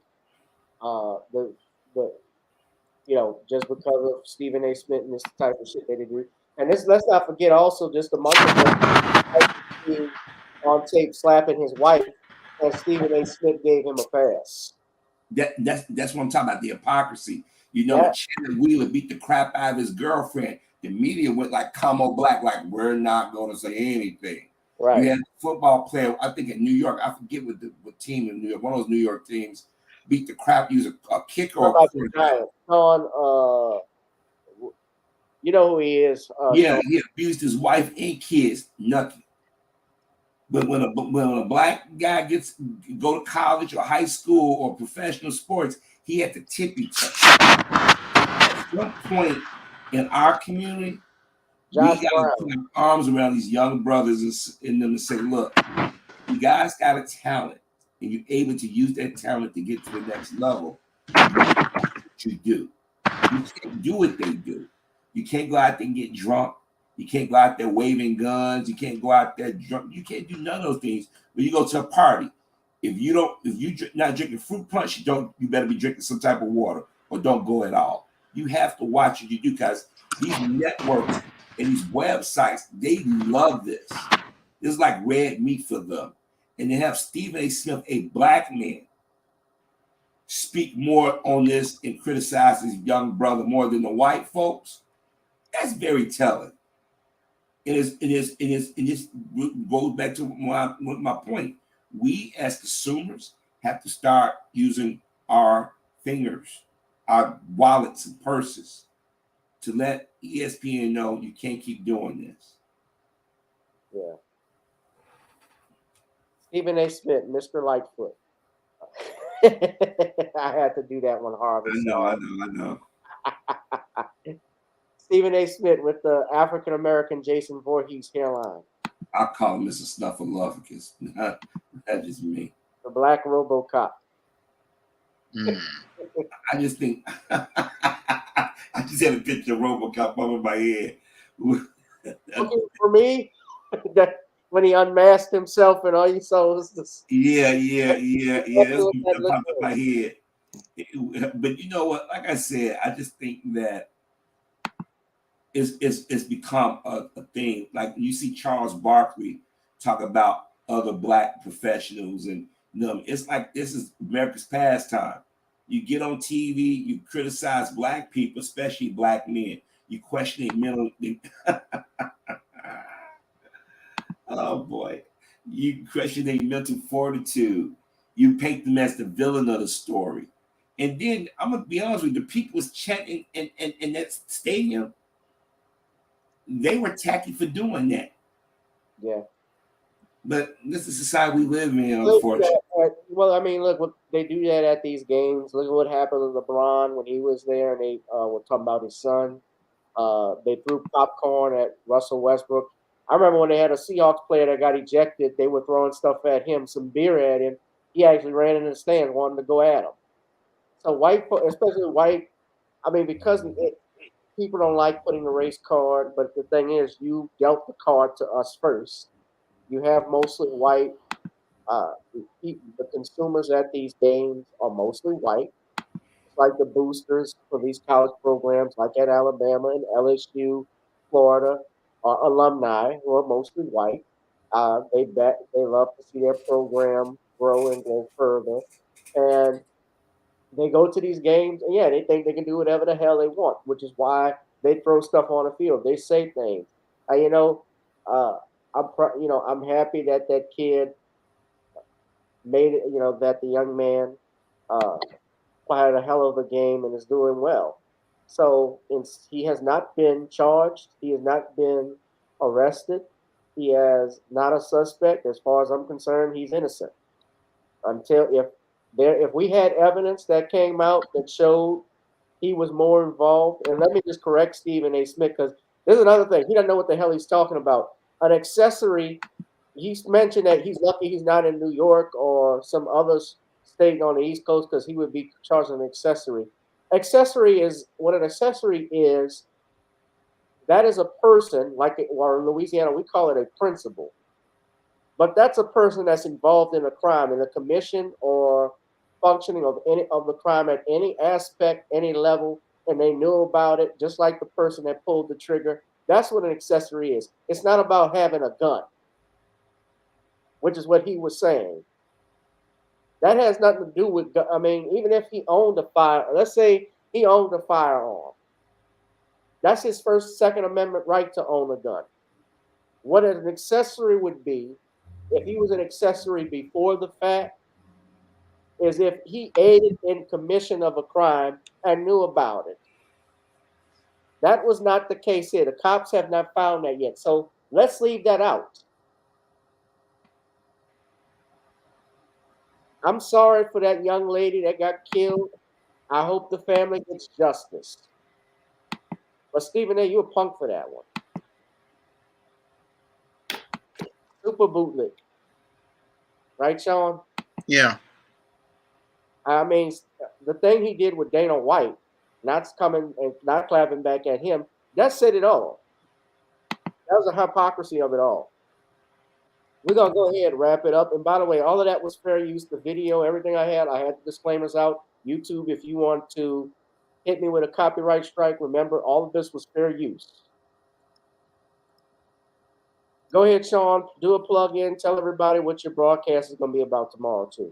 Just because of Stephen A. Smith and this type of shit they do. And let's not forget also just a month ago, on tape slapping his wife, and Stephen A. Smith gave him a pass. That's what I'm talking about. The hypocrisy. You know, when Shannon Wheeler beat the crap out of his girlfriend, the media went like Como Black, like we're not going to say anything. Right. You had a football player, I think in New York, I forget what team in New York, one of those New York teams, beat the crap. He was a kicker or a quarterback. Shawn, you know who he is? Yeah, Shawn. he abused his wife and kids. Nothing. But when a black guy go to college or high school or professional sports, he had to tippy toe. At some point in our community, we got to put our arms around these young brothers and them to say, look, you guys got a talent and you're able to use that talent to get to the next level. What you do. You can't do what they do. You can't go out there and get drunk. You can't go out there waving guns. You can't go out there drunk. You can't do none of those things. When you go to a party, if you're not drinking fruit punch, you better be drinking some type of water or don't go at all. You have to watch what you do because these networks and these websites, they love this. This is like red meat for them. And they have Stephen A. Smith, a black man, speak more on this and criticize his young brother more than the white folks. That's very telling. It goes back to my point. We as consumers have to start using our fingers, our wallets and purses to let ESPN know you can't keep doing this. Yeah. Stephen A. Smith, Mr. Lightfoot. I had to do that one hard. I know. Stephen A. Smith with the African American Jason Voorhees hairline. I call him Mr. Snuffleupagus. That's just me. The Black RoboCop. I just think I just had a picture of RoboCop over my head. For me, that when he unmasked himself and all you saw was this. Yeah. That's what popped in my head. But you know what? Like I said, I just think that it's become a thing. Like you see Charles Barkley talk about other black professionals, and it's like this is America's pastime. You get on TV, you criticize black people, especially black men. You question their mental. Oh boy, you question their mental fortitude. You paint them as the villain of the story, and then I'm gonna be honest with you, the people was chanting in that stadium. They were tacky for doing that. Yeah. But this is the society we live in, unfortunately. Well, I mean, look, they do that at these games. Look at what happened to LeBron when he was there, and they were talking about his son. They threw popcorn at Russell Westbrook. I remember when they had a Seahawks player that got ejected, they were throwing stuff at him, some beer at him. He actually ran in the stands, wanting to go at him. So white, especially white, I mean, because people don't like putting the race card, but the thing is, you dealt the card to us first. You have mostly white. The consumers at these games are mostly white. It's like the boosters for these college programs, like at Alabama and LSU, Florida, are alumni who are mostly white. They love to see their program grow and go further, and they go to these games, and yeah, they think they can do whatever the hell they want, which is why they throw stuff on the field. They say things. I'm happy that that kid made it. That the young man had a hell of a game and is doing well. So he has not been charged. He has not been arrested. He is not a suspect. As far as I'm concerned, he's innocent. Until if we had evidence that came out that showed he was more involved, and let me just correct Stephen A. Smith, because there's another thing. He doesn't know what the hell he's talking about. An accessory, he's mentioned that he's lucky he's not in New York or some other state on the East Coast because he would be charged an accessory. Accessory is what an accessory is. That is a person, or in Louisiana, we call it a principal. But that's a person that's involved in a crime, in the commission or functioning of any of the crime at any aspect, any level, and they knew about it, just like the person that pulled the trigger. That's what an accessory is. It's not about having a gun, which is what he was saying. That has nothing to do with, I mean, even if he owned a fire, let's say he owned a firearm. That's his first, Second Amendment right to own a gun. What an accessory would be, if he was an accessory before the fact, is if he aided in commission of a crime and knew about it. That was not the case here. The cops have not found that yet. So let's leave that out. I'm sorry for that young lady that got killed. I hope the family gets justice. But Stephen A., you a punk for that one. Super bootleg. Right, Shawn? Yeah. I mean, the thing he did with Dana White, not coming and not clapping back at him, that said it all. That was the hypocrisy of it all. We're going to go ahead and wrap it up. And by the way, all of that was fair use. The video, everything I had the disclaimers out. YouTube, if you want to hit me with a copyright strike, remember, all of this was fair use. Go ahead, Shawn. Do a plug-in. Tell everybody what your broadcast is going to be about tomorrow, too.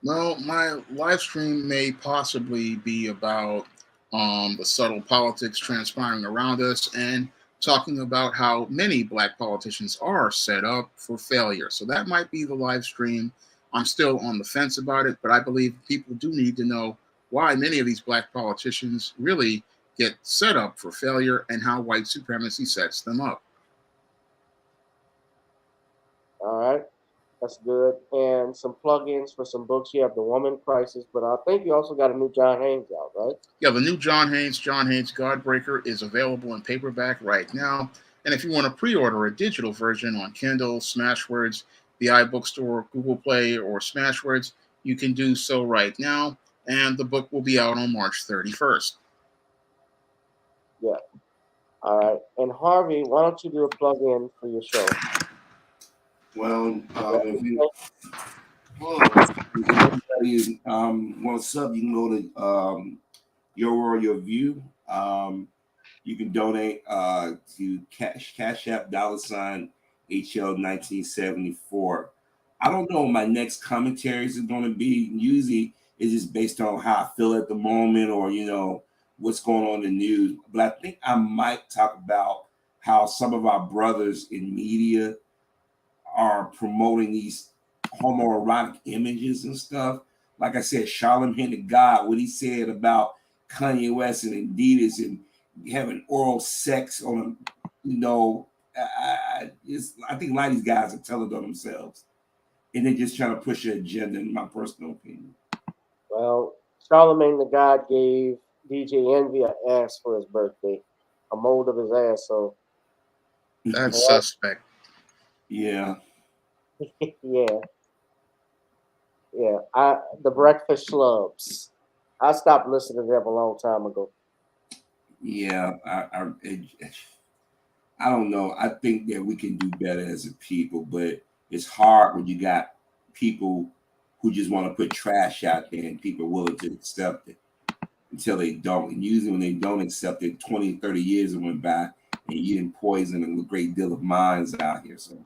Well, my live stream may possibly be about the subtle politics transpiring around us and talking about how many black politicians are set up for failure. So that might be the live stream. I'm still on the fence about it, but I believe people do need to know why many of these black politicians really get set up for failure and how white supremacy sets them up. All right. That's good. And some plugins for some books. You have The Woman Crisis, but I think you also got a new John Haynes out, right? Yeah, the new John Haynes Godbreaker, is available in paperback right now. And if you want to pre-order a digital version on Kindle, Smashwords, the iBookstore, Google Play, or Smashwords, you can do so right now. And the book will be out on March 31st. Yeah. All right. And Harvey, why don't you do a plug-in for your show? Well, if anybody wants sub, you can go to Your World, Your View. You can donate to Cash App $ HL 1974. I don't know what my next commentaries is going to be. Usually it's just based on how I feel at the moment, or what's going on in the news. But I think I might talk about how some of our brothers in media are promoting these homoerotic images and stuff. Like I said, Charlamagne the God, what he said about Kanye West and Adidas and having oral sex on them, I think a lot of these guys are telling on themselves, and they're just trying to push an agenda, in my personal opinion. Well, Charlamagne the God gave DJ Envy an ass for his birthday, a mold of his ass. So that's suspect. Yeah. Yeah. The Breakfast Schlubs. I stopped listening to them a long time ago. Yeah, I don't know. I think that we can do better as a people, but it's hard when you got people who just want to put trash out there and people are willing to accept it until they don't. And usually when they don't accept it, 20, 30 years have went by and you didn't poison a great deal of minds out here. So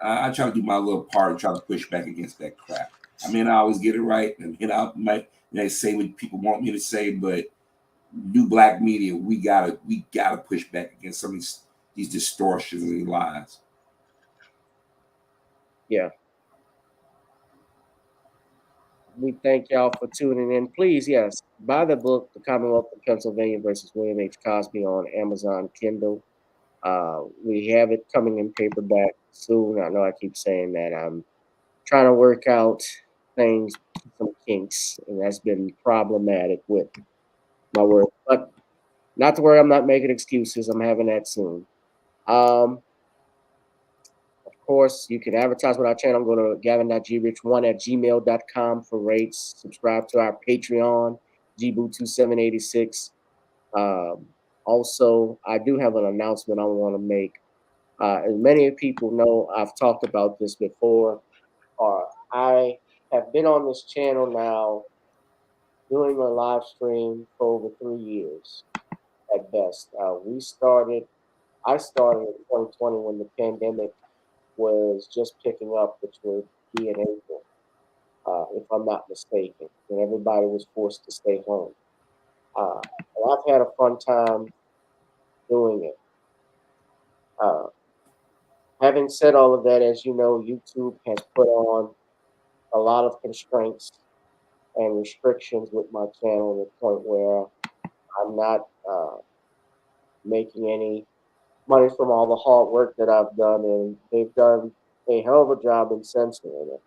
I try to do my little part and try to push back against that crap. I mean, I always get it right. And I might say what people want me to say, but new black media, we gotta push back against some of these distortions and these lies. Yeah. We thank y'all for tuning in. Please, yes, buy the book, The Commonwealth of Pennsylvania versus William H. Cosby, on Amazon Kindle. We have it coming in paperback soon. I know I keep saying that. I'm trying to work out things, some kinks, and that's been problematic with my work. But not to worry, I'm not making excuses. I'm having that soon. Of course, you can advertise with our channel. Go to gavin.grich1@gmail.com for rates. Subscribe to our Patreon, gboo2786. Also, I do have an announcement I want to make. As many people know, I've talked about this before. I have been on this channel now doing a live stream for over 3 years at best. I started in 2020 when the pandemic was just picking up, which would be in April. if I'm not mistaken, and everybody was forced to stay home. And I've had a fun time doing it. Having said all of that, as you know, YouTube has put on a lot of constraints and restrictions with my channel to the point where I'm not making any money from all the hard work that I've done, and they've done a hell of a job in censoring it.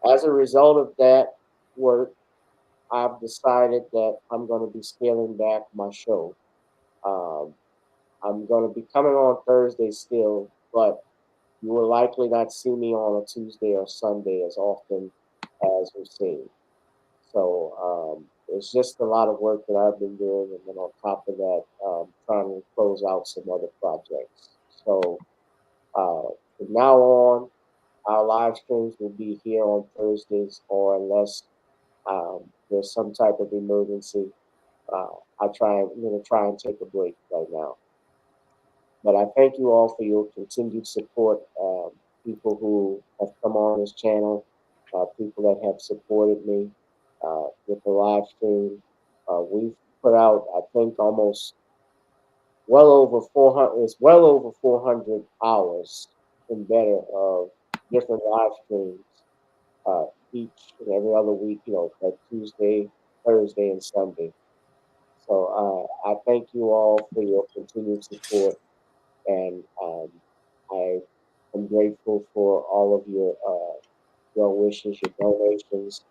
As a result of that work, I've decided that I'm going to be scaling back my show. I'm going to be coming on Thursday still, but you will likely not see me on a Tuesday or Sunday as often as we've seen. So it's just a lot of work that I've been doing, and then on top of that, trying to close out some other projects. So from now on, our live streams will be here on Thursdays, or unless there's some type of emergency, I'm going to try and take a break right now. But I thank you all for your continued support. People who have come on this channel, people that have supported me with the live stream. We've put out, I think, almost well over 400. It's well over 400 hours and better of different live streams each and every other week. Like Tuesday, Thursday, and Sunday. So I thank you all for your continued support. And I am grateful for all of your wishes, your donations,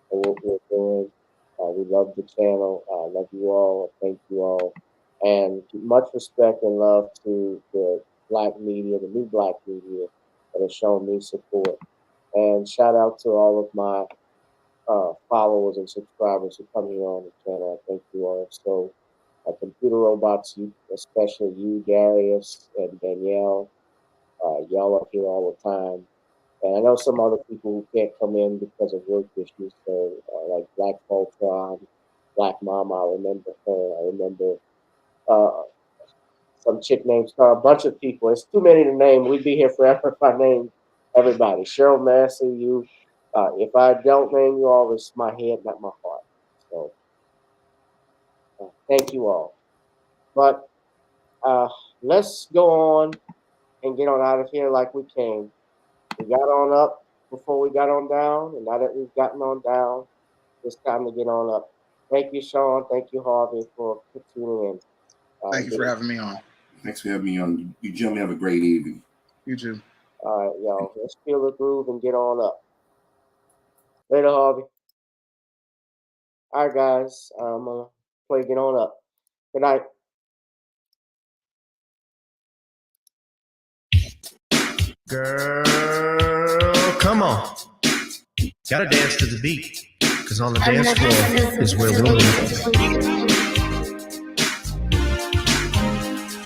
and what we're doing. We love the channel. I love you all. Thank you all. And much respect and love to the Black media, the new Black media that has shown me support. And shout out to all of my followers and subscribers who come here on the channel. I thank you all. So computer robots, you, especially you, Darius and Danielle, y'all are here all the time. And I know some other people who can't come in because of work issues. So like Black Voltron, Black Mama, I remember her. I remember some chick named Star, a bunch of people. It's too many to name. We'd be here forever if I named everybody. Cheryl Massey, you. If I don't name you all, it's my head, not my heart. So thank you all. But let's go on and get on out of here like we came. We got on up before we got on down, and now that we've gotten on down, it's time to get on up. Thank you, Shawn. Thank you, Harvey, for tuning in. Thank you for having me on. Thanks for having me on. You gentlemen have a great evening. You too. All right, y'all. Let's feel the groove and get on up. Later, Harvey. All right, guys. I'm going to play Get On Up. Good night. Girl, come on. Gotta dance to the beat. Cause on the dance floor is where we'll meet.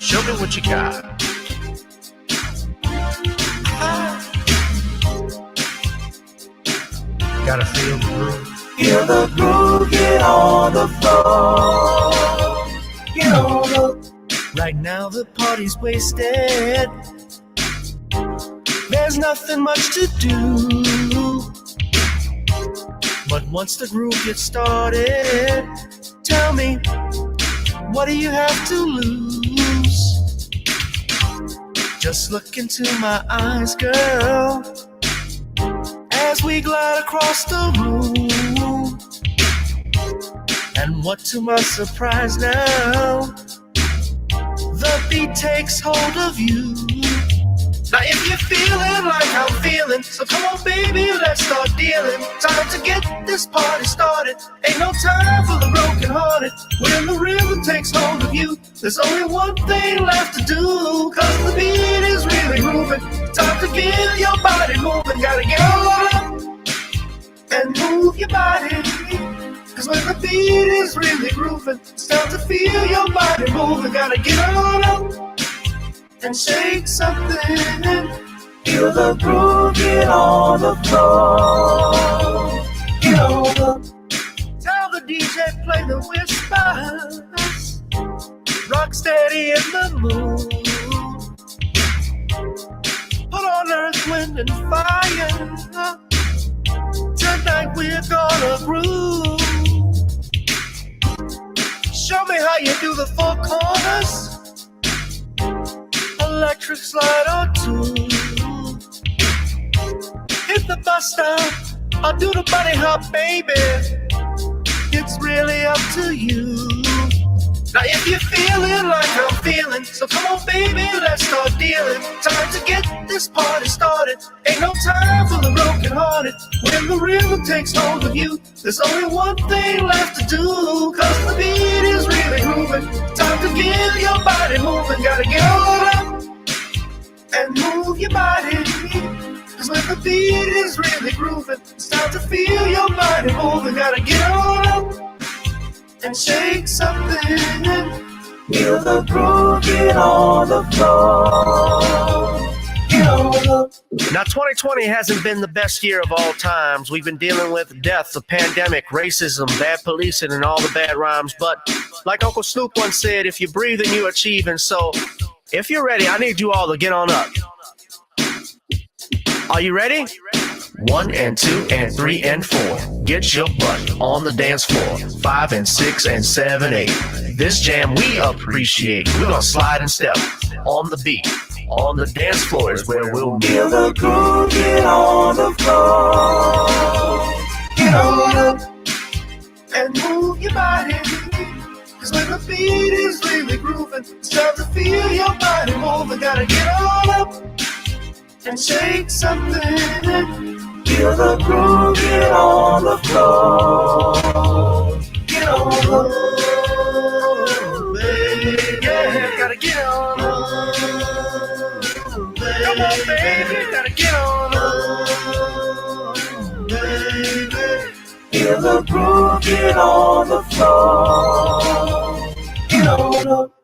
Show me what you got. Gotta feel the groove. Feel the groove, get on the floor. Get on the. Right now the party's wasted. There's nothing much to do. But once the groove gets started, tell me, what do you have to lose? Just look into my eyes, girl, as we glide across the room. And what to my surprise now, the beat takes hold of you. Now if you're feeling like I'm feeling, so come on baby, let's start dealing. Time to get this party started. Ain't no time for the broken hearted. When the rhythm takes hold of you, there's only one thing left to do. Cause the beat is really grooving. Time to feel your body moving. Gotta get on up and move your body. Cause when the beat is really grooving, it's time to feel your body moving. Gotta get on up and shake something. Feel the groove, get on the floor. Get on the. Tell the DJ play the whispers. Rock steady in the mood. Put on earth, wind, and fire. the groove. Show me how you do the four corners. Electric slide or two. Hit the bus stop, I'll do the bunny hop, baby. It's really up to you. Now if you're feeling like I'm feeling, so come on baby, let's start dealing. Time to get this party started. Ain't no time for the broken hearted. When the rhythm takes hold of you, there's only one thing left to do. Cause the beat is really grooving. Time to get your body moving. Gotta get on up and move your body. Cause when the beat is really grooving, it's time to feel your body moving. Gotta get on up and shake something. Feel the groove, get on the floor. Get on the Now, 2020 hasn't been the best year of all times. We've been dealing with death, the pandemic, racism, bad policing, and all the bad rhymes. But like Uncle Snoop once said, if you're breathing, you're achieving. So if you're ready, I need you all to get on up. Are you ready? 1 and 2 and 3 and 4. Get your butt on the dance floor. 5 and 6 and 7, 8. This jam we appreciate. We're gonna slide and step on the beat. On the dance floor is where we'll be. feel the groove, get on the floor. Get on up and move your body. Cause when the beat is really grooving, it's time to feel your body moving. Gotta get on up and shake something. Feel the groove, get on the floor. Get on up, baby. Yeah, gotta get on up. Come on, baby, gotta get on up, baby. Feel the groove, get on the floor. Get on up.